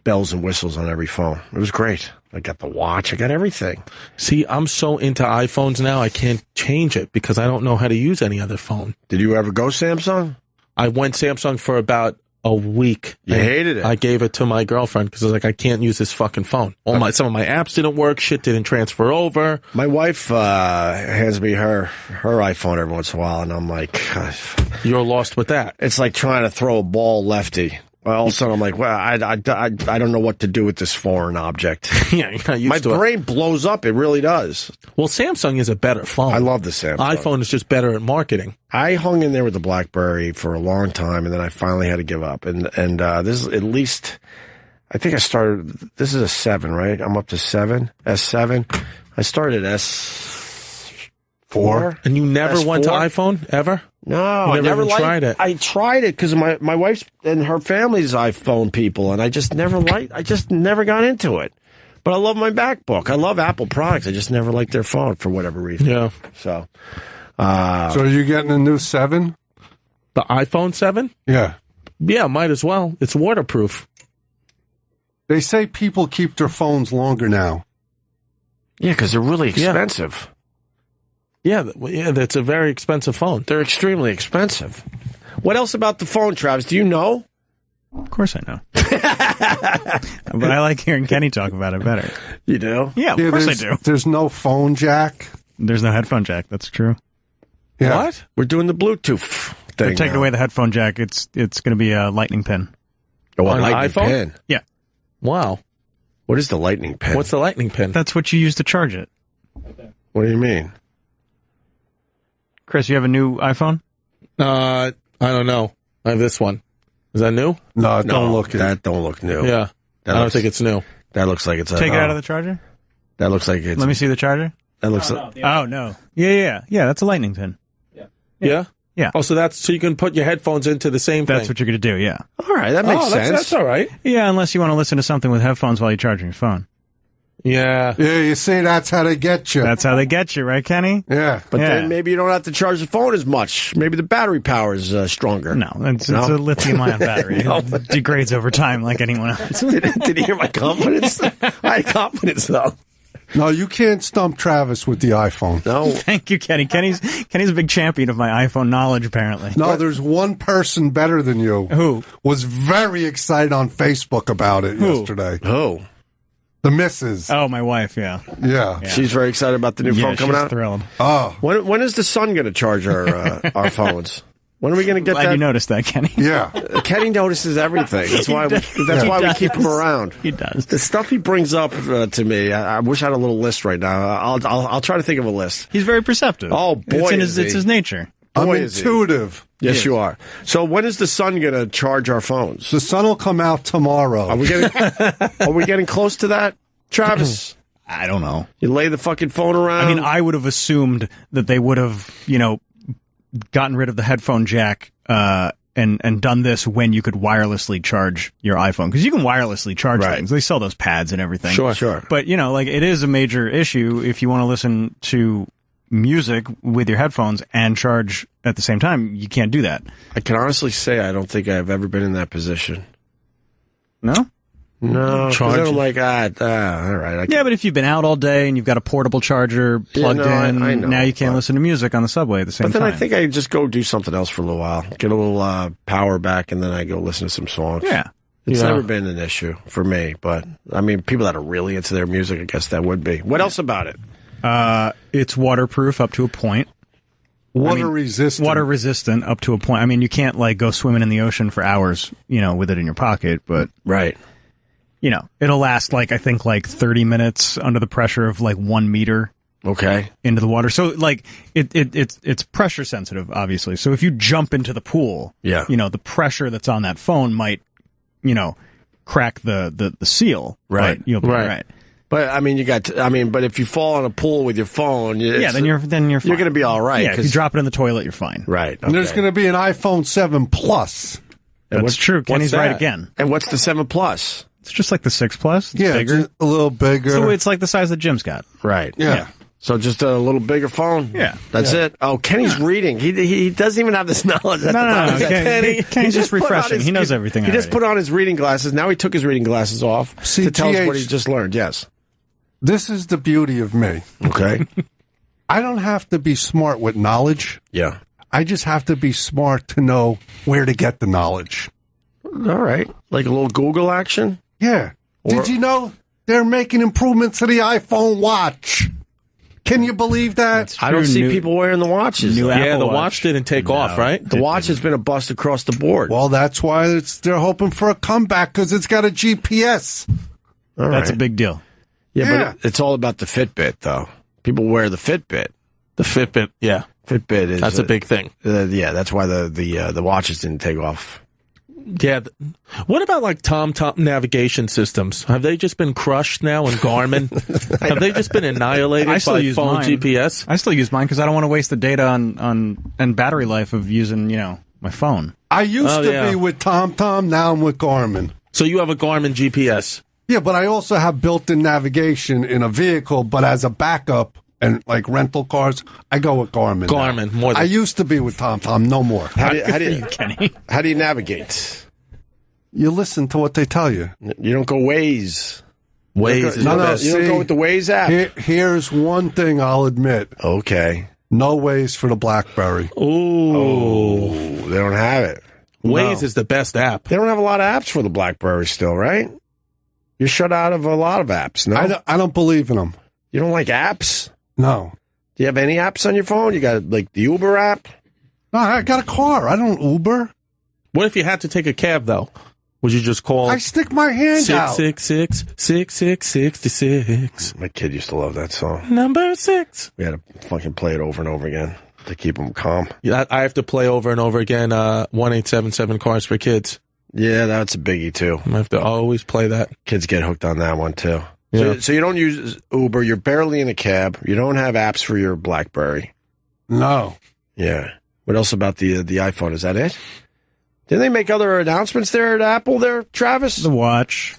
bells and whistles on every phone. It was great. I got the watch. I got everything. See, I'm so into iPhones now, I can't change it because I don't know how to use any other phone. Did you ever go Samsung? I went Samsung for about a week. You hated it. I gave it to my girlfriend because I was like, I can't use this fucking phone. Some of my apps didn't work. Shit didn't transfer over. My wife hands me her iPhone every once in a while, and I'm like, you're lost with that. It's like trying to throw a ball lefty. Well, all of a sudden, I'm like, well, I don't know what to do with this foreign object. Yeah, you're not used my to brain blows up. It really does. Well, Samsung is a better phone. I love the Samsung. iPhone is just better at marketing. I hung in there with the BlackBerry for a long time, and then I finally had to give up. And this is at least, I think I started, this is a 7, right? I'm up to 7, S7. I started at S4. And you never S4? went to iPhone, ever? No, I never tried it. I tried it because my wife's and her family's iPhone people, and I just never got into it. But I love my MacBook. I love Apple products. I just never liked their phone for whatever reason. Yeah. So are you getting a new 7? The iPhone 7? Yeah. Yeah, might as well. It's waterproof. They say people keep their phones longer now. Yeah, because they're really expensive. Yeah, that's a very expensive phone. They're extremely expensive. What else about the phone, Travis? Do you know? Of course I know. But I like hearing Kenny talk about it better. You do? Yeah, of course I do. There's no phone jack. There's no headphone jack. That's true. Yeah. What? We're doing the Bluetooth thing. They're taking away the headphone jack. It's going to be a lightning pin. Oh, a On lightning iPhone? pin? Yeah. Wow. What is the lightning pin? What's the lightning pin? That's what you use to charge it. What do you mean? Chris, you have a new iPhone? I don't know. I have this one. Is that new? No, don't look at that. Don't look new. Yeah. That I don't looks- think it's new. That looks like it's Take it out of the charger? That looks like it's. Let me see the charger. That looks Oh, no. Yeah. That's a lightning pin. Yeah? Yeah. Oh, so you can put your headphones into the same thing. That's what you're going to do, yeah. All right, that makes sense. That's all right. Yeah, unless you want to listen to something with headphones while you're charging your phone. Yeah. Yeah, you see, that's how they get you. That's how they get you, right, Kenny? Yeah. But then maybe you don't have to charge the phone as much. Maybe the battery power is stronger. No, it's a lithium-ion battery. It degrades over time like anyone else. Did you hear my confidence? I had confidence, though. No, you can't stump Travis with the iPhone. No. Thank you, Kenny. Kenny's a big champion of my iPhone knowledge, apparently. No, there's one person better than you. Who? Was very excited on Facebook about it yesterday. Who? The missus. Oh, my wife, yeah. Yeah. She's very excited about the new phone coming she's out. Thrilled. Oh. When is the sun going to charge our phones? When are we going to get Glad that? you noticed that, Kenny. Yeah. Kenny notices everything. That's why. He why we does. keep him around. He does. The stuff he brings up to me. I wish I had a little list right now. I'll try to think of a list. He's very perceptive. Oh boy, it's his nature. I'm Boy, is he. intuitive. Yes, you are. So when is the sun going to charge our phones? The sun will come out tomorrow. Are we getting close to that, Travis? I don't know. You lay the fucking phone around. I mean, I would have assumed that they would have, gotten rid of the headphone jack and done this when you could wirelessly charge your iPhone. Because you can wirelessly charge things. They sell those pads and everything. Sure. But, it is a major issue if you want to listen to music with your headphones and charge at the same time. You can't do that. I can honestly say I don't think I've ever been in that position. No? No, because I'm like, all right. Yeah, but if you've been out all day and you've got a portable charger plugged in, I know, now you can't listen to music on the subway at the same time. But then I think I just go do something else for a little while, get a little power back, and then I go listen to some songs. Yeah. It's never been an issue for me, but I mean, people that are really into their music, I guess that would be. What else about it? It's waterproof up to a point. Water resistant. Water resistant up to a point. I mean, you can't go swimming in the ocean for hours, with it in your pocket, but right. It'll last I think 30 minutes under the pressure of 1 meter. Okay. Into the water. So it's pressure sensitive, obviously. So if you jump into the pool, the pressure that's on that phone might, crack the seal. Right. But you'll be right. But I mean, but if you fall in a pool with your phone, then you're fine. You're going to be all right. Yeah, if you drop it in the toilet, you're fine. Right. And there's going to be an iPhone 7 Plus. That's true. Kenny's right again. And what's the 7 Plus? It's just like the 6 Plus. It's yeah, bigger. It's a little bigger. So it's like the size that Jim's got. Right. Yeah. So just a little bigger phone. Yeah. That's it. Oh, Kenny's reading. He doesn't even have this knowledge. No. Kenny's just refreshing. He knows everything. He just put on his reading glasses. Now he took his reading glasses off to tell us what he TH, just learned. Yes. This is the beauty of me. Okay. I don't have to be smart with knowledge. Yeah. I just have to be smart to know where to get the knowledge. All right. Like a little Google action? Yeah. Did you know they're making improvements to the iPhone watch? Can you believe that? I don't see people wearing the watches. The watch didn't take off, right? The watch has been a bust across the board. Well, that's why they're hoping for a comeback, because it's got a GPS. That's a big deal. Yeah, but it's all about the Fitbit, though. People wear the Fitbit. The Fitbit, yeah. Fitbit is... That's a big thing. Yeah, that's why the watches didn't take off. Yeah. What about like TomTom navigation systems? Have they just been crushed now in Garmin? Have they just been annihilated by phone mine. GPS? I still use mine because I don't want to waste the data and battery life of using, my phone. I used to be with TomTom, now I'm with Garmin. So you have a Garmin GPS? Yeah, but I also have built-in navigation in a vehicle, but as a backup and like rental cars, I go with Garmin. Garmin, now. more than... I used to be with TomTom, no more. How do you navigate? You listen to what they tell you. You don't go Waze. Waze is no, the best. You don't go with the Waze app. Here's one thing I'll admit. Okay. No Waze for the BlackBerry. Oh, they don't have it. Waze is the best app. They don't have a lot of apps for the BlackBerry still, right? You're shut out of a lot of apps, no? I don't believe in them. You don't like apps? No. Do you have any apps on your phone? You got like the Uber app? No, I got a car. I don't Uber. What if you had to take a cab, though? Would you just call... I stick my hand out. 666-6666. My kid used to love that song. Number 6. We had to fucking play it over and over again to keep him calm. Yeah, I have to play over and over again 1877 Cars for Kids. Yeah, that's a biggie, too. I have to always play that. Kids get hooked on that one, too. Yeah. So you don't use Uber. You're barely in a cab. You don't have apps for your BlackBerry. No. Yeah. What else about the iPhone? Is that it? Didn't they make other announcements there at Apple there, Travis? The watch,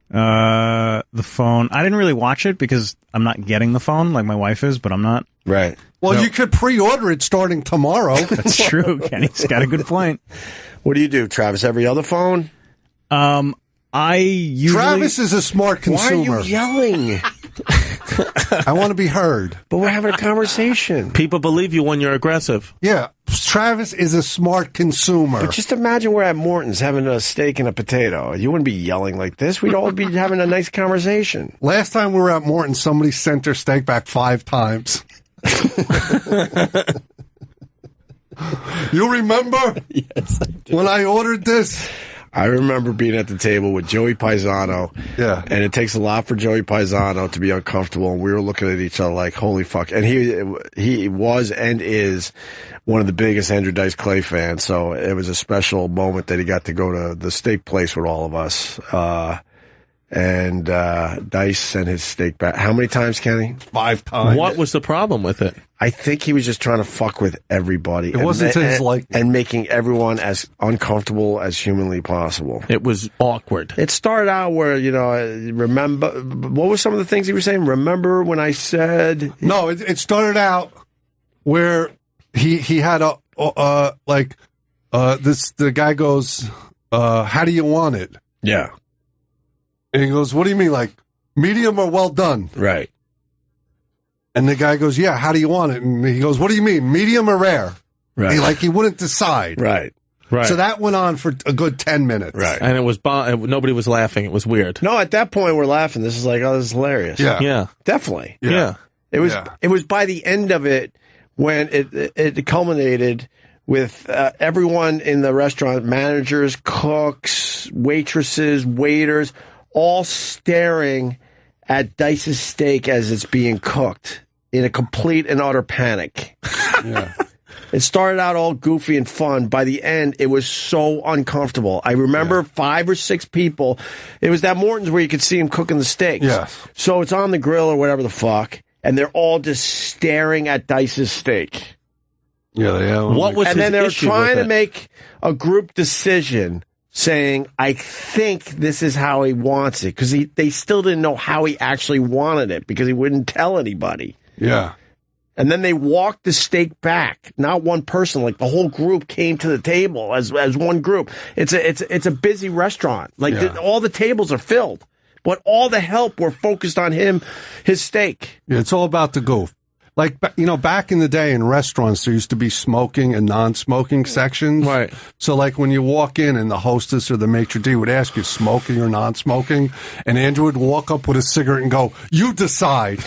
the phone. I didn't really watch it because I'm not getting the phone like my wife is, but I'm not. Right. Well, you could pre-order it starting tomorrow. That's true. Kenny's got a good point. What do you do, Travis? Every other phone? I usually... Travis is a smart consumer. Why are you yelling? I want to be heard. But we're having a conversation. People believe you when you're aggressive. Yeah, Travis is a smart consumer. But just imagine we're at Morton's having a steak and a potato. You wouldn't be yelling like this. We'd all be having a nice conversation. Last time we were at Morton's, somebody sent their steak back 5 times. You remember? Yes, I do. When I ordered this? I remember being at the table with Joey Paisano. Yeah. And it takes a lot for Joey Paisano to be uncomfortable. And we were looking at each other like, holy fuck. And he was and is one of the biggest Andrew Dice Clay fans. So it was a special moment that he got to go to the steak place with all of us. And Dice sent his steak back. How many times, Kenny? 5 times. What was the problem with it? I think he was just trying to fuck with everybody. It wasn't to his liking. And making everyone as uncomfortable as humanly possible. It was awkward. It started out where, remember, what were some of the things he was saying? Remember when I said... No, it started out where he had the guy goes, how do you want it? Yeah. And he goes, what do you mean, like, medium or well done? Right. And the guy goes, yeah, how do you want it? And he goes, what do you mean, medium or rare? Right. He wouldn't decide. Right. Right. So that went on for a good 10 minutes. Right. And it was nobody was laughing. It was weird. No, at that point we're laughing. This is like, oh, this is hilarious. Yeah. Yeah. Definitely. Yeah. It was by the end of it when it culminated with everyone in the restaurant, managers, cooks, waitresses, waiters, all staring at Dice's steak as it's being cooked in a complete and utter panic. Yeah. It started out all goofy and fun. By the end, it was so uncomfortable. I remember 5 or 6 people. It was that Morton's where you could see him cooking the steaks. Yes. So it's on the grill or whatever the fuck, and they're all just staring at Dice's steak. Yeah, they have. What was and his then they were issue trying with to it? make a group decision saying, I think this is how he wants it. Because they still didn't know how he actually wanted it because he wouldn't tell anybody. Yeah. And then they walked the steak back. Not one person, like the whole group came to the table as one group. It's a busy restaurant. Like all the tables are filled. But all the help were focused on his steak. Yeah, it's all about the goof. Like, back in the day in restaurants, there used to be smoking and non-smoking sections. Right. So, like, when you walk in and the hostess or the maitre d' would ask you smoking or non-smoking, and Andrew would walk up with a cigarette and go, "You decide."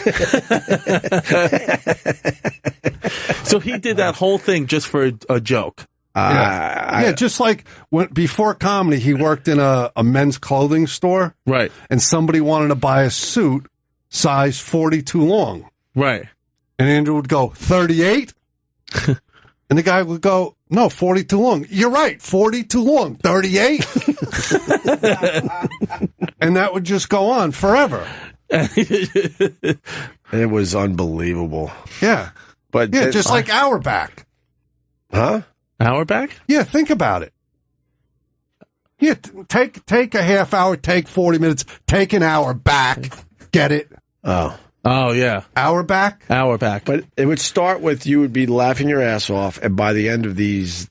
So he did that whole thing just for a joke. Just like before comedy, he worked in a men's clothing store. Right. And somebody wanted to buy a suit size 40 too long. Right. And Andrew would go, 38? And the guy would go, no, 40 too long. You're right, 40 too long. 38? And that would just go on forever. It was unbelievable. Yeah. But just like Auerbach. Huh? Auerbach? Yeah, think about it. Yeah, take a half hour, take 40 minutes, take an hour back. Get it? Oh, yeah. Auerbach? Auerbach. But it would start with you would be laughing your ass off, and by the end of these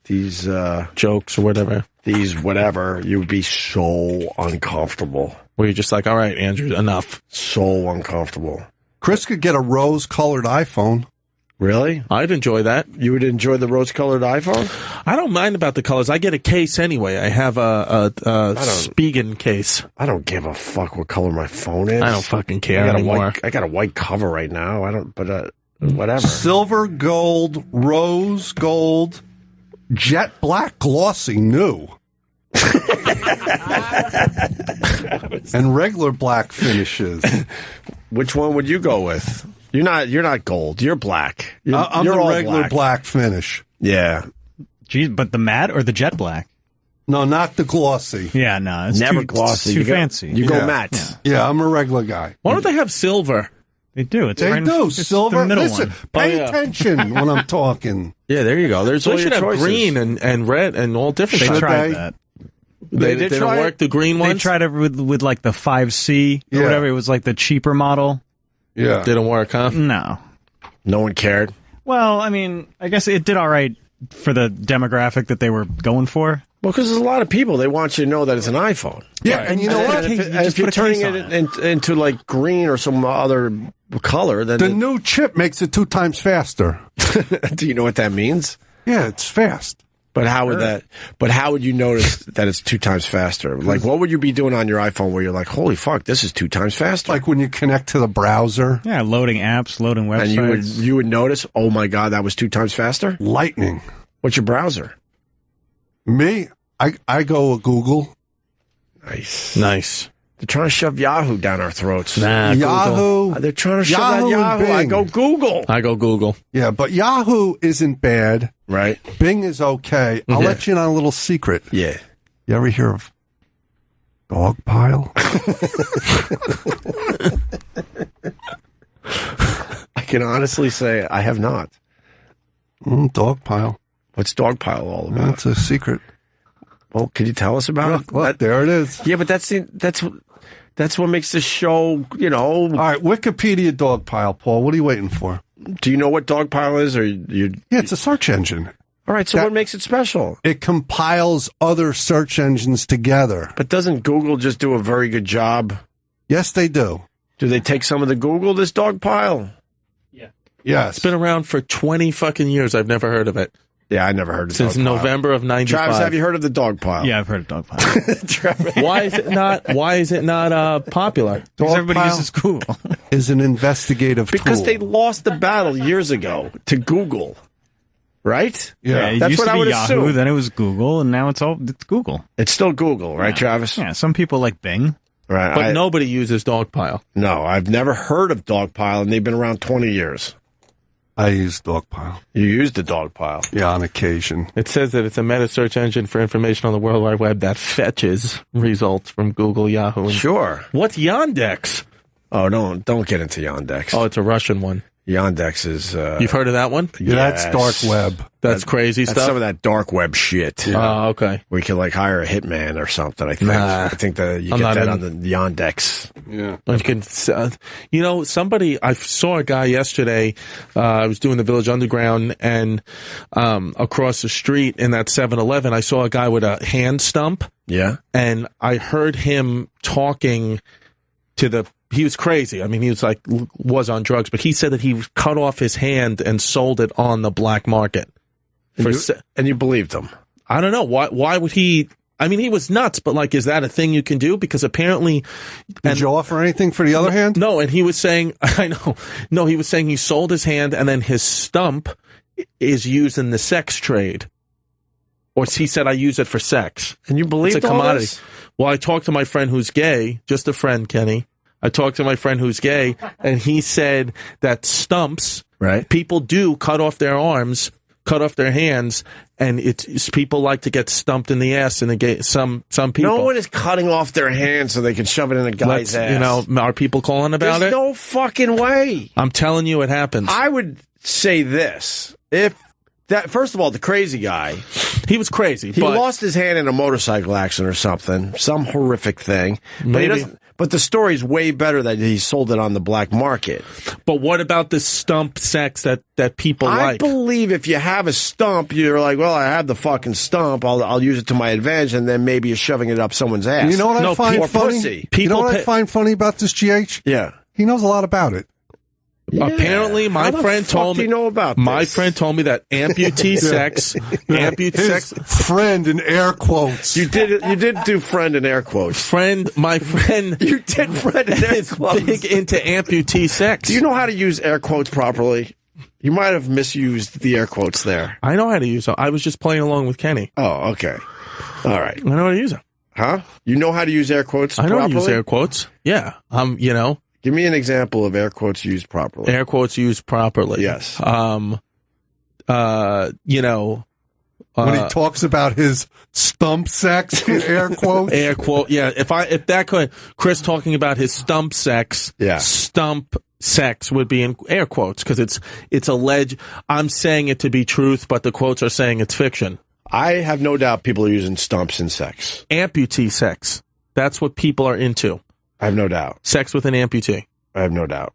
jokes or whatever, you would be so uncomfortable. Where you're just like, all right, Andrew, enough. So uncomfortable. Chris could get a rose-colored iPhone. Really? I'd enjoy that. You would enjoy the rose-colored iPhone? I don't mind about the colors. I get a case anyway. I have a Spigen case. I don't give a fuck what color my phone is. I don't fucking care anymore. I got a white cover right now. Whatever. Silver, gold, rose gold, jet black, glossy, new. And regular black finishes. Which one would you go with? You're not gold. You're black. I'm you're the all regular black finish. Yeah. Geez, but the matte or the jet black? No, not the glossy. Yeah, no, it's never too, glossy. It's too fancy. You go matte. Yeah, I'm a regular guy. Why don't they have silver? They do. They do. Silver. The middle Listen, one. pay attention when I'm talking. Yeah, there you go. There's So all they your should have choices. green and red and all different. They colors. tried that. They didn't work. The green ones. They tried it with like the 5C or whatever. It was like the cheaper model. Yeah, didn't work, huh? No. No one cared. Well, I mean, I guess it did all right for the demographic that they were going for. Well, because there's a lot of people, they want you to know that it's an iPhone. Yeah, and you know what? If you're turning it into like green or some other color, then the new chip makes it 2 times faster. Do you know what that means? Yeah, it's fast. But how would that? But how would you notice that it's 2 times faster? Like, what would you be doing on your iPhone where you're like, "Holy fuck, this is 2 times faster"? Like when you connect to the browser. Yeah, loading apps, loading websites. And you would notice, oh my god, that was 2 times faster. Lightning. What's your browser? Me, I go with Google. Nice. They're trying to shove Yahoo down our throats. Nah, Yahoo. Google. They're trying to shove Yahoo that and Yahoo. I Bing. go Google. I go Google. Yeah, but Yahoo isn't bad. Right. Bing is okay. I'll let you in on a little secret. Yeah. You ever hear of dog pile? I can honestly say I have not. Dog pile. What's dog pile all about? That's a secret. Well, can you tell us about it? Look, there it is. Yeah, but that's what makes this show, you know. All right, Wikipedia dog pile, Paul. What are you waiting for? Do you know what dog pile is, or you? Yeah, it's a search engine. All right, so what makes it special? It compiles other search engines together. But doesn't Google just do a very good job? Yes, they do. Do they take some of the Google, this dog pile? Yeah. Yes. It's been around for 20 fucking years. I've never heard of it. Yeah, I never heard of Since dog pile. November of 95. Travis, have you heard of the dog pile? Yeah, I've heard of dog pile. Why is it not popular? Because everybody uses Google. Is an investigative because tool. they lost the battle years ago to Google. Right? Yeah. It That's used what to I be would Yahoo, assume. then it was Google, and now it's Google. It's still Google, right, Travis? Yeah, some people like Bing. Right. But nobody uses Dogpile. No, I've never heard of Dogpile, and they've been around 20 years. I use Dogpile. You use the Dogpile? Yeah, on occasion. It says that it's a meta search engine for information on the World Wide Web that fetches results from Google, Yahoo. And Sure. What's Yandex? Oh, don't get into Yandex. Oh, it's a Russian one. Yandex is... You've heard of that one? Yeah, that's dark web. That's crazy That's stuff? some of that dark web shit. Oh, okay. We could like hire a hitman or something, I think. Nah. I think that you I'm get not that in. on the Yandex. Yeah. You can, somebody, I saw a guy yesterday, I was doing the Village Underground, and across the street in that 7-Eleven, I saw a guy with a hand stump. Yeah. And I heard him talking to the he was crazy. I mean, he was like, was on drugs, but he said that he cut off his hand and sold it on the black market. And you believed him? I don't know. Why would he? I mean, he was nuts, but like, is that a thing you can do? Because apparently... Did you offer anything for the other hand? No, and he was saying, I know. No, he was saying he sold his hand and then his stump is used in the sex trade. Or he said, I use it for sex. And you believe it's a commodity. Well, I talked to my friend who's gay, just a friend, Kenny. I talked to my friend who's gay, and he said that stumps, right? People do cut off their arms, cut off their hands, and it's people like to get stumped in the ass. And some people. No one is cutting off their hands so they can shove it in a guy's ass. You know, are people calling about There's it? no fucking way. I'm telling you, it happens. I would say this: first of all, the crazy guy, he was crazy. He lost his hand in a motorcycle accident or something, some horrific thing. Maybe. But the story's way better that he sold it on the black market. But what about the stump sex that people like? I believe if you have a stump, you're like, well, I have the fucking stump. I'll use it to my advantage, and then maybe you're shoving it up someone's ass. You know what I find funny? Pussy. You know what I find funny about this GH? Yeah. He knows a lot about it. Yeah. Apparently, my friend told me. Do you know about my this? friend told me that amputee sex, His friend in air quotes. You did do friend in air quotes. My friend. You did friend in air quotes. Big into amputee sex. Do you know how to use air quotes properly? You might have misused the air quotes there. I know how to use them. I was just playing along with Kenny. Oh, okay. All right. I know how to use them. Huh? You know how to use air quotes I know properly? how to use air quotes. Yeah. You know. Give me an example of air quotes used properly. Air quotes used properly. Yes. You know. When he talks about his stump sex in air quotes. Air quote. Yeah. If that could, Chris talking about his stump sex. Yeah. Stump sex would be in air quotes because it's alleged. I'm saying it to be truth, but the quotes are saying it's fiction. I have no doubt people are using stumps in sex. Amputee sex. That's what people are into. I have no doubt. Sex with an amputee. I have no doubt.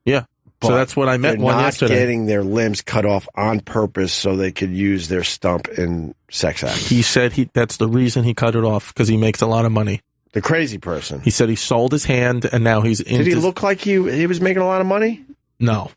Yeah. But so that's what I meant one yesterday. Not getting their limbs cut off on purpose so they could use their stump in sex acts. He said that's the reason he cut it off, because he makes a lot of money. The crazy person. He said he sold his hand and now he's into... Did he look like he was making a lot of money? No.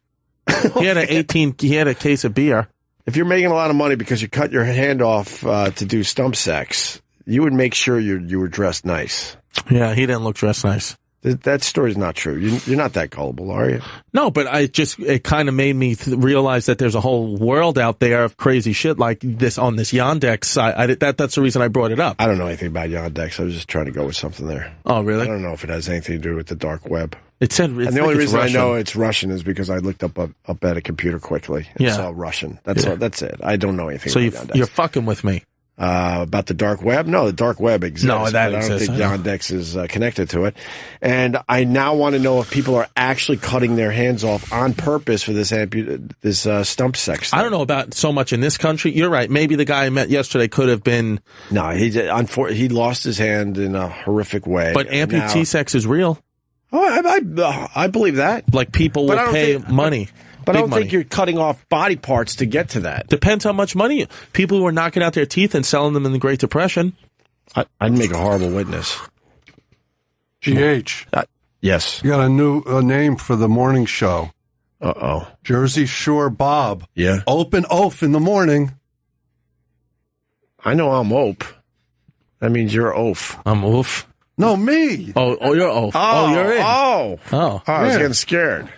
He had a case of beer. If you're making a lot of money because you cut your hand off to do stump sex, you would make sure you were dressed nice. Yeah, he didn't look dressed nice. That story's not true. You're not that gullible, are you? No, but it kind of made me realize that there's a whole world out there of crazy shit like this on this Yandex site. That's the reason I brought it up. I don't know anything about Yandex. I was just trying to go with something there. Oh, really? I don't know if it has anything to do with the dark web. It said, and the only reason I know it's Russian is because I looked up at a computer quickly and saw Russian. That's it. I don't know anything about Yandex. You're fucking with me. About the dark web? No, the dark web exists. No, that but exists. I don't think Yandex is connected to it. And I now want to know if people are actually cutting their hands off on purpose for this stump sex thing. I don't know about so much in this country. You're right. Maybe the guy I met yesterday could have been... No, he lost his hand in a horrific way. But amputee sex is real. Oh, I believe that. Like people will pay money. But I don't think you're cutting off body parts to get to that. Depends how much money. People who are knocking out their teeth and selling them in the Great Depression. I'd make a horrible witness. GH. Yes. You got a name for the morning show. Uh-oh. Jersey Shore Bob. Yeah. Open oaf in the morning. I know I'm ope. That means you're oaf. I'm oof. No, me. Oh, you're oaf. Oh, you're in. Oh, I was getting scared.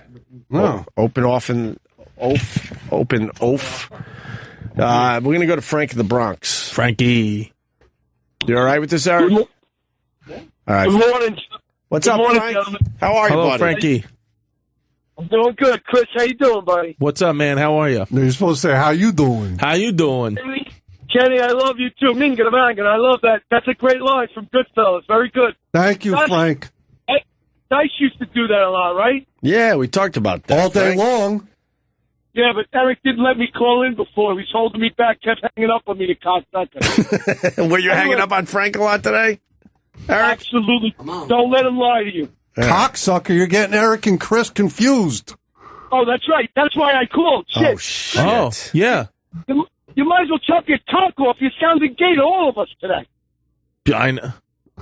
No. Open off and open oaf. We're going to go to Frank in the Bronx. Frankie. You all right with this, Eric? All right. Good morning. What's up, Frank? Gentlemen. How are you, Hello, buddy? Frankie. I'm doing good. Chris, how you doing, buddy? What's up, man? How are you? No, you're supposed to say, how you doing? How you doing? Kenny, I love you too. Minga Mangan, I love that. That's a great line from Goodfellas. Very good. Thank you, Frank. Dice used to do that a lot, right? Yeah, we talked about that. All day Frank. long. Yeah, but Eric didn't let me call in before. He was holding me back, kept hanging up on me, the cocksucker. Were you hanging up on Frank a lot today, Eric? Absolutely. Don't let him lie to you. Yeah. Cocksucker, you're getting Eric and Chris confused. Oh, that's right. That's why I called. Shit. Oh, shit. Oh, yeah. You might as well chop your cock off. You sounded gay to all of us today. I know.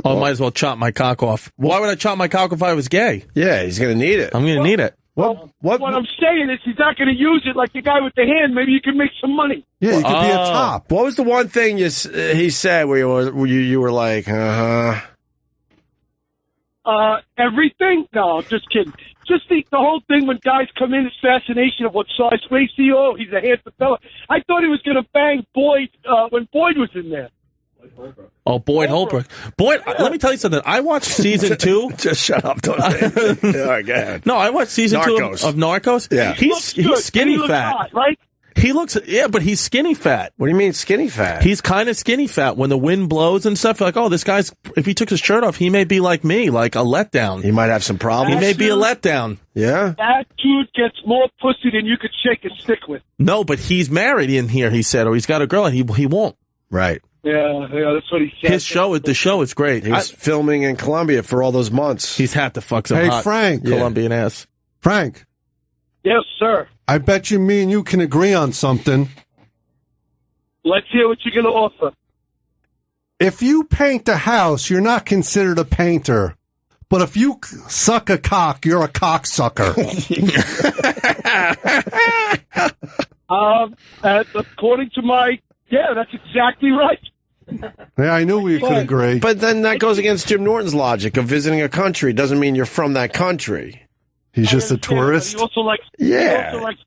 I might as well chop my cock off. Why would I chop my cock if I was gay? Yeah, he's going to need it. I'm going to need it. What I'm saying is he's not going to use it like the guy with the hand. Maybe you can make some money. Yeah, you could be a top. What was the one thing he said where you were like, Everything? No, I'm just kidding. Just the whole thing when guys come in, it's fascination of what size waist he is. Oh, he's a handsome fella. I thought he was going to bang Boyd when Boyd was in there. Oh, Boyd Holbrook. Boyd, let me tell you something. I watched season 2. Just shut up. Don't say anything. All right, go ahead. No, I watched season Narcos. 2 of Narcos. Yeah. He's skinny fat. Hot, right? He looks, but he's skinny fat. What do you mean skinny fat? He's kind of skinny fat. When the wind blows and stuff, like, oh, this guy's, if he took his shirt off, he may be like me, like a letdown. He might have some problems. He may be a letdown. Yeah? That dude gets more pussy than you could shake a stick with. No, but he's married in here, he said, or he's got a girl, and he won't. Right. Yeah, that's what he said. The show is great. He was filming in Colombia for all those months. He's had to fuck some hot Frank. Colombian ass. Frank. Yes, sir. I bet you me and you can agree on something. Let's hear what you're going to offer. If you paint a house, you're not considered a painter. But if you suck a cock, you're a cocksucker. According to my... Yeah, that's exactly right. Yeah, I knew we could agree. But then that goes against Jim Norton's logic of visiting a country. Doesn't mean you're from that country. He's just a tourist. He also likes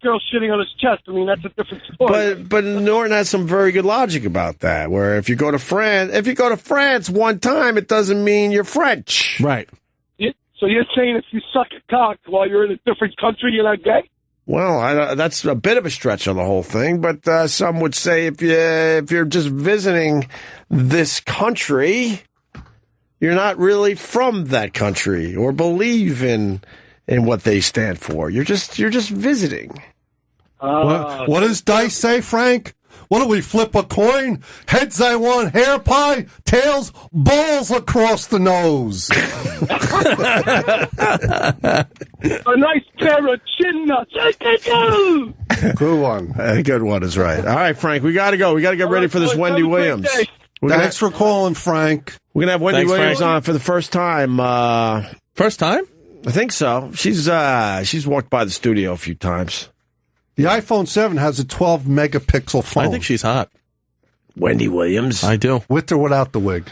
girls shitting on his chest. I mean, that's a different story. But Norton has some very good logic about that. Where if you go to France one time, it doesn't mean you're French. Right. So you're saying if you suck a cock while you're in a different country, you're not gay? Well, that's a bit of a stretch on the whole thing. But some would say if you're just visiting this country, you're not really from that country or believe in what they stand for. You're just visiting. What does Dice say, Frank? What do we flip a coin? Heads I want hair pie, tails balls across the nose. A nice pair of chin nuts. Good one. Good one is right. All right, Frank, we got to go. We got to get ready for this Wendy Williams. Thanks for calling, Frank. We're going to have Wendy Williams on for the first time. First time? I think so. She's walked by the studio a few times. The iPhone 7 has a 12 megapixel phone. I think she's hot. Wendy Williams. I do. With or without the wig?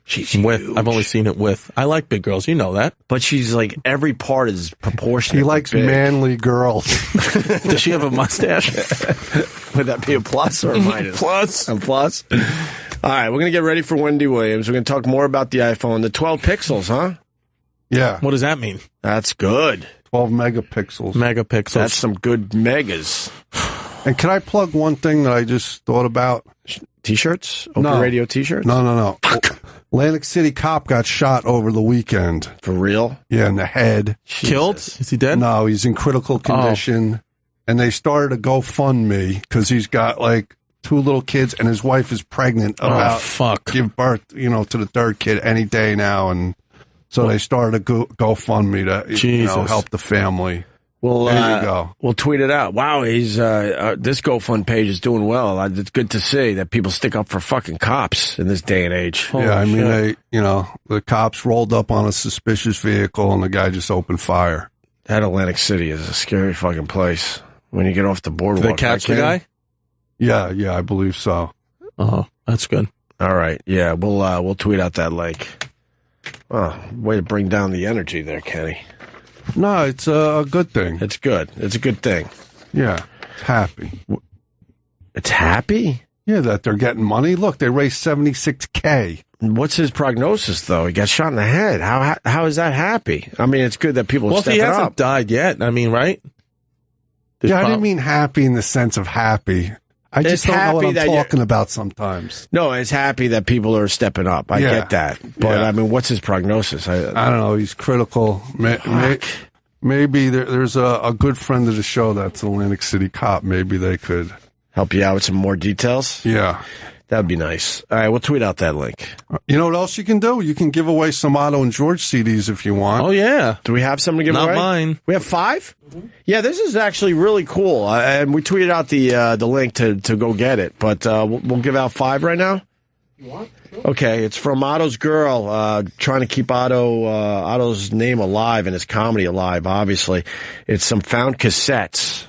She's with. huge. I've only seen it with. I like big girls. You know that. But she's like, every part is proportionate. He likes manly girls. Does she have a mustache? Would that be a plus or a minus? Plus. A plus? All right, we're going to get ready for Wendy Williams. We're going to talk more about the iPhone. The 12 pixels, huh? Yeah. What does that mean? That's good. 12 megapixels. Megapixels. That's some good megas. And can I plug one thing that I just thought about? T-shirts? Opie Radio T-shirts? No. Atlantic City cop got shot over the weekend. For real? Yeah, in the head. Killed? Is he dead? No, he's in critical condition. And they started a GoFundMe because he's got like 2 little kids and his wife is pregnant about give birth, to the 3rd kid any day now. And so they started a GoFundMe to help the family. Well, there you go. We'll tweet it out. Wow, he's this GoFund page is doing well. It's good to see that people stick up for fucking cops in this day and age. Yeah, I mean, the cops rolled up on a suspicious vehicle and the guy just opened fire. That Atlantic City is a scary fucking place. When you get off the boardwalk. Did they catch the guy? Yeah, I believe so. That's good. All right, yeah, we'll tweet out that link. Oh, way to bring down the energy there, Kenny. No, it's a good thing. It's good. It's a good thing. Yeah, it's happy. It's happy? Yeah, that they're getting money. Look, they raised $76K. What's his prognosis, though? He got shot in the head. How is that happy? I mean, it's good that people Well, if he hasn't up. died yet, I mean, right? I didn't mean happy in the sense of happy. I just don't know what I'm talking about sometimes. No, it's happy that people are stepping up. I get that. But, I mean, what's his prognosis? I don't know. He's critical. Maybe there's a good friend of the show that's an Atlantic City cop. Maybe they could help you out with some more details? Yeah. That'd be nice. All right, we'll tweet out that link. You know what else you can do? You can give away some Otto and George CDs if you want. Oh, yeah. Do we have some to give away? Not mine. We have 5? Mm-hmm. Yeah, this is actually really cool. And we tweeted out the link to go get it. But we'll give out 5 right now. You want? Okay, it's from Otto's girl, trying to keep Otto's name alive and his comedy alive, obviously. It's some found cassettes,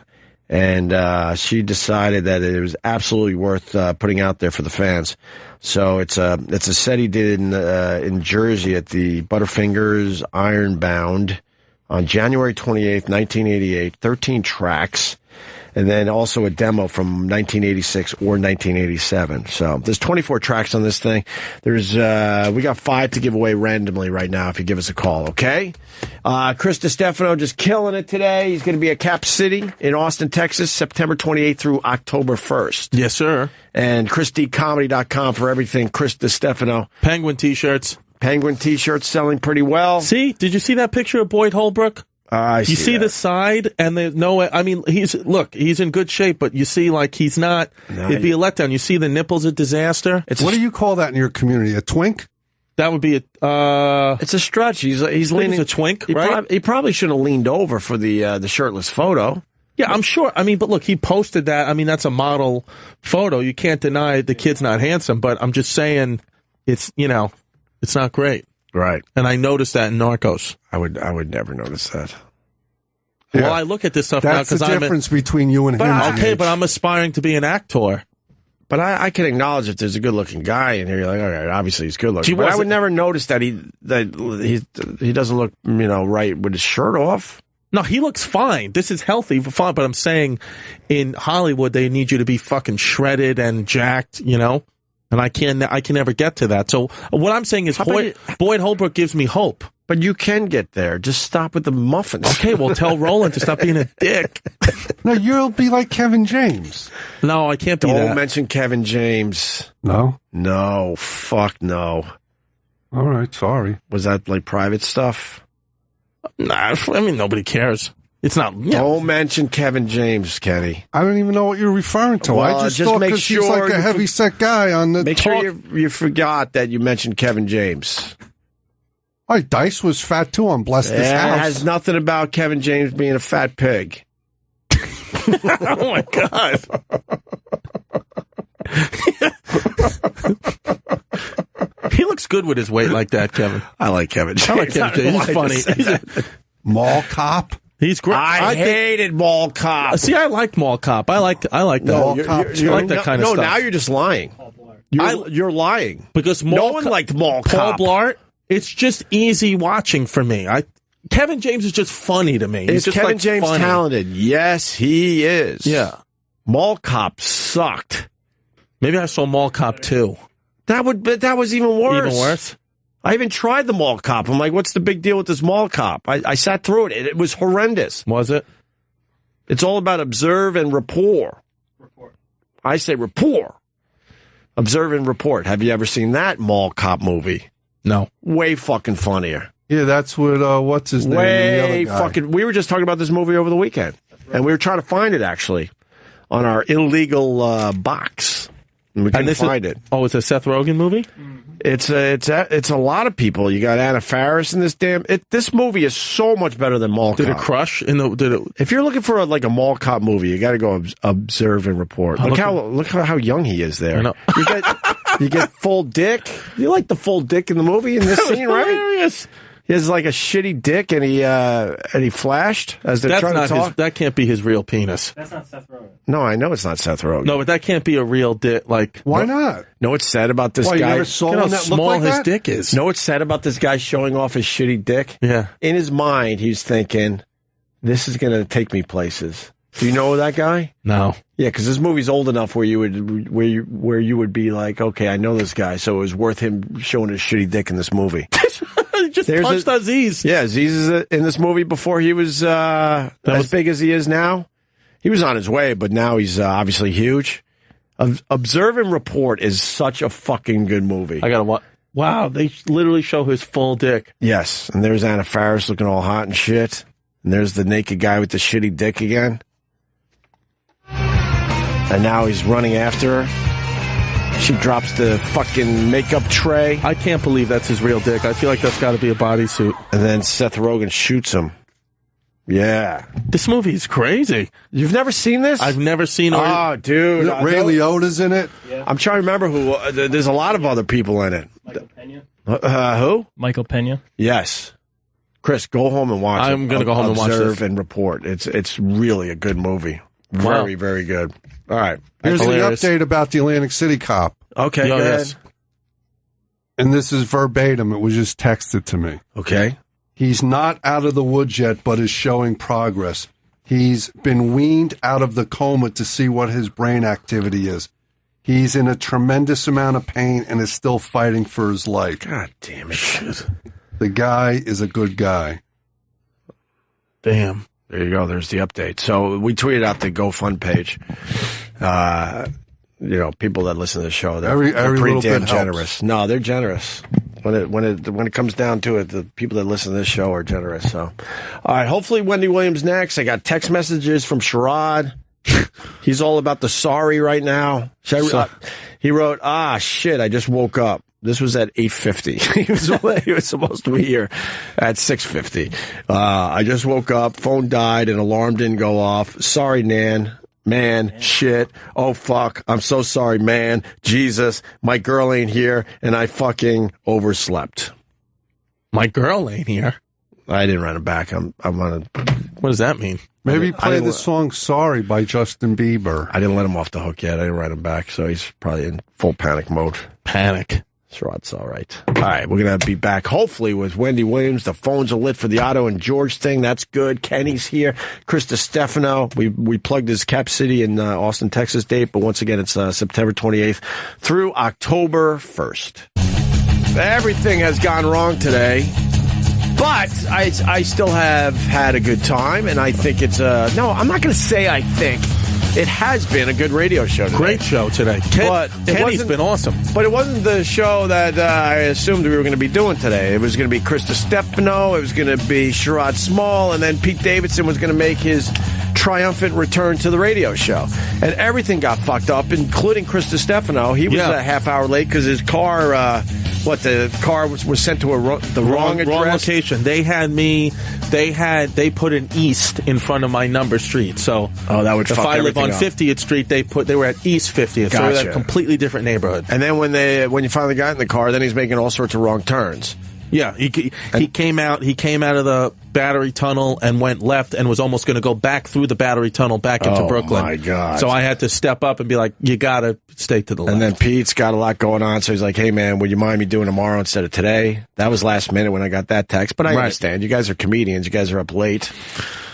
and she decided that it was absolutely worth putting out there for the fans. So it's a set he did in Jersey at the Butterfingers Ironbound on January 28th, 1988, 13 tracks. And then also a demo from 1986 or 1987. So there's 24 tracks on this thing. There's we got 5 to give away randomly right now if you give us a call, okay? Chris Stefano just killing it today. He's going to be at Cap City in Austin, Texas, September 28th through October 1st. Yes, sir. And ChrisDComedy.com for everything Chris Stefano. Penguin T-shirts. Penguin T-shirts selling pretty well. See? Did you see that picture of Boyd Holbrook? You see the side, and there's no way. I mean, he's in good shape, but you see, like, he's not. It'd be a letdown. You see the nipples, a disaster. What do you call that in your community? A twink? That would be a. It's a stretch. He's leaning. It's a twink, right? He probably should have leaned over for the shirtless photo. Yeah, I'm sure. I mean, but look, he posted that. I mean, that's a model photo. You can't deny the kid's not handsome, but I'm just saying, it's not great. Right. And I noticed that in Narcos. I would never notice that. Yeah. Well, I look at this stuff now because that's the difference between you and him. Okay, but I'm aspiring to be an actor. But I can acknowledge if there's a good-looking guy in here, you're like, all right, obviously he's good-looking. But I would never notice that he doesn't look, right with his shirt off. No, he looks fine. This is healthy, fine. But I'm saying, in Hollywood, they need you to be fucking shredded and jacked, And I can never get to that. So what I'm saying is Boyd Holbrook gives me hope. But you can get there. Just stop with the muffins. Okay, well, tell Roland to stop being a dick. No, you'll be like Kevin James. No, I can't be Don't that. mention Kevin James. No? No. Fuck no. All right, sorry. Was that like private stuff? Nah, I mean, nobody cares. It's not. Don't mention Kevin James, Kenny. I don't even know what you're referring to. Well, I just thought make because sure he's like a heavy-set guy on the Make sure you forgot that you mentioned Kevin James. All right, Dice was fat too on Bless This House. It has nothing about Kevin James being a fat pig. Oh, my God. He looks good with his weight like that, Kevin. I like Kevin James. I like Kevin James. He's funny. Mall Cop. He's great. I hated Mall Cop. See, I liked Mall Cop. I like that kind of stuff. No, now you're just lying. You're lying. Because no one liked Mall Cop. Paul Blart, it's just easy watching for me. Kevin James is just funny to me. Is Kevin James talented? Yes, he is. Yeah. Mall Cop sucked. Maybe I saw Mall Cop 2. That was even worse. Even worse? I even tried the Mall Cop. I'm like, what's the big deal with this Mall Cop? I sat through it. It was horrendous. Was it? It's all about observe and report. I say report. Observe and report. Have you ever seen that Mall Cop movie? No. Way fucking funnier. Yeah, that's with, what's his name? Way fucking... We were just talking about this movie over the weekend. And we were trying to find it, actually, on our illegal box. And we couldn't find it. Oh, it's a Seth Rogen movie? It's a lot of people. You got Anna Faris in this this movie is so much better than Mall Cop. Did it crush? If you're looking for a Mall Cop movie, you got to go observe and report. Look how young he is there. You get full dick. You like the full dick in the movie in this scene, right? Hilarious. He has like a shitty dick, and he flashed as they're trying to talk. That can't be his real penis. That's not Seth Rogen. No, I know it's not Seth Rogen. No, but that can't be a real dick. Like, why not? Know what's said about this You guy? never saw Look one how that small looked like his that? dick is. Know what's said about this guy showing off his shitty dick? Yeah. In his mind, he's thinking, "This is going to take me places." Do you know that guy? No. Yeah, because this movie's old enough where you would be like, okay, I know this guy, so it was worth him showing his shitty dick in this movie. Just punched Aziz. Yeah, Aziz is in this movie before he was as big as he is now. He was on his way, but now he's obviously huge. Observe and Report is such a fucking good movie. I gotta watch. Wow, they literally show his full dick. Yes, and there's Anna Faris looking all hot and shit. And there's the naked guy with the shitty dick again. And now he's running after her. She drops the fucking makeup tray. I can't believe that's his real dick. I feel like that's got to be a bodysuit. And then Seth Rogen shoots him. Yeah. This movie is crazy. You've never seen this? I've never seen it. Oh, dude. Ray Liotta's in it. Yeah. I'm trying to remember who. There's a lot of other people in it. Michael Pena. Who? Michael Pena. Yes. Chris, go home and watch it. I'm going to go home and watch Observe this. and report. It's really a good movie. Very, very good. All right. Here's the hilarious. update about the Atlantic City cop. Okay, Yo, go ahead. yes. And this is verbatim. It was just texted to me. Okay. He's not out of the woods yet, but is showing progress. He's been weaned out of the coma to see what his brain activity is. He's in a tremendous amount of pain and is still fighting for his life. God damn it. The guy is a good guy. Damn. There you go. There's the update. So we tweeted out the GoFund page. People that listen to the show, they're Every pretty little damn bit generous. helps. No, they're generous. When it comes down to it, the people that listen to this show are generous. So, all right. Hopefully, Wendy Williams next. I got text messages from Sherod. He's all about the sorry right now. He wrote, shit, I just woke up. This was at 8:50. He was supposed to be here at 6:50. I just woke up. Phone died and alarm didn't go off. Sorry, Nan. Man, shit. Oh, fuck. I'm so sorry, man. Jesus, my girl ain't here, and I fucking overslept. My girl ain't here. I didn't run it back. I'm on a... What does that mean? Maybe play the song Sorry by Justin Bieber. I didn't let him off the hook yet. I didn't write him back, so he's probably in full panic mode. Panic. Sherrod's all right. All right, we're going to be back, hopefully, with Wendy Williams. The phones are lit for the Otto and George thing. That's good. Kenny's here. Chris Stefano. We plugged his Cap City and Austin, Texas date, but once again, it's September 28th through October 1st. Everything has gone wrong today, but I still have had a good time, and I think it's no, I'm not going to say I think. It has been a good radio show today. Great show today. Kenny's been awesome. But it wasn't the show that I assumed we were going to be doing today. It was going to be Chris Stefano, it was going to be Sherod Small, and then Pete Davidson was going to make his triumphant return to the radio show. And everything got fucked up, including Chris Stefano. He was a half hour late because his car, the car was sent to the wrong address. Wrong location. They put an east in front of my number street. So that would if fuck I live on up. 50th Street, they were at East 50th. So Gotcha. they were at a completely different neighborhood. And then when you finally got in the car, then he's making all sorts of wrong turns. Yeah, he came out of the battery tunnel and went left and was almost going to go back through the battery tunnel back into Brooklyn. Oh my God. So I had to step up and be like, you got to stay to the left. And then Pete's got a lot going on, so he's like, hey man, would you mind me doing tomorrow instead of today? That was last minute when I got that text, but I understand. You guys are comedians. You guys are up late.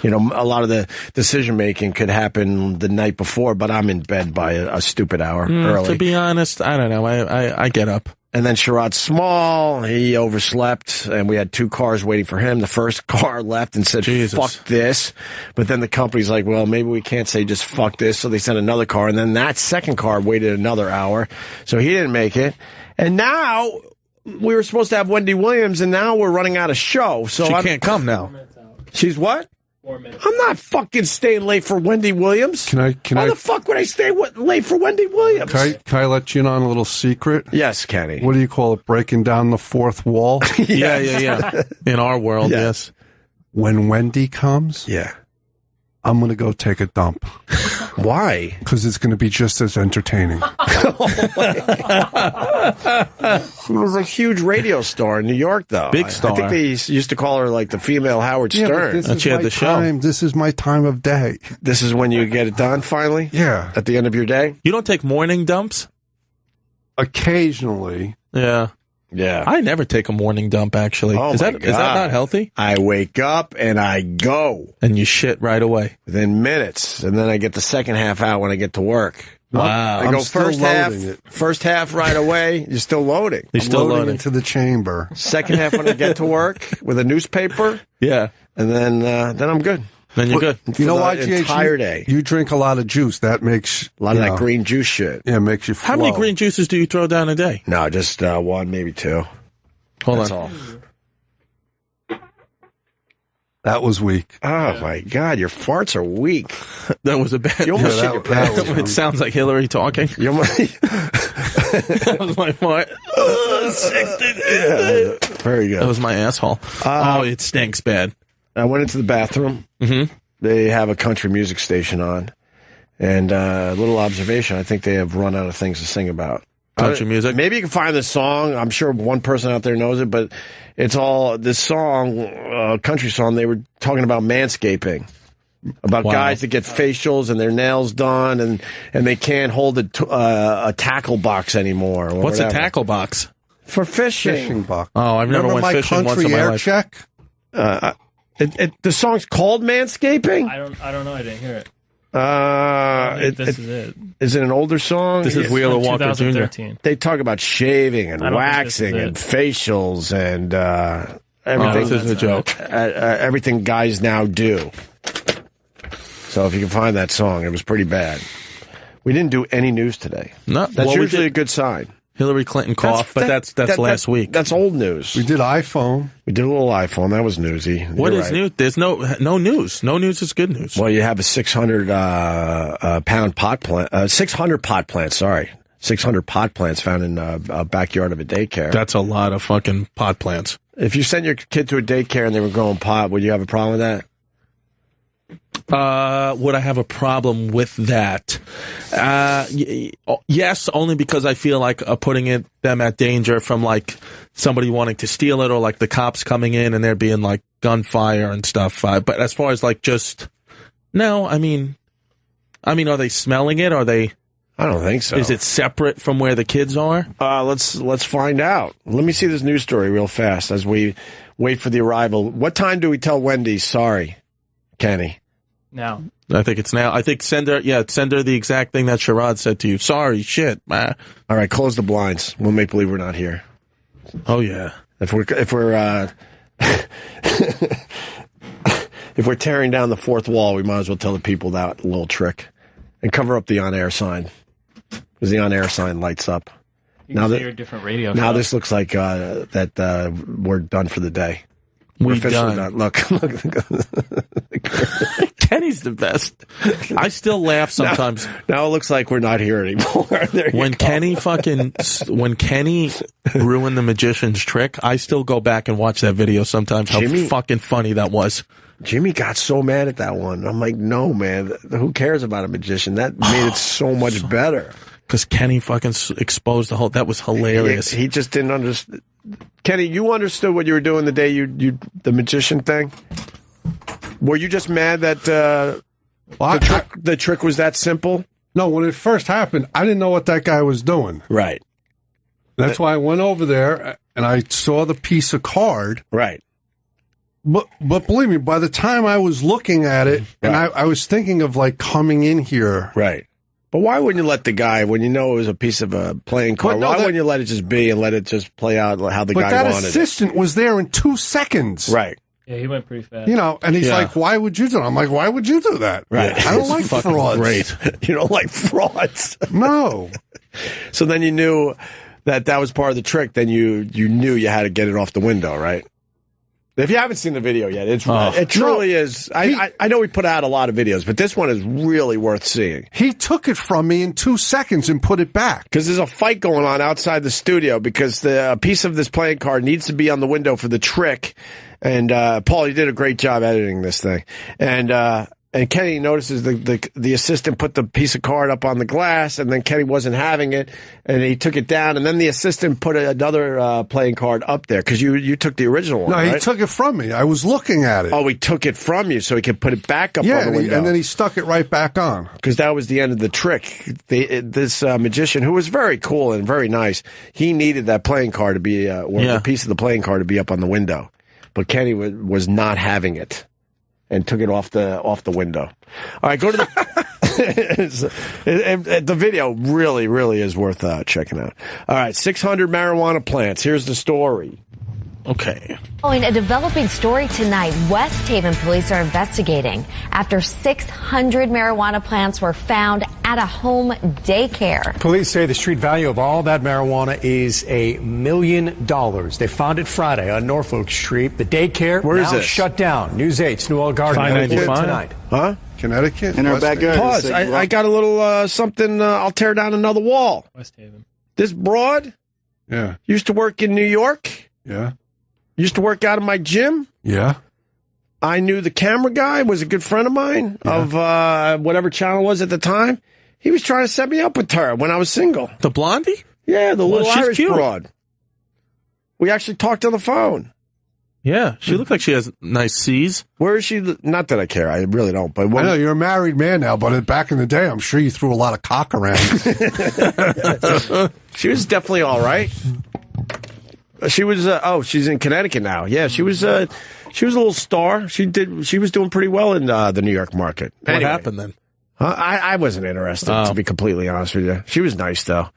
You know, a lot of the decision making could happen the night before, but I'm in bed by a stupid hour early. To be honest, I don't know. I get up. And then Sherod Small, he overslept, and we had two cars waiting for him. The first car left and said, fuck this. But then the company's like, well, maybe we can't say just fuck this. So they sent another car, and then that second car waited another hour. So he didn't make it. And now we were supposed to have Wendy Williams, and now we're running out of show. So she can't come now. She's what? 4 minutes. I'm not fucking staying late for Wendy Williams. How the fuck would I stay late for Wendy Williams? Can I let you in on a little secret? Yes, Kenny. What do you call it? Breaking down the fourth wall? Yeah. In our world, yes. When Wendy comes, I'm going to go take a dump. Why? Because it's going to be just as entertaining. She was a huge radio star in New York, though. Big star. I think they used to call her like the female Howard Stern. This is my time. This is my time of day. This is when you get it done, finally? Yeah. At the end of your day? You don't take morning dumps? Occasionally. Yeah. Yeah. I never take a morning dump, actually. Oh is that not healthy? I wake up and I go. And you shit right away. Within minutes. And then I get the second half out when I get to work. Wow. I go first half right away. You're still loading. You're still loading into the chamber. Second half when I get to work with a newspaper. Yeah. And then I'm good. Then you're good. You know why, the entire day. You drink a lot of juice. That makes a lot of that green juice shit. Yeah, makes you flow. How many green juices do you throw down a day? No, just one, maybe two. Hold That's on. all. That was weak. Oh my God, your farts are weak. That was a bad. You almost shit your pants. It sounds like Hillary talking. That was my fart. Yeah, very good. That was my asshole. Oh, it stinks bad. I went into the bathroom. Mm-hmm. They have a country music station on. And a little observation, I think they have run out of things to sing about. Country music? Maybe you can find this song. I'm sure one person out there knows it, but it's all this song, country song. They were talking about manscaping, about guys that get facials and their nails done, and they can't hold a tackle box anymore. Or What's whatever. a tackle box? For fishing. Fishing box. Oh, I've never went fishing once in my life. Check? The song's called Manscaping? I don't know. I didn't hear it. This is it. Is it an older song? This is Wheeler Walker Jr. They talk about shaving and waxing and facials and everything. This is a joke. Everything guys now do. So if you can find that song, it was pretty bad. We didn't do any news today. No, that's usually a good sign. Hillary Clinton cough, but that's last week. That's old news. We did iPhone. We did a little iPhone. That was newsy. What is new? There's no news. No news is good news. Well, you have a 600 pound pot plant. 600 pot plants. Sorry, 600 pot plants found in a backyard of a daycare. That's a lot of fucking pot plants. If you send your kid to a daycare and they were growing pot, would you have a problem with that? Would I have a problem with that? Yes, only because I feel like putting them at danger from like somebody wanting to steal it or like the cops coming in and there being like gunfire and stuff. But as far as like just no, I mean, are they smelling it? Are they? I don't think so. Is it separate from where the kids are? Let's find out. Let me see this news story real fast as we wait for the arrival. What time do we tell Wendy? Sorry, Kenny. Now. I think it's now. I think send her the exact thing that Sherod said to you. Sorry, shit. All right, close the blinds. We'll make believe we're not here. Oh yeah. If we're if we're tearing down the fourth wall, we might as well tell the people that little trick and cover up the on-air sign because the on-air sign lights up. You now that different radio. Now this looks like that we're done for the day. We're done. Look. Kenny's the best. I still laugh sometimes. Now it looks like we're not here anymore. When Kenny ruined the magician's trick, I still go back and watch that video sometimes. How fucking funny that was. Jimmy got so mad at that one. I'm like, no, man. Who cares about a magician? That made it so much better. Because Kenny fucking exposed the whole. That was hilarious. He just didn't understand. Kenny, you understood what you were doing the day you the magician thing? Were you just mad that the trick was that simple? No, when it first happened, I didn't know what that guy was doing. Right. That's why I went over there and I saw the piece of card. Right. But believe me, by the time I was looking at it, and I was thinking of like coming in here. Right. But why wouldn't you let the guy, when you know it was a piece of a playing card, why wouldn't you let it just be and let it just play out how the guy wanted it? But that assistant was there in 2 seconds. Right. Yeah, he went pretty fast. You know, and he's like, why would you do that? I'm like, why would you do that? Right. I don't like frauds. Great. You don't like frauds. No. So then you knew that was part of the trick. Then you knew you had to get it off the window, right? If you haven't seen the video yet, it truly is. I know we put out a lot of videos, but this one is really worth seeing. He took it from me in 2 seconds and put it back. Because there's a fight going on outside the studio because a piece of this playing card needs to be on the window for the trick. And Paul, you did a great job editing this thing. And Kenny notices the assistant put the piece of card up on the glass, and then Kenny wasn't having it, and he took it down, and then the assistant put another playing card up there, because you took the original one, No, right? he took it from me. I was looking at it. Oh, he took it from you so he could put it back up on the window. And then he stuck it right back on. Because that was the end of the trick. This magician, who was very cool and very nice, he needed that playing card to be, a piece of the playing card to be up on the window. But Kenny was not having it. And took it off the window. All right, go to the video. Really, really is worth checking out. All right, 600 marijuana plants. Here's the story. Okay. Following a developing story tonight, West Haven police are investigating after 600 marijuana plants were found at a home daycare. Police say the street value of all that marijuana is $1 million. They found it Friday on Norfolk Street. The daycare Where is now this? shut down. News 8's Newell Gardner tonight. Huh? Connecticut? In our backyard. Pause. I got a little something. I'll tear down another wall. West Haven. This broad used to work in New York. Yeah. Used to work out of my gym. Yeah. I knew the camera guy was a good friend of mine of whatever channel it was at the time. He was trying to set me up with her when I was single. The blondie? Yeah, the little she's Irish cute. broad. We actually talked on the phone. Yeah, she looks like she has nice C's. Where is she? Not that I care. I really don't. But I know you're a married man now, but back in the day, I'm sure you threw a lot of cock around. She was definitely all right. She was. She's in Connecticut now. Yeah, she was. She was a little star. She was doing pretty well in the New York market. What happened then? I wasn't interested, to be completely honest with you. She was nice though.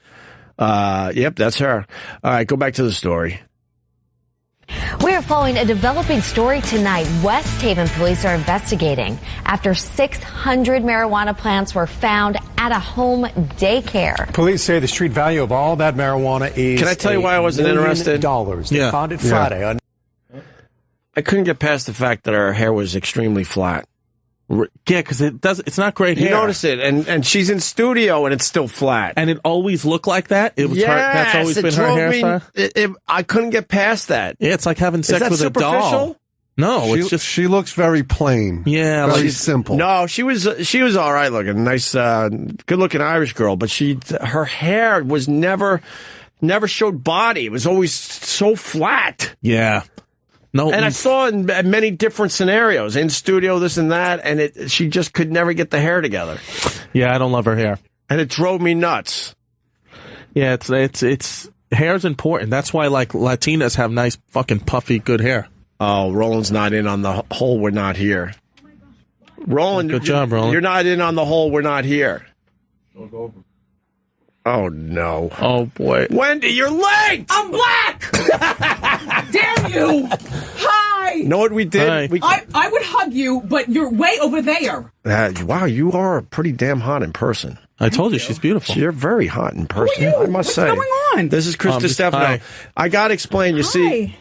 Yep, that's her. All right, go back to the story. We are following a developing story tonight. West Haven police are investigating after 600 marijuana plants were found at a home daycare. Police say the street value of all that marijuana is Can I tell you why I wasn't interested? $1 million. They found it Friday. I couldn't get past the fact that her hair was extremely flat. Yeah, because it's not great hair. You notice it, and she's in studio, and it's still flat. And it always looked like that? It was that's always been her hairstyle? I couldn't get past that. Yeah, it's like having sex with a doll. No, it's just... She looks very plain. Yeah. Very simple. No, she was all right looking. Nice, good-looking Irish girl, but her hair was never showed body. It was always so flat. Yeah. No, and I saw in many different scenarios, in studio, this and that, and she just could never get the hair together. Yeah, I don't love her hair. And it drove me nuts. Yeah, it's hair's important. That's why, like, Latinas have nice, fucking puffy, good hair. Oh, Roland's not in on the whole we're not here. Roland, good job, Roland. You're not in on the whole we're not here. Oh, no. Oh, boy. Wendy, you're late! I'm black! Damn you! Hi! Know what we did? I would hug you, but you're way over there. Wow, you are pretty damn hot in person. I told you, she's beautiful. You're very hot in person, Who are you? I must say. What's going on? This is Chris Stefano. I got to explain. You Hi. see,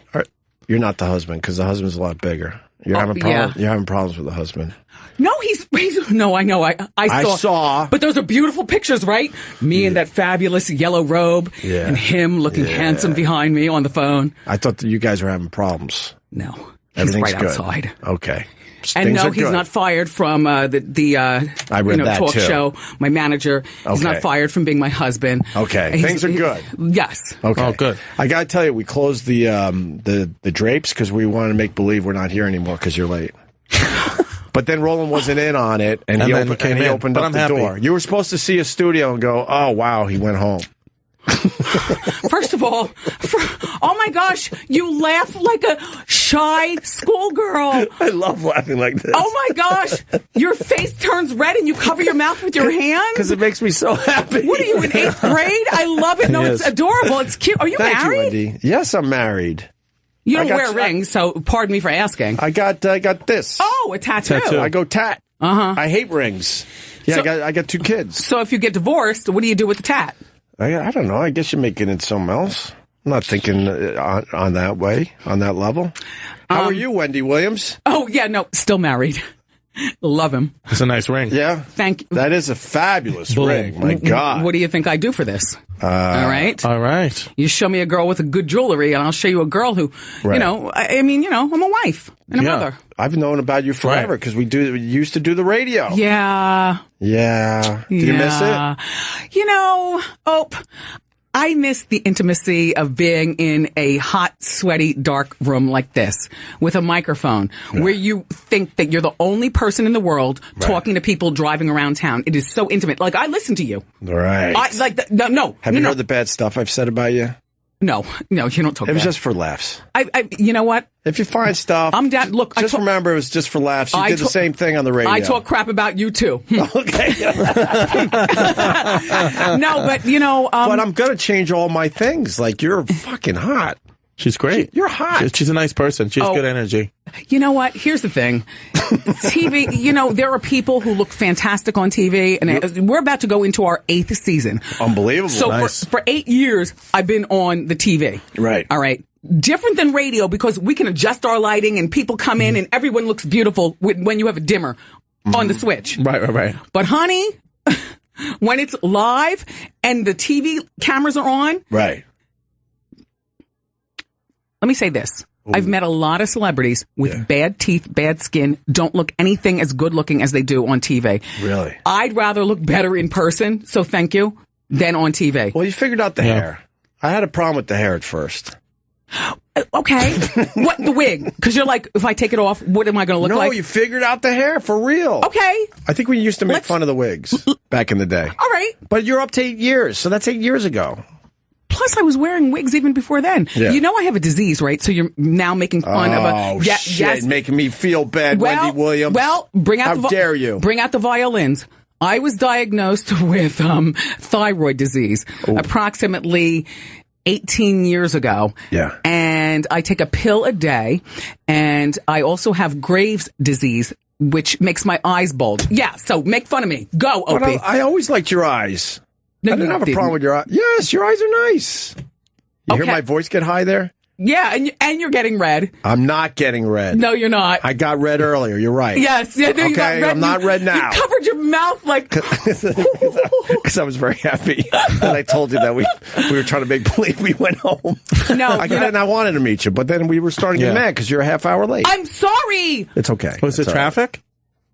you're not the husband because the husband's a lot bigger. You're having problems. yeah. You're having problems with the husband. No, he's no, I know. I saw. But those are beautiful pictures, right? Me in that fabulous yellow robe and him looking handsome behind me on the phone. I thought that you guys were having problems. No. He's Everything's right good. outside. Okay. And Things no, are he's good. not fired from I read that talk too. show. My manager. He's not Okay. fired from being my husband. Okay. Things are good. Yes. Okay. Oh, good. I got to tell you, we closed the drapes because we want to make believe we're not here anymore because you're late. But then Roland wasn't in on it, and he then opened, he opened But up I'm the happy. door. You were supposed to see a studio and go, oh, wow, he went home. First of all, oh my gosh, you laugh like a shy schoolgirl. I love laughing like this. Oh my gosh, your face turns red and you cover your mouth with your hands? Because it makes me so happy. What are you, in 8th grade? I love it. No, Yes. it's adorable. It's cute. Are you Thank married? you, Wendy. Yes, I'm married. You don't I wear rings, so pardon me for asking. I got this. Oh, a tattoo. I go tat. Uh-huh. I hate rings. Yeah, So- I got 2 kids. So if you get divorced, what do you do with the tat? I don't know. I guess you make it in something else. I'm not thinking on that way, on that level. How are you, Wendy Williams? Oh, yeah, no, still married. Love him. It's a nice ring. Yeah. Thank you. That is a fabulous ring. My God. What do you think I do for this? All right. All right. You show me a girl with a good jewelry, and I'll show you a girl who, Right. I'm a wife and a mother. I've known about you forever because we used to do the radio. Yeah. Yeah. Do you miss it? I miss the intimacy of being in a hot, sweaty, dark room like this with a microphone where you think that you're the only person in the world talking to people driving around town. It is so intimate. Like, I listen to you. Right. No. Have you heard the bad stuff I've said about you? No, you don't talk It was bad. just for laughs. You know what? If you find stuff, I'm down. Look, just remember it was just for laughs. You did the same thing on the radio. I talk crap about you too. Okay. No, but but I'm gonna change all my things. Like, you're fucking hot. She's great. You're hot. She's a nice person. She has Oh. good energy. You know what? Here's the thing. TV, there are people who look fantastic on TV, and we're about to go into our 8th season. Unbelievable. So Nice. for 8 years, I've been on the TV. Right. All right. Different than radio because we can adjust our lighting and people come in and everyone looks beautiful when you have a dimmer on the switch. Right. But honey, when it's live and the TV cameras are on, Right. let me say this. I've met a lot of celebrities with bad teeth, bad skin, don't look anything as good looking as they do on TV. Really? I'd rather look better in person, so thank you, than on TV. Well, you figured out the hair. I had a problem with the hair at first. Okay. What, the wig? Because you're like, if I take it off, what am I going to look like? No, you figured out the hair for real. Okay. I think we used to make fun of the wigs back in the day. All right. But you're up to 8 years, so that's 8 years ago. Plus, I was wearing wigs even before then. Yeah. You know I have a disease, right? So you're now making fun of a... Oh, shit, making me feel bad, Wendy Williams. Well, bring out How dare you? Bring out the violins. I was diagnosed with thyroid disease approximately 18 years ago. Yeah. And I take a pill a day, and I also have Graves' disease, which makes my eyes bulge. Yeah, so make fun of me. Go, Opie. But I always liked your eyes. No, I didn't have a problem with your eyes. Yes, your eyes are nice. You hear my voice get high there? Yeah, and you're getting red. I'm not getting red. No, you're not. I got red earlier. You're right. Yes. Yeah, no, okay, you got red. I'm not red now. You covered your mouth like... Because I was very happy that I told you that we were trying to make believe we went home. No. I wanted to meet you, but then we were starting to get mad because you're a half hour late. I'm sorry. It's okay. Was it traffic?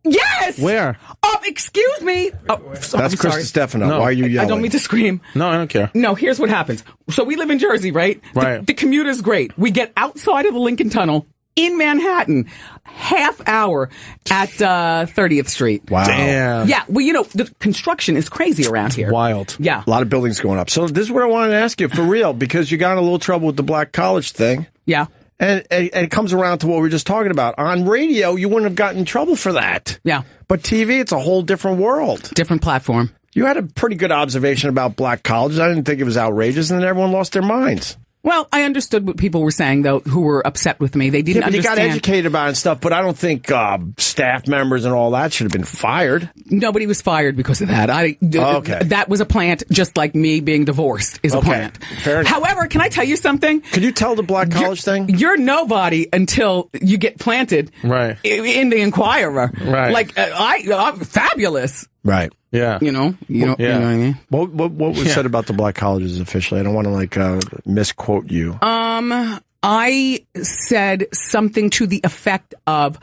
Yes. Where? Excuse me. That's Chris Stefano. No, why are you yelling? I don't mean to scream. No, I don't care. No, here's what happens. So we live in Jersey, right? Right. The commute is great. We get outside of the Lincoln Tunnel in Manhattan, half hour at 30th Street. Wow. Damn. Yeah. Well, you know, the construction is crazy around here. Wild. Yeah. A lot of buildings going up. So this is what I wanted to ask you for real, because you got in a little trouble with the black college thing. Yeah. And it comes around to what we were just talking about. On radio, you wouldn't have gotten in trouble for that. Yeah. But TV, it's a whole different world. Different platform. You had a pretty good observation about black colleges. I didn't think it was outrageous, and then everyone lost their minds. Well, I understood what people were saying, though, who were upset with me. They didn't understand. You got educated about it and stuff, but I don't think staff members and all that should have been fired. Nobody was fired because of that. Okay. That was a plant, just like me being divorced is a plant. Fair enough. However, can I tell you something? Could you tell the black college thing? You're nobody until you get planted in the Inquirer. Right. Like, I'm fabulous. Right. Yeah. You know what I mean? What was said about the black colleges officially? I don't want to misquote you. I said something to the effect of,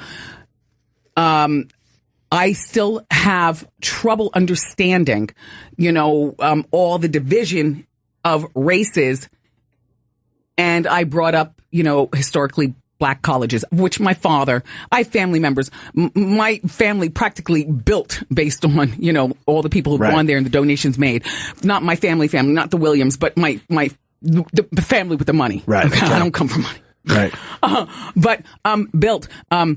I still have trouble understanding, all the division of races. And I brought up, historically black colleges, which I have family members. My family practically built based on, all the people who've gone there and the donations made. Not my family, not the Williams, but the family with the money. Right. Okay? I don't come from money. Right. But built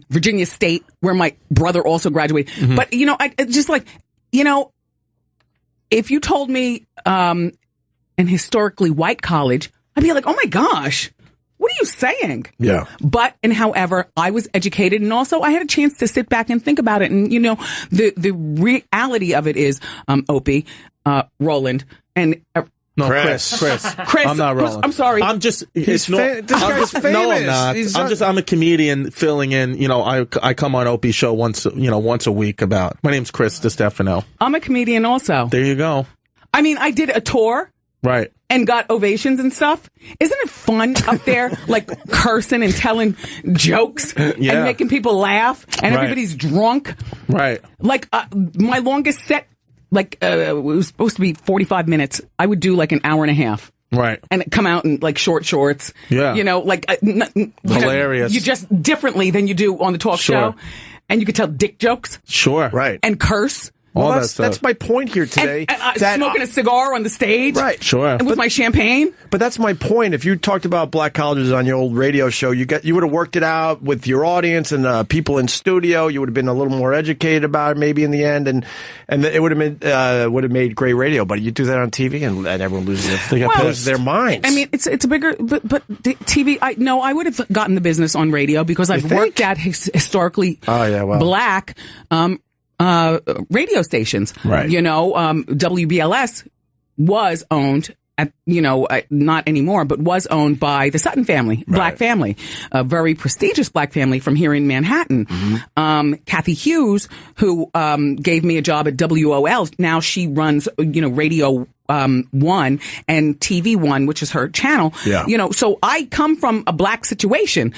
Virginia State, where my brother also graduated. Mm-hmm. But, I just if you told me an historically white college, I'd be like, oh my gosh. What are you saying? Yeah. But, and however, I was educated, and also I had a chance to sit back and think about it. And, the reality of it is, Opie, Roland, and... No, Chris. I'm not Roland. I'm sorry. I'm just... This guy's famous. No, I'm not. I'm a comedian filling in. I come on Opie's show once a week about... My name's Chris Stefano. I'm a comedian also. There you go. I mean, I did a tour. Right. And got ovations and stuff. Isn't it fun up there, like cursing and telling jokes and making people laugh and everybody's drunk? Right. Like my longest set, it was supposed to be 45 minutes. I would do like an hour and a half. Right. And come out in like short shorts. Yeah. Hilarious. You just differently than you do on the talk show. And you could tell dick jokes. Sure. Right. And curse. Well, that's my point here today. And smoking a cigar on the stage. Right. Sure. And with my champagne. But that's my point. If you talked about black colleges on your old radio show, you would have worked it out with your audience and people in studio. You would have been a little more educated about it maybe in the end. And it would have made great radio. But you do that on TV and everyone loses their minds. I mean, it's a bigger, but the TV, I would have gotten the business on radio because I've worked at historically black, radio stations. Right. WBLS was owned not anymore, but was owned by the Sutton family, black family, a very prestigious black family from here in Manhattan. Kathy Hughes, who gave me a job at WOL, now she runs, Radio 1 and TV 1, which is her channel. Yeah. So I come from a black situation,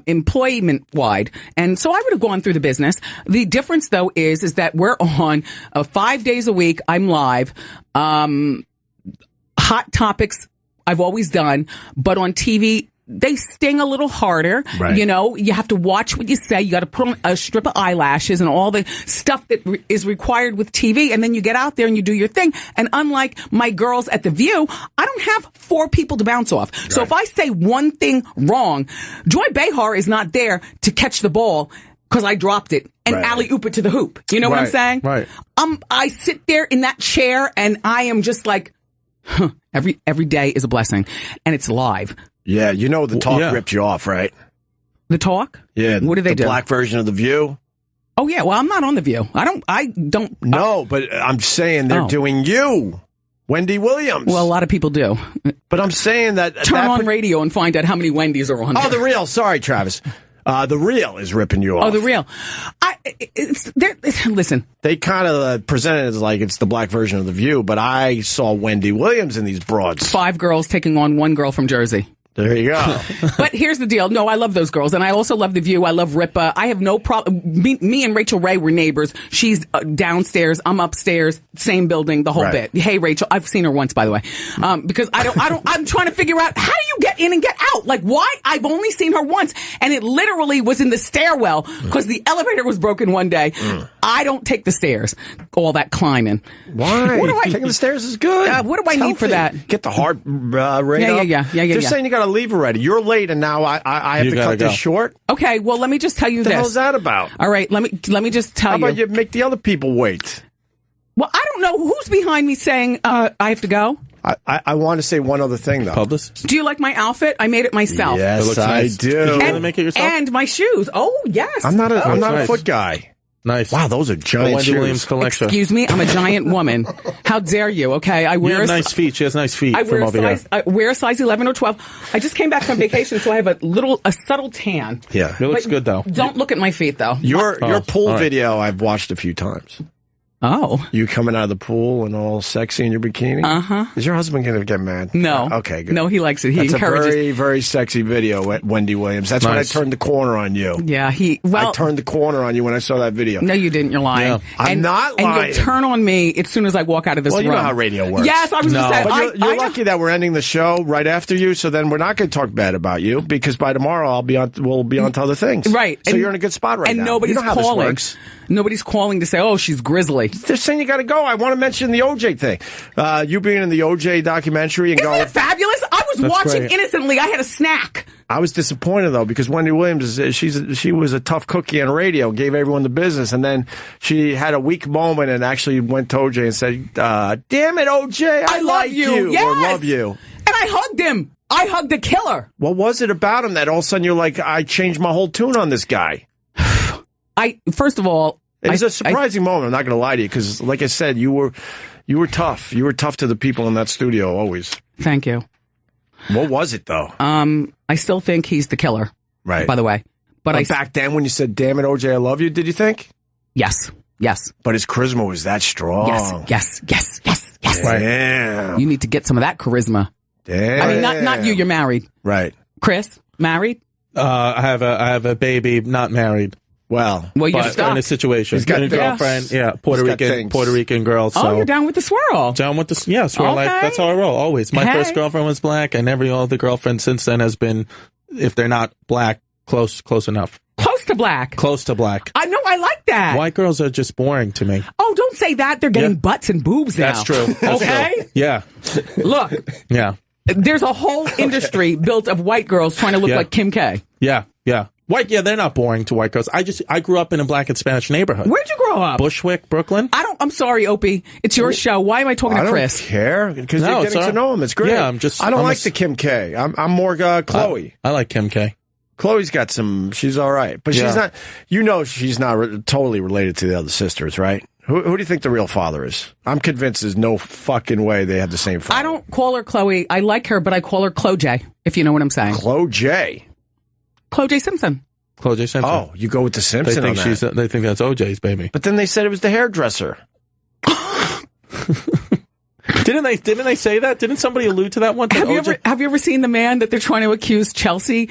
employment wide. And so I would have gone through the business. The difference though is that we're on 5 days a week. I'm live. Hot topics I've always done, but on TV, they sting a little harder. Right. You have to watch what you say. You got to put on a strip of eyelashes and all the stuff that is required with TV. And then you get out there and you do your thing. And unlike my girls at The View, I don't have 4 people to bounce off. Right. So if I say one thing wrong, Joy Behar is not there to catch the ball because I dropped it and alley-oop it to the hoop. You know what I'm saying? Right. I sit there in that chair and I am just like, every day is a blessing. And it's live. Yeah, the talk ripped you off, right? The talk? Yeah. What do they do? The black version of The View? Oh, yeah. Well, I'm not on The View. I don't. No, but I'm saying they're doing you. Wendy Williams. Well, a lot of people do. But I'm saying that... Turn on radio and find out how many Wendys are on there. Oh, The Real. Sorry, Travis. The Real is ripping you off. Oh, The Real. Listen. They kind of presented it as like it's the black version of The View, but I saw Wendy Williams in these broads. 5 girls taking on 1 girl from Jersey. There you go. But here's the deal. No, I love those girls. And I also love The View. I love Ripa. I have no problem. Me and Rachel Ray were neighbors. She's downstairs. I'm upstairs. Same building, the whole bit. Hey, Rachel. I've seen her once, by the way. Because I'm trying to figure out how do you get in and get out? Like, why? I've only seen her once. And it literally was in the stairwell because the elevator was broken one day. I don't take the stairs. All that climbing. Why? Taking the stairs is good. What do I need for that? Get the heart rate up. Yeah. They're saying you got to leave already. You're late, and now I have to cut this short. Okay, well, let me just tell you what this. The hell's that about? All right, let me just tell you. How about you make the other people wait? Well, I don't know who's behind me saying I have to go. I want to say one other thing, though. Publicist? Do you like my outfit? I made it myself. Yes, I do. Did you really make it yourself? And my shoes. Oh, yes. I'm not a foot guy. Nice. Wow, those are giant Wendy shoes. Williams collection. Excuse me, I'm a giant woman. How dare you? Okay, I wear you have nice feet. She has nice feet. I wear a size 11 or 12. I just came back from vacation, so I have a subtle tan. Yeah, it looks good though. Don't look at my feet though. Your pool video I've watched a few times. Oh. You coming out of the pool and all sexy in your bikini? Uh-huh. Is your husband going to get mad? No. Okay, good. No, he likes it. He That's encourages. a very, very sexy video, Wendy Williams. That's when I turned the corner on you. Yeah, I turned the corner on you when I saw that video. No, you didn't. You're lying. Yeah. I'm not lying. And you'll turn on me as soon as I walk out of this room. Well, you know how radio works. Yes, I was just saying. But you're lucky that we're ending the show right after you, so then we're not going to talk bad about you, because by tomorrow we'll be on to other things. Right. So you're in a good spot right now. And nobody's calling. Nobody's calling to say, oh, she's grizzly. They're saying you got to go. I want to mention the OJ thing. You being in the OJ documentary and Isn't that fabulous? I was watching innocently. I had a snack. I was disappointed though, because Wendy Williams she was a tough cookie on radio, gave everyone the business, and then she had a weak moment and actually went to OJ and said, "Damn it, OJ, I like you, yes. or love you." And I hugged him. I hugged the killer. What was it about him that all of a sudden you're like, I changed my whole tune on this guy? First of all, it was a surprising moment. I'm not going to lie to you, because, like I said, you were tough. You were tough to the people in that studio always. Thank you. What was it though? I still think he's the killer. Right. By the way, but back then when you said, "Damn it, OJ, I love you," did you think? Yes. But his charisma was that strong. Yes. Right. Damn. You need to get some of that charisma. Damn. I mean, not you. You're married. Right. Chris, married? I have a baby, not married. Well, you're stuck in a situation. He's got a girlfriend. Yeah, Puerto Rican girl. So. Oh, you're down with the swirl. Down with the swirl life. That's how I roll. Always. My first girlfriend was black, and all the girlfriends since then has been, if they're not black, close enough. Close to black. Close to black. I know. I like that. White girls are just boring to me. Oh, don't say that. They're getting butts and boobs now. That's true. Okay. True. Yeah. Look. Yeah. There's a whole industry built of white girls trying to look like Kim K. Yeah. They're not boring to white girls. I grew up in a black and Spanish neighborhood. Where'd you grow up? Bushwick, Brooklyn. I'm sorry, Opie. It's your show. Why am I talking to Chris? I don't care, because you're getting to know him. It's great. Yeah, I don't like the Kim K. I'm more Chloe. I like Kim K. Chloe's got she's all right, but she's not. She's not totally related to the other sisters, right? Who do you think the real father is? I'm convinced there's no fucking way they have the same father. I don't call her Chloe. I like her, but I call her Chloe J, if you know what I'm saying. Chloe J. Chloe J. Simpson. Chloe J. Simpson. Oh, you go with the Simpson on that. They think that's OJ's baby. But then they said it was the hairdresser. Didn't they say that? Didn't somebody allude to that one? Have you ever seen the man that they're trying to accuse Chelsea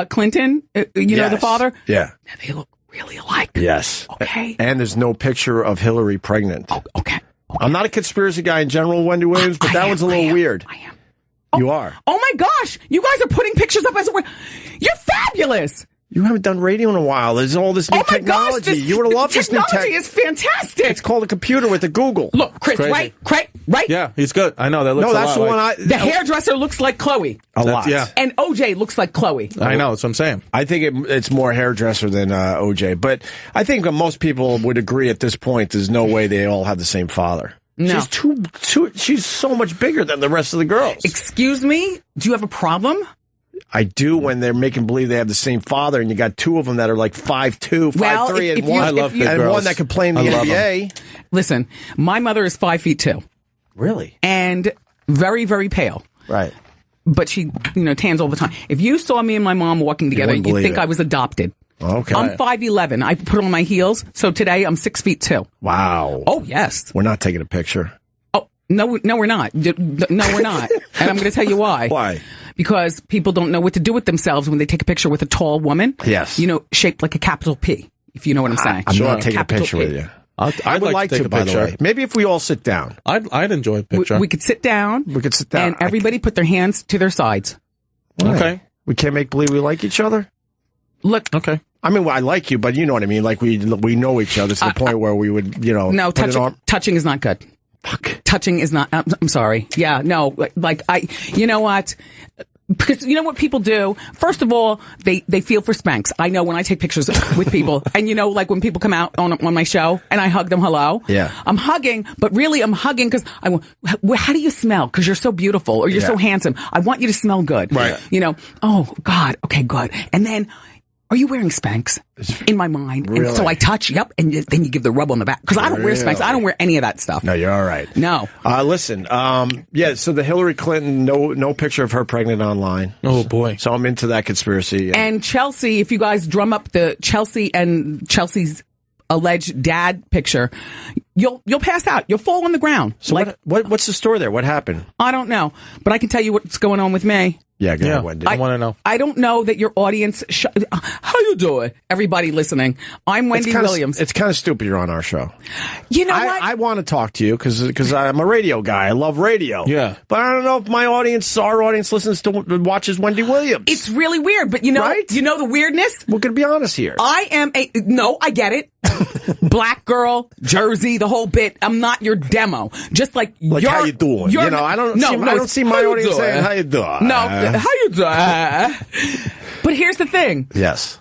Clinton? You know, the father? Yeah. They look really alike. Yes. Okay. And there's no picture of Hillary pregnant. Oh, okay. I'm not a conspiracy guy in general, Wendy Williams, but that one's a little weird. I am. You are. Oh my gosh! You guys are putting pictures up as a. You're fabulous. You haven't done radio in a while. There's all this new technology. You would have loved this new technology. Is fantastic. It's called a computer with a Google. Look, Chris, right? Yeah, he's good. I know that looks. No, that's the one. The hairdresser looks like Chloe. A lot. Yeah. And OJ looks like Chloe. I know. That's what I'm saying. I think it's more hairdresser than OJ, but I think most people would agree at this point. There's no way they all have the same father. No. She's so much bigger than the rest of the girls. Excuse me? Do you have a problem? I do when they're making believe they have the same father, and you got two of them that are like 5'2", 5'3", and one. I love big girls. And one that can play in the NBA. Listen, my mother is 5'2". Really? And very, very pale. Right. But she, tans all the time. If you saw me and my mom walking together, you'd think I was adopted. Okay. I'm 5'11". I put on my heels, so today I'm 6'2". Wow. Oh, yes. We're not taking a picture. Oh, no, we're not. No, we're not. And I'm going to tell you why. Why? Because people don't know what to do with themselves when they take a picture with a tall woman. Yes. Shaped like a capital P, if you know what I'm saying. I'm not taking a picture with you. I would like to, by the way. Maybe if we all sit down. I'd enjoy a picture. We could sit down. And everybody put their hands to their sides. Why? Okay. We can't make believe we like each other? Look. Okay. I mean, I like you, but you know what I mean. Like we know each other to the point where we would, No, touching is not good. Fuck. Touching is not. I'm sorry. Yeah, no. You know what? Because you know what people do? First of all, they feel for spanks. I know when I take pictures with people, and like when people come out on my show, and I hug them, hello. Yeah. I'm hugging, but really I'm hugging because how do you smell? Because you're so beautiful or you're so handsome. I want you to smell good. Right. Oh God. Okay, good. And then, are you wearing Spanx? In my mind. Really? And so I touch, and then you give the rub on the back. Because I don't wear Spanx. I don't wear any of that stuff. No, you're all right. No. Listen, so the Hillary Clinton, no picture of her pregnant online. Oh, boy. So I'm into that conspiracy. And Chelsea, if you guys drum up the Chelsea's alleged dad picture, you'll pass out. You'll fall on the ground. So what's the story there? What happened? I don't know. But I can tell you what's going on with me. Yeah, go ahead, Wendy. I want to know. I don't know that your audience... how you doing? Everybody listening. I'm Wendy Williams. It's kind of stupid you're on our show. You know what? I want to talk to you because I'm a radio guy. I love radio. Yeah. But I don't know if our audience watches Wendy Williams. It's really weird, but you know the weirdness? We're going to be honest here. I get it. Black girl, Jersey, the whole bit. I'm not your demo. Just like how you doing? I don't see my audience saying how you doing. No, how you doing? But here's the thing. Yes.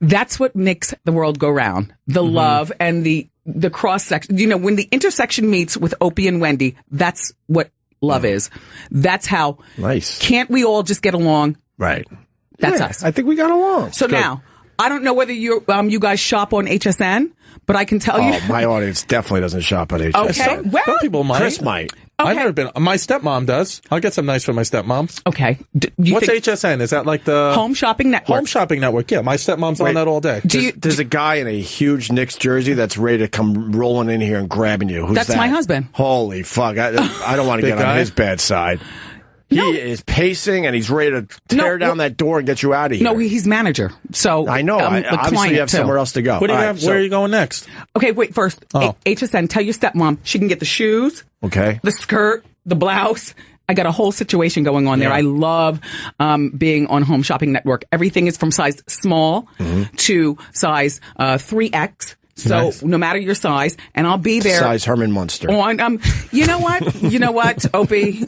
That's what makes the world go round. The love and the cross section. When the intersection meets with Opie and Wendy, that's what love is. That's how. Nice. Can't we all just get along? Right. That's us. I think we got along. So now, I don't know whether you guys shop on HSN, but I can tell you. Oh, my audience definitely doesn't shop at HSN. Okay. Well, some people might. Chris might. Okay. I've never been. My stepmom does. I'll get some nice for my stepmoms. Okay. What's HSN? Is that like the Home Shopping Network? Home Shopping Network. Yeah, my stepmom's on that all day. There's a guy in a huge Knicks jersey that's ready to come rolling in here and grabbing you. Who's that's that? My husband. Holy fuck! I don't want to get on his bad side. He is pacing and he's ready to tear down that door and get you out of here. No, he's manager. So I know. Obviously, you have somewhere else to go. What do you have? Where are you going next? Okay, wait. First, HSN. Tell your stepmom she can get the shoes. Okay. The skirt, the blouse. I got a whole situation going on there. I love being on Home Shopping Network. Everything is from size small to size 3X. So no matter your size, and I'll be there. Size Herman Munster. On you know what, Opie.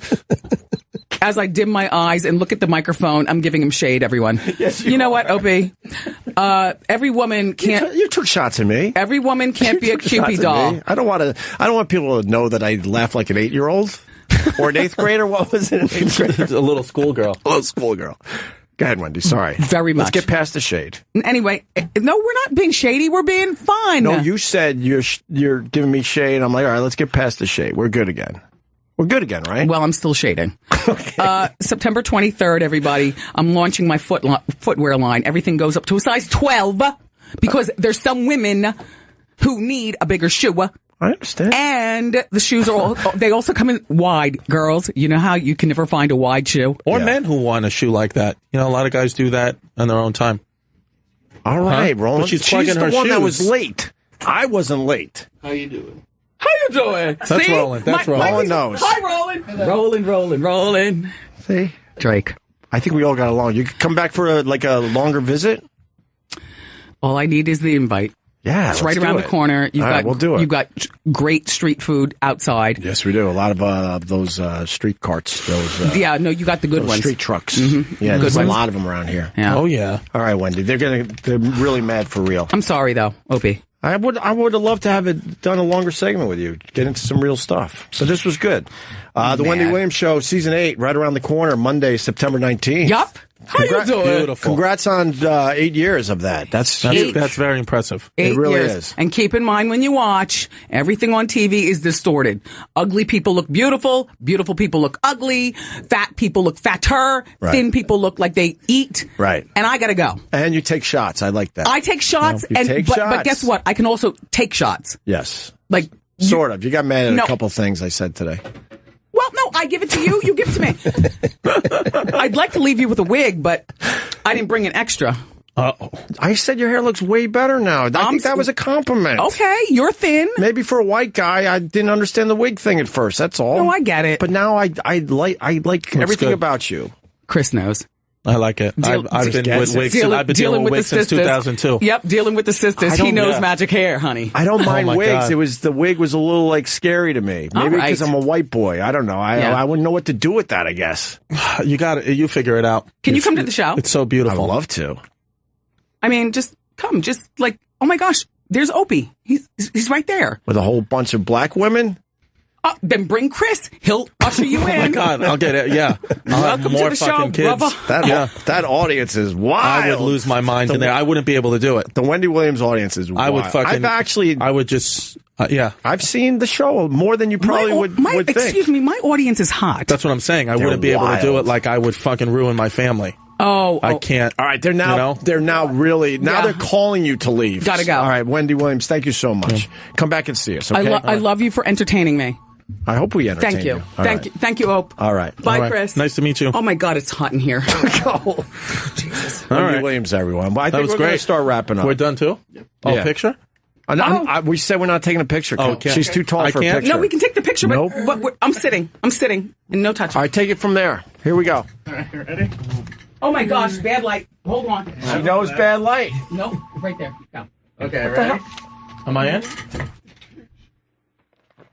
As I dim my eyes and look at the microphone, I'm giving him shade, everyone. Yes, you know what, Opie? Every woman can't... You took shots at me. Every woman can't be a Cupid doll. I don't want people to know that I laugh like an 8-year-old or an 8th grader. What was it? An 8th grader? A little schoolgirl. A little schoolgirl. Go ahead, Wendy. Sorry. Very much. Let's get past the shade. Anyway, no, we're not being shady. We're being fine. No, you said you're giving me shade. I'm like, all right, let's get past the shade. We're good again. We're good again, right? Well, I'm still shading. September 23rd, everybody, I'm launching my footwear line. Everything goes up to a size 12 because there's some women who need a bigger shoe. I understand. And the shoes they also come in wide, girls. You know how you can never find a wide shoe? Or men who want a shoe like that. You know, a lot of guys do that on their own time. All right, Roland. But she's plugging the her one shoes. that was late. I wasn't late. How you doing? How you doing? That's See? Roland. That's Roland. Roland knows. Hi, Roland. Roland. See? Drake. I think we all got along. You could come back for a longer visit? All I need is the invite. Yeah, it's right around the corner. We'll do it. You've got great street food outside. Yes, we do. A lot of those street carts. Those you got the good those ones. Street trucks. Mm-hmm. Yeah, Good there's ones. a lot of them around here. Yeah. Oh yeah. All right, Wendy. They're really mad for real. I'm sorry though, Opie. I would have loved to have it done a longer segment with you, get into some real stuff. So this was good. The Wendy Williams Show, Season 8, right around the corner, Monday, September 19th. Yup. How you doing? Beautiful. Congrats on 8 years of that. That's huge. That's very impressive. 8 It really years. is. And keep in mind when you watch, everything on TV is distorted. Ugly people look beautiful. Beautiful people look ugly. Fat people look fatter. Right. Thin people look like they eat. Right. And I gotta go. And you take shots. I like that. I take shots, You take but shots. guess what? I can also take shots. Yes. Like Sort of. You got mad at No. a couple things I said today. Well, no, I give it to you. You give it to me. I'd like to leave you with a wig, but I didn't bring an extra. I said your hair looks way better now. I think that was a compliment. Okay, you're thin. Maybe for a white guy, I didn't understand the wig thing at first. That's all. No, I get it. But now I like everything good. about you. Chris knows. I like it. I've been with wigs. I've been dealing with wigs since 2002. Yep, dealing with the sisters. He knows magic hair, honey. I don't mind my wigs. God. The wig was a little scary to me. All Maybe right. because I'm a white boy. I don't know. I wouldn't know what to do with that. I guess. You got it. You figure it out. Can you come to the show? It's so beautiful. I would love to. I mean, just come. Just like, oh my gosh, there's Opie. He's right there. With a whole bunch of black women. Then bring Chris. He'll usher you in. Oh my God, I'll get it. Yeah, I'll have Welcome more to the fucking show, kids. brother. That audience is wild. I would lose my mind in there. I wouldn't be able to do it. The Wendy Williams audience is wild. I would fucking. I would just. Yeah. I've seen the show more than you probably would think. Excuse me, my audience is hot. That's what I'm saying. I wouldn't be able to do it like I would fucking ruin my family. I can't. All right, they're now really they're calling you to leave. Gotta go. All right, Wendy Williams, thank you so much. Come back and see us. Okay? I love you for entertaining me. I hope we entertain Thank you. All Thank you. Thank you, Ope. All right. Bye, All right. Chris. Nice to meet you. Oh my God, it's hot in here. Jesus. Wendy right. Williams, everyone. Well, I That think was we're going to great. start wrapping up. We're done too? Oh, Yeah. picture? We said we're not taking a picture. Oh, can't- She's too tall I for a can't? picture. No, we can take the picture, Nope. but I'm sitting. And no touch. All right, take it from there. Here we go. Ready? Oh my gosh, bad light. Hold on. She knows bad light. No, right there. Go. Okay, ready? Am I in?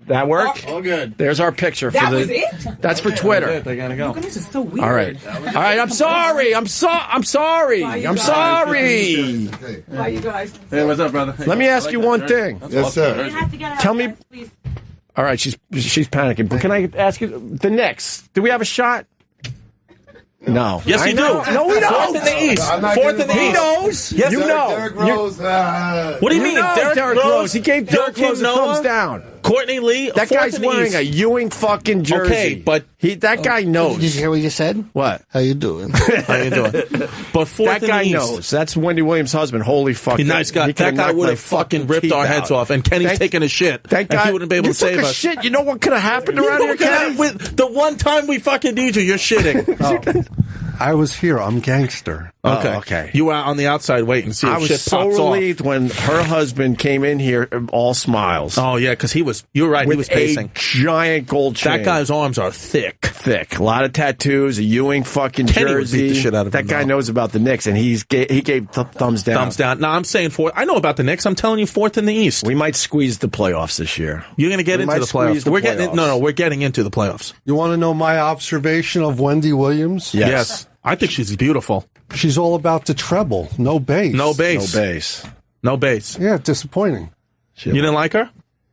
That work? All good. There's our picture. That for was the, it? That's for Twitter. They gotta go. This is so weird. All right. All right, I'm sorry. I'm sorry. Bye, you I'm guys. sorry. Bye, you guys. Hey, what's up, brother? Let me ask you one thing. Yes, sir. Tell me. All right, she's panicking. But can I ask you the Knicks? Do we have a shot? No. Yes, I you know. do. No, we don't. Fourth in the East. I'm not Fourth in getting the He East. knows. Yes, you sir. know. Derrick Rose. What do you mean? Derrick Rose. He gave Derrick Joakim Rose a Noah? thumbs down. Courtney Lee. That fourth guy's in the wearing East. a Ewing fucking jersey. Okay, but that guy knows. Did you hear what you said? What? How you doing? How you doing? But fourth That in guy the East. knows. That's Wendy Williams' husband. Holy fuck. Nice guy. He That could've guy knocked would my have fucking ripped teeth our out. heads off, and Kenny's taking a shit. That guy and he wouldn't be able you to save took a us. shit. You know what could have happened around here, Kenny? With the one time we fucking need you, you're shitting. I was here. I'm gangster. Okay. okay. You were on the outside waiting to see if I shit was so pops relieved when her husband came in here all smiles. off. Oh yeah, because you're right. With He was pacing. a giant gold chain. That guy's arms are thick. Thick. A lot of tattoos, a Ewing fucking Kenny would jersey. beat the shit out of that him, guy though. knows about the Knicks, and he gave thumbs down. Thumbs down. No, I'm saying fourth. I know about the Knicks. I'm telling you, fourth in the East. We might squeeze the playoffs this year. You're going to get We into might the squeeze playoffs. the We're getting playoffs. we're getting into the playoffs. You want to know my observation of Wendy Williams? Yes. I think she's beautiful. She's all about the treble. No bass. No bass. No bass. No bass. Yeah, disappointing. You didn't like her?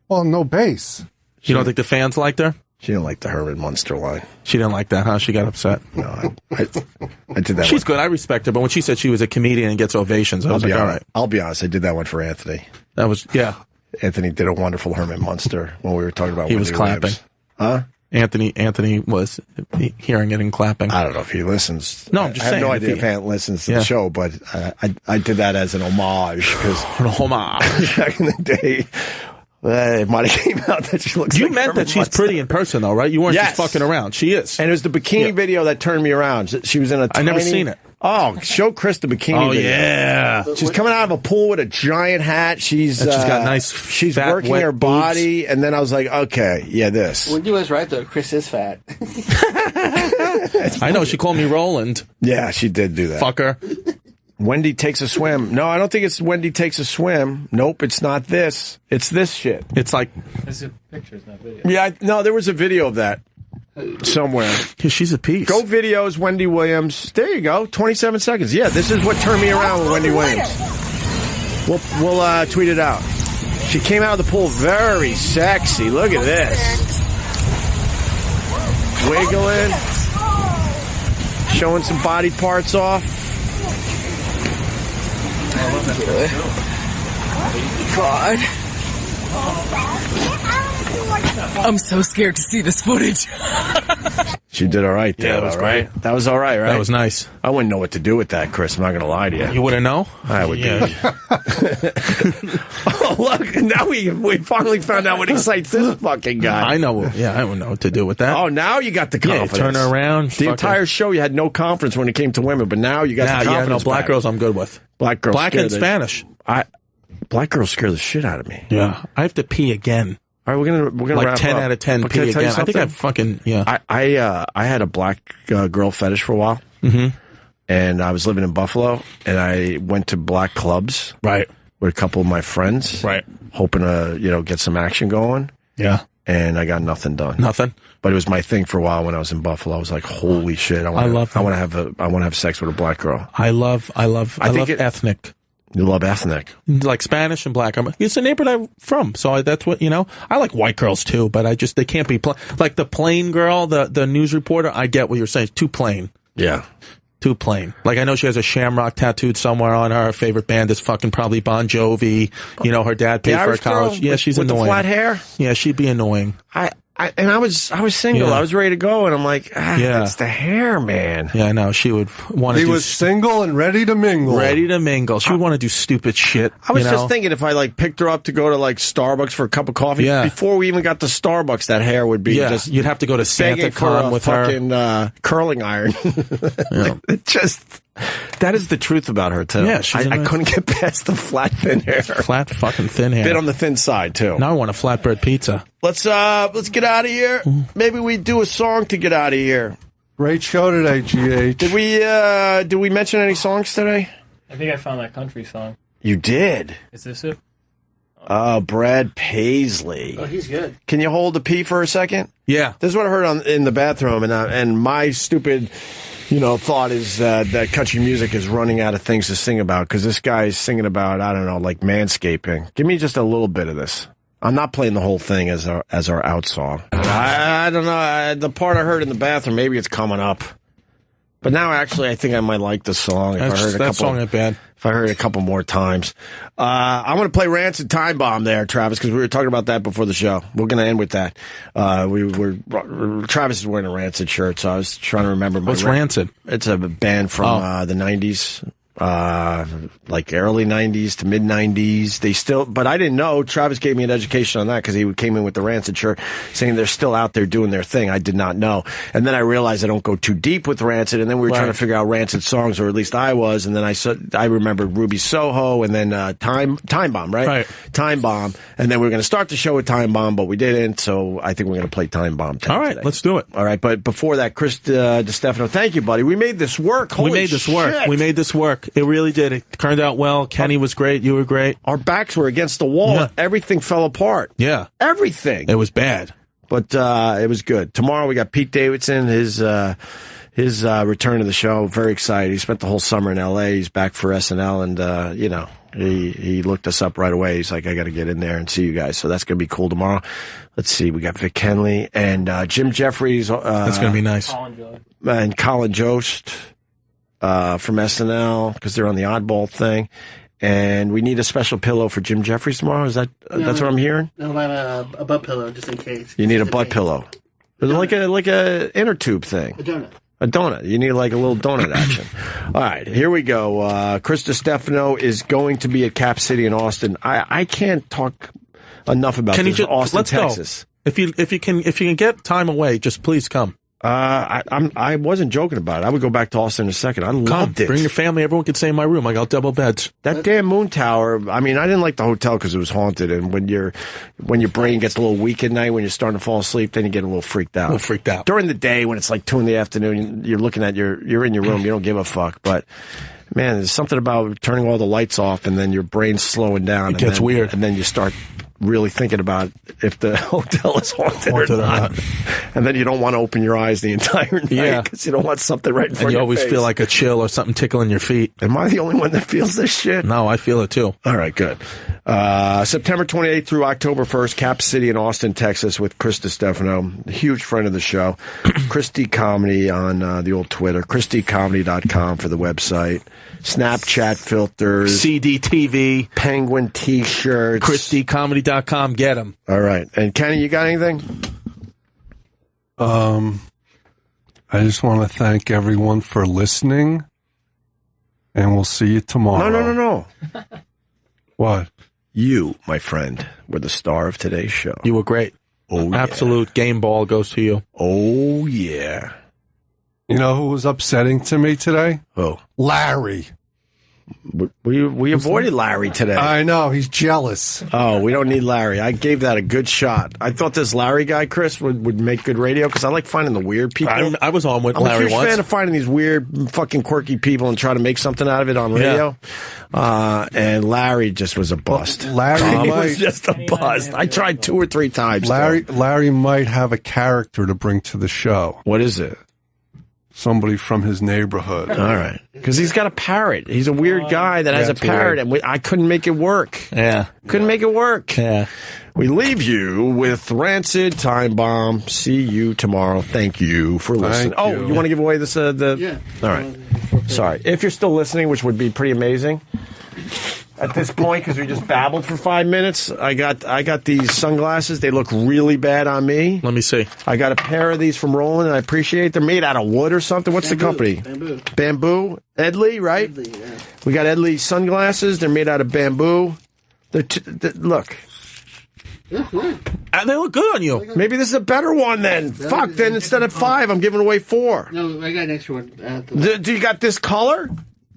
Well, no bass. You don't think the fans liked her? She didn't like the Herman Munster line. She didn't like that, huh? She got upset. No, I did that. She's good. I respect her, but when she said she was a comedian and gets ovations, I was like, all right. I'll be honest. I did that one for Anthony. That was, yeah. Anthony did a wonderful Herman Munster when we were talking about. He was clapping. Williams. Huh? Anthony was hearing it and clapping. I don't know if he listens. No, I'm just saying. I have no idea if Ant listens to the show, but I did that as an homage. An homage. Back in the day. It might have came out that she looks. You like meant Herman that she's Munster. pretty in person, though, right? You weren't just fucking around. She is, and it was the bikini video that turned me around. She was in a. I never seen it. Oh, show Chris the bikini video. Yeah, she's coming out of a pool with a giant hat. She's got nice. She's fat, working wet her body, and then I was like, okay, yeah, this. Wendy was right though. Chris is fat. I know. She called me Roland. Yeah, she did do that. Fucker. Wendy takes a swim. No, I don't think it's Wendy takes a swim. Nope, it's not this. It's this shit. It's like. It's a pictures, not video. Yeah, no, there was a video of that somewhere. Yeah, she's a piece. Go videos, Wendy Williams. There you go. 27 seconds. Yeah, this is what turned me around with Wendy Williams. We'll tweet it out. She came out of the pool very sexy. Look at this. Wiggling. Showing some body parts off. God. I'm so scared to see this footage. She did all right there, Yeah, it was right? That was all right, right? That was nice. I wouldn't know what to do with that, Chris. I'm not going to lie to you. You wouldn't know? I would be. Oh, look. Now we finally found out what excites this fucking guy. I know. Yeah, I don't know what to do with that. Oh, now you got the confidence. Yeah, turn her around. The entire show, you had no confidence when it came to women, but now you got the confidence. Yeah, no, black back. girls I'm good with. Black girls. Black and Spanish. Black girls scare the shit out of me. Yeah. I have to pee again. All right, we're gonna like wrap 10 up. out of 10 But can pee I tell you again. I think something? I had a black girl fetish for a while. Mm-hmm. And I was living in Buffalo, and I went to black clubs. Right. With a couple of my friends. Right. Hoping to, get some action going. Yeah. And I got nothing done. Nothing. But it was my thing for a while when I was in Buffalo. I was like, holy shit! I want to have sex with a black girl. I love ethnic. You love ethnic, like Spanish and black. It's the neighborhood I'm from, so that's what I like white girls too, but they can't be like the plain girl, the news reporter. I get what you're saying. It's too plain. Yeah. Too plain. Like, I know she has a shamrock tattooed somewhere on her. Her favorite band is fucking probably Bon Jovi. Her dad paid for her college. Yeah, she's annoying. With the flat hair? Yeah, she'd be annoying. I was single. Yeah. I was ready to go, and I'm like, it's the hair, man. Yeah, no, she would want to. He was single and ready to mingle. Ready to mingle. She would want to do stupid shit. I was just thinking if I picked her up to go to Starbucks for a cup of coffee. Yeah. Before we even got to Starbucks, that hair would be just. You'd have to go to SantaCon with her. Fucking curling iron. That is the truth about her too. Yeah, I couldn't get past the flat thin hair. Flat fucking thin hair. Bit on the thin side too. Now I want a flatbread pizza. Let's get out of here. Maybe we do a song to get out of here. Great show today, GH. Did we mention any songs today? I think I found that country song. You did. Is this it? Brad Paisley. Oh, he's good. Can you hold the pee for a second? Yeah. This is what I heard in the bathroom, and my stupid, thought is that country music is running out of things to sing about because this guy is singing about, I don't know, like manscaping. Give me just a little bit of this. I'm not playing the whole thing as our out song. I don't know. The part I heard in the bathroom, maybe it's coming up. But now, actually, I think I might like the song. That song ain't bad. If I heard it a couple more times. I'm going to play Rancid Time Bomb there, Travis, because we were talking about that before the show. We're going to end with that. Travis is wearing a Rancid shirt, so I was trying to remember. What's Rancid? It's a band from the 90s. Like early 90s to mid 90s. But I didn't know. Travis gave me an education on that because he came in with the Rancid shirt saying they're still out there doing their thing. I did not know. And then I realized I don't go too deep with Rancid. And then we were trying to figure out Rancid songs, or at least I was. And then I remembered Ruby Soho and then Time Bomb, right? Right. Time Bomb. And then we were going to start the show with Time Bomb, but we didn't. So I think we're going to play Time Bomb today. All right, let's do it. All right. But before that, Chris Stefano, thank you, buddy. We made this work. Holy We made this shit. work. We made this work. It really did. It turned out well. Kenny was great. You were great. Our backs were against the wall. Yeah. Everything fell apart. Yeah. Everything. It was bad. But it was good. Tomorrow we got Pete Davidson, his his return to the show. Very excited. He spent the whole summer in L.A. He's back for SNL, and he looked us up right away. He's like, I got to get in there and see you guys. So that's going to be cool tomorrow. Let's see. We got Vic Henley and Jim Jeffries. That's going to be nice. And Colin Jost from SNL because they're on the Oddball thing. And we need a special pillow for Jim Jeffries tomorrow. Is that that's what I'm hearing? No, a butt pillow just in case. You need a butt pillow. Like a inner tube thing. A donut. A donut. You need like a little donut action. All right, here we go. Chris Stefano is going to be at Cap City in Austin. I can't talk enough about Austin, let's Texas. Go. If you can get time away, just please come. I wasn't joking about it. I would go back to Austin in a second. I loved it. Bring your family. Everyone can stay in my room. I got double beds. That damn moon tower. I mean, I didn't like the hotel because it was haunted. And when your brain gets a little weak at night, when you're starting to fall asleep, then you get a little freaked out. During the day, when it's like 2 PM, you're looking at you're in your room. You don't give a fuck. But man, there's something about turning all the lights off and then your brain's slowing down. It gets weird. And then you start really thinking about if the hotel is haunted or not. And then you don't want to open your eyes the entire night because you don't want something right in front of your face. And you always feel like a chill or something tickling your feet. Am I the only one that feels this shit? No, I feel it too. All right, good. September 28th through October 1st, Cap City in Austin, Texas with Chris Stefano, a huge friend of the show. Christy Comedy on the old Twitter, ChristyComedy.com for the website. Snapchat filters. CDTV. Penguin T-shirts. ChristyComedy.com. Get them. All right. And Kenny, you got anything? I just want to thank everyone for listening, and we'll see you tomorrow. No. What? You, my friend, were the star of today's show. You were great. Oh, absolute game ball goes to you. Oh, yeah. You know who was upsetting to me today? Who? Larry. We avoided Larry today. I know. He's jealous. Oh, we don't need Larry. I gave that a good shot. I thought this Larry guy, Chris, would make good radio because I like finding the weird people. I was on with Larry I'm a huge once. fan of finding these weird, fucking quirky people and try to make something out of it on radio. Yeah. And Larry just was a bust. Larry was just a bust. I tried 2 or 3 times. Larry might have a character to bring to the show. What is it? Somebody from his neighborhood. All right. Because he's got a parrot. He's a weird guy that has a parrot, and I couldn't make it work. Yeah. Couldn't make it work. Yeah. We leave you with Rancid, Time Bomb. See you tomorrow. Thank you for listening. You want to give away this? Yeah. All right. Sorry. If you're still listening, which would be pretty amazing. At this point, because we just babbled for 5 minutes, I got these sunglasses. They look really bad on me. Let me see. I got a pair of these from Roland, and I appreciate it. They're made out of wood or something. What's the company? Bamboo. Edley, right? Edley, yeah. We got Edley sunglasses. They're made out of bamboo. Look. And they look good on you. Maybe this is a better one then. Fuck, then instead of 5, I'm giving away 4. No, I got an extra one. Do you got this color?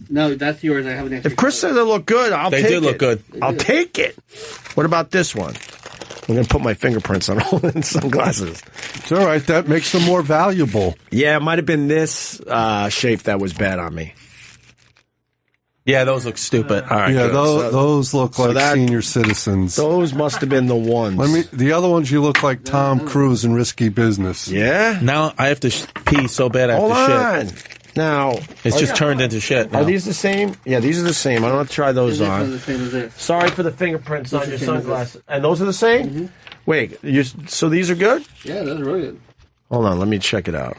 No, that's yours. I have an extra. If Chris says they look good, I'll take it. They do look good. I'll take it. What about this one? I'm going to put my fingerprints on all the sunglasses. It's all right. That makes them more valuable. Yeah, it might have been this shape that was bad on me. Yeah, those look stupid. All right, yeah, good. those look like senior citizens. Those must have been the ones. The other ones, you look like Tom Cruise in Risky Business. Yeah? Now I have to pee so bad I have to shit. Now, it's just turned into shit now. Are these the same? Yeah, these are the same. I don't have to try those on. The same as this. Sorry for the fingerprints on your sunglasses. And those are the same? Mm-hmm. Wait, so these are good? Yeah, those are really good. Hold on, let me check it out.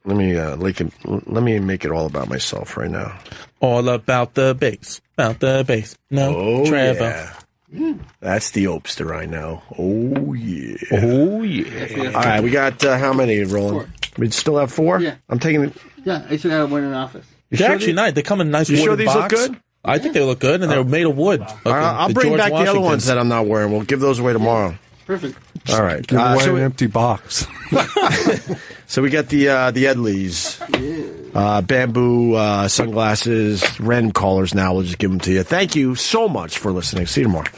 Let me make it all about myself right now. All about the bass. About the bass. No, Trevor. Yeah. That's the Opster I know. Oh, yeah. Oh, yeah. All right, we got how many, Roland? 4. We still have 4? Yeah. I'm taking... Yeah, I still got one in the office. They're actually nice. They come in a nice wooden box. You sure these look good? I think they look good, and they're made of wood. I'll bring back the other ones that I'm not wearing. We'll give those away tomorrow. Perfect. All right. Give away an empty box. So we got the Edleys, bamboo sunglasses, random callers now. We'll just give them to you. Thank you so much for listening. See you tomorrow.